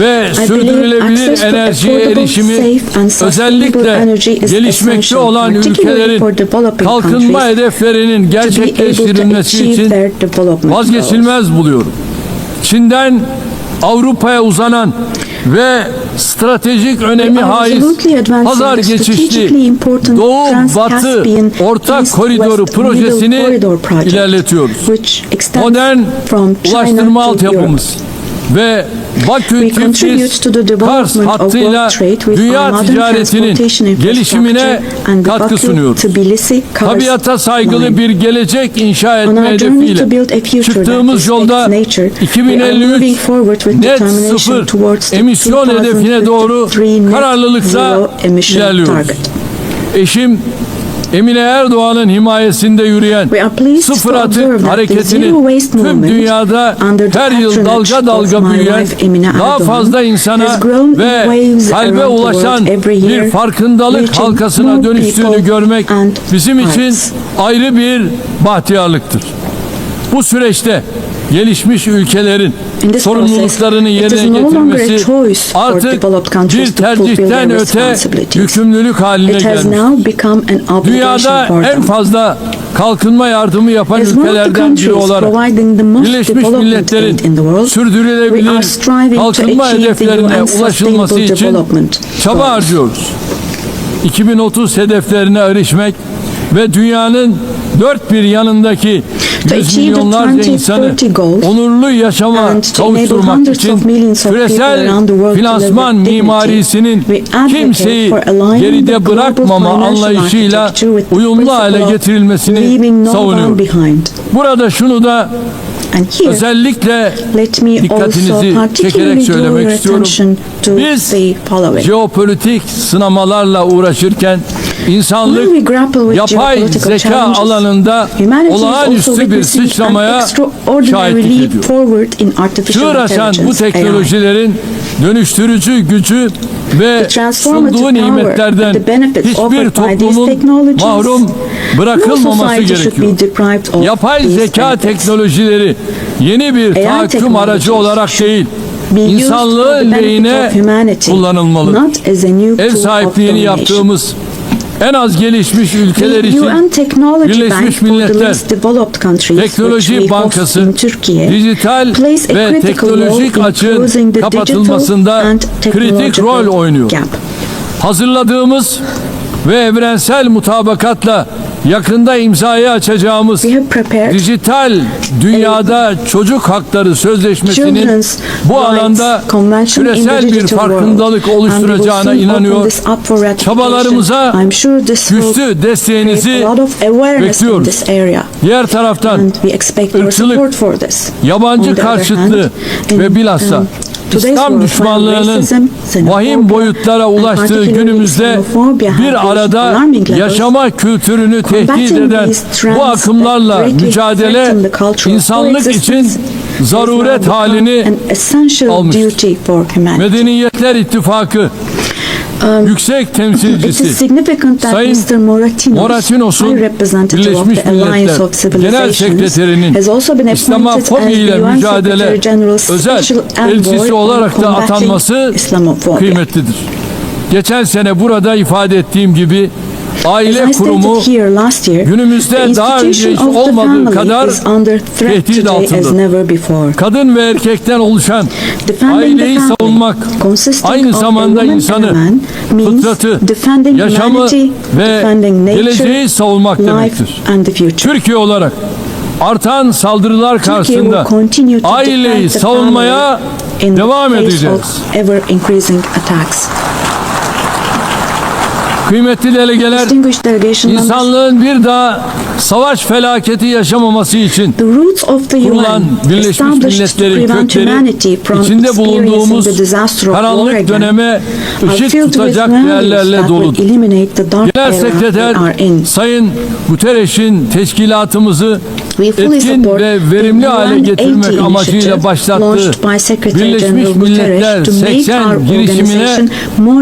ve I believe sürdürülebilir access to enerjiye affordable, erişimi safe and sustainable energy özellikle is gelişmekte essential, olan particularly ülkelerin for developing kalkınma countries hedeflerinin to be able to gerçekleştirilmesi achieve için their development goals. vazgeçilmez buluyorum. Çin'den Avrupa'ya uzanan ve stratejik önemi We are haiz resolutely advancing pazar the strategically geçişli important Doğu-Batı Trans-Caspian ortak East-West koridoru Middle projesini Corridor project, ilerletiyoruz. which extends Modern from China ulaştırma to Europe. altyapımız ve Bakü We contribute Tiflis to the Kars development of hattıyla world trade with our dünya modern ticaretinin transportation gelişimine infrastructure and the katkı Bakü sunuyoruz. Tbilisi Kars Tabiata saygılı line. bir gelecek inşa On etme our journey to hedefiyle build a future that çıktığımız respects yolda nature, we are moving 2053 forward with net determination sıfır towards the emisyon hedefine doğru 2053 net kararlılıkla zero emission ilerliyoruz. target. Eşim Emine Erdoğan'ın himayesinde yürüyen We are pleased sıfır to atık observe that the hareketinin zero waste tüm movement, dünyada under the her yıl patronage dalga dalga of my büyüyen, wife Emine daha Erdoğan, fazla insana has grown in ve waves kalbe around the ulaşan world every bir year, farkındalık reaching halkasına more dönüştüğünü people görmek and bizim için hearts. ayrı bir bahtiyarlıktır. Bu süreçte gelişmiş ülkelerin In this sorumluluklarını process, it is yerine no longer a getirmesi choice for artık developed countries bir to fulfill tercihten their öte responsibilities. yükümlülük haline It has gelmiş. now become an obligation Dünyada for en them. fazla kalkınma yardımı yapan As one of the ülkelerden biri countries olarak providing the most Birleşmiş development Milletler'in aid in the world, we sürdürülebilir are striving to kalkınma achieve the hedeflerine UN ulaşılması Sustainable için Development çaba Goals. harcıyoruz. 2030 hedeflerine erişmek ve dünyanın dört bir yanındaki To yüz achieve the milyonlarca insanı 2030 goals onurlu yaşama and to enable kavuşturmak hundreds için of millions of people küresel around the world to finansman live with dignity, mimarisinin we advocate kimseyi for aligning the geride global bırakmama financial anlayışıyla architecture with the uyumlu hale principle of getirilmesini leaving no one savunuyoruz. behind. Burada şunu da And here, özellikle let me also dikkatinizi çekerek particularly draw söylemek your istiyorum. attention to Biz the following. jeopolitik sınamalarla uğraşırken insanlık When we grapple with yapay geopolitical zeka challenges, alanında humanity is also olağanüstü bir witnessing an sıçramaya extraordinary şahitlik leap ediyor. forward in artificial Çığır açan bu intelligence, AI. teknolojilerin dönüştürücü gücü ve The transformative sunduğu power nimetlerden and the benefits hiçbir offered by these toplumun technologies, mahrum bırakılmaması no society should gerekiyor. be deprived of Yapay these zeka benefits. teknolojileri yeni bir tahakküm aracı olarak değil, Be used for insanlığı the benefit lehine of humanity, kullanılmalıdır. not as a new Ev tool of sahipliğini domination. yaptığımız en az gelişmiş ülkeler The için UN Technology Bank Birleşmiş for the Milletler least developed countries, which Teknoloji we host Bankası in Turkey, dijital plays a ve critical role teknolojik in açığın closing the kapatılmasında digital and kritik rol technological oynuyor. gap. Hazırladığımız ve evrensel mutabakatla yakında imzaya açacağımız We have prepared dijital dünyada çocuk hakları sözleşmesinin Children's bu Rights alanda Convention in the küresel bir digital farkındalık world. oluşturacağına And we will soon inanıyor. open this up for ratification. Çabalarımıza I'm sure this will güçlü desteğinizi create a lot of awareness in bekliyoruz. this area. Diğer taraftan And we expect your ırkçılık, support for this. yabancı On the other karşıtlığı hand, ve bilhassa İslam düşmanlığının vahim boyutlara ulaştığı günümüzde bir arada yaşama kültürünü tehdit eden bu akımlarla mücadele insanlık için zaruret halini almıştır. Medeniyetler İttifakı Yüksek Temsilcisi Sayın Moratinos'un Birleşmiş Milletler Genel Sekreterinin İslamofobi ile mücadele özel elçisi olarak da atanması kıymetlidir. Geçen sene burada ifade ettiğim gibi aile kurumu günümüzde daha önce hiç olmadığı kadar tehdit altında. Kadın ve erkekten oluşan aileyi savunmak aynı zamanda insanı, fıtratı, yaşamı ve geleceği savunmak demektir. Türkiye olarak artan saldırılar karşısında aileyi savunmaya devam edeceğiz. Kıymetli delegeler, insanlığın bir daha savaş felaketi yaşamaması için kurulan Birleşmiş Milletler'in kökleri içinde bulunduğumuz karanlık döneme ışık tutacak değerlerle doludur. Genel Sekreter Sayın Guterres'in teşkilatımızı etkin ve verimli hale getirmek amacıyla başlattığı Birleşmiş Milletler 80 girişimine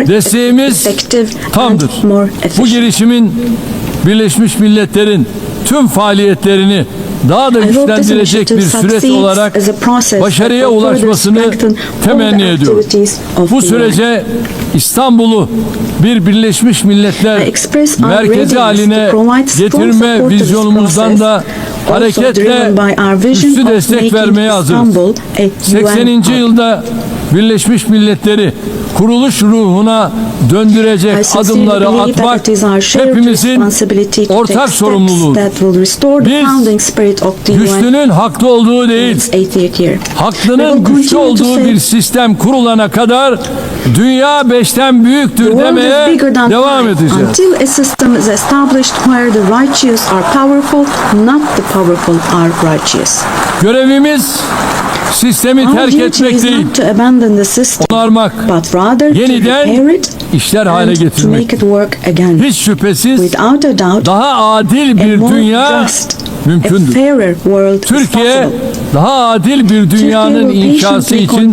desteğimiz tamdır. Bu girişimin Birleşmiş Milletler'in tüm faaliyetlerini daha da güçlendirecek bir süreç olarak başarıya ulaşmasını temenni ediyorum. Bu sürece İstanbul'u bir Birleşmiş Milletler merkezi haline getirme vizyonumuzdan da hareketle güçlü destek vermeye hazırız. 80. yılda Birleşmiş Milletleri kuruluş ruhuna döndürecek adımları atmak hepimizin ortak sorumluluğu. Biz güçlünün haklı olduğu değil, haklının güçlü olduğu bir sistem kurulana kadar dünya 5'ten büyüktür demeye devam edeceğiz. Until a system is established where the righteous are powerful, not the powerful are righteous. Görevimiz sistemi terk etmek değil, onarmak, yeniden işler hale getirmek. Hiç şüphesiz daha adil bir dünya mümkündür. Türkiye daha adil bir dünyanın inşası için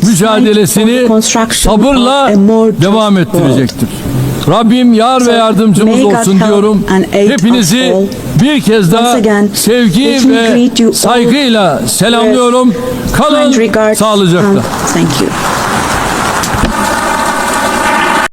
mücadelesini sabırla devam ettirecektir. Rabbim yar ve yardımcımız olsun diyorum. Hepinizi bir kez daha sevgi ve saygıyla selamlıyorum. Kalın sağlıcakla. Thank you.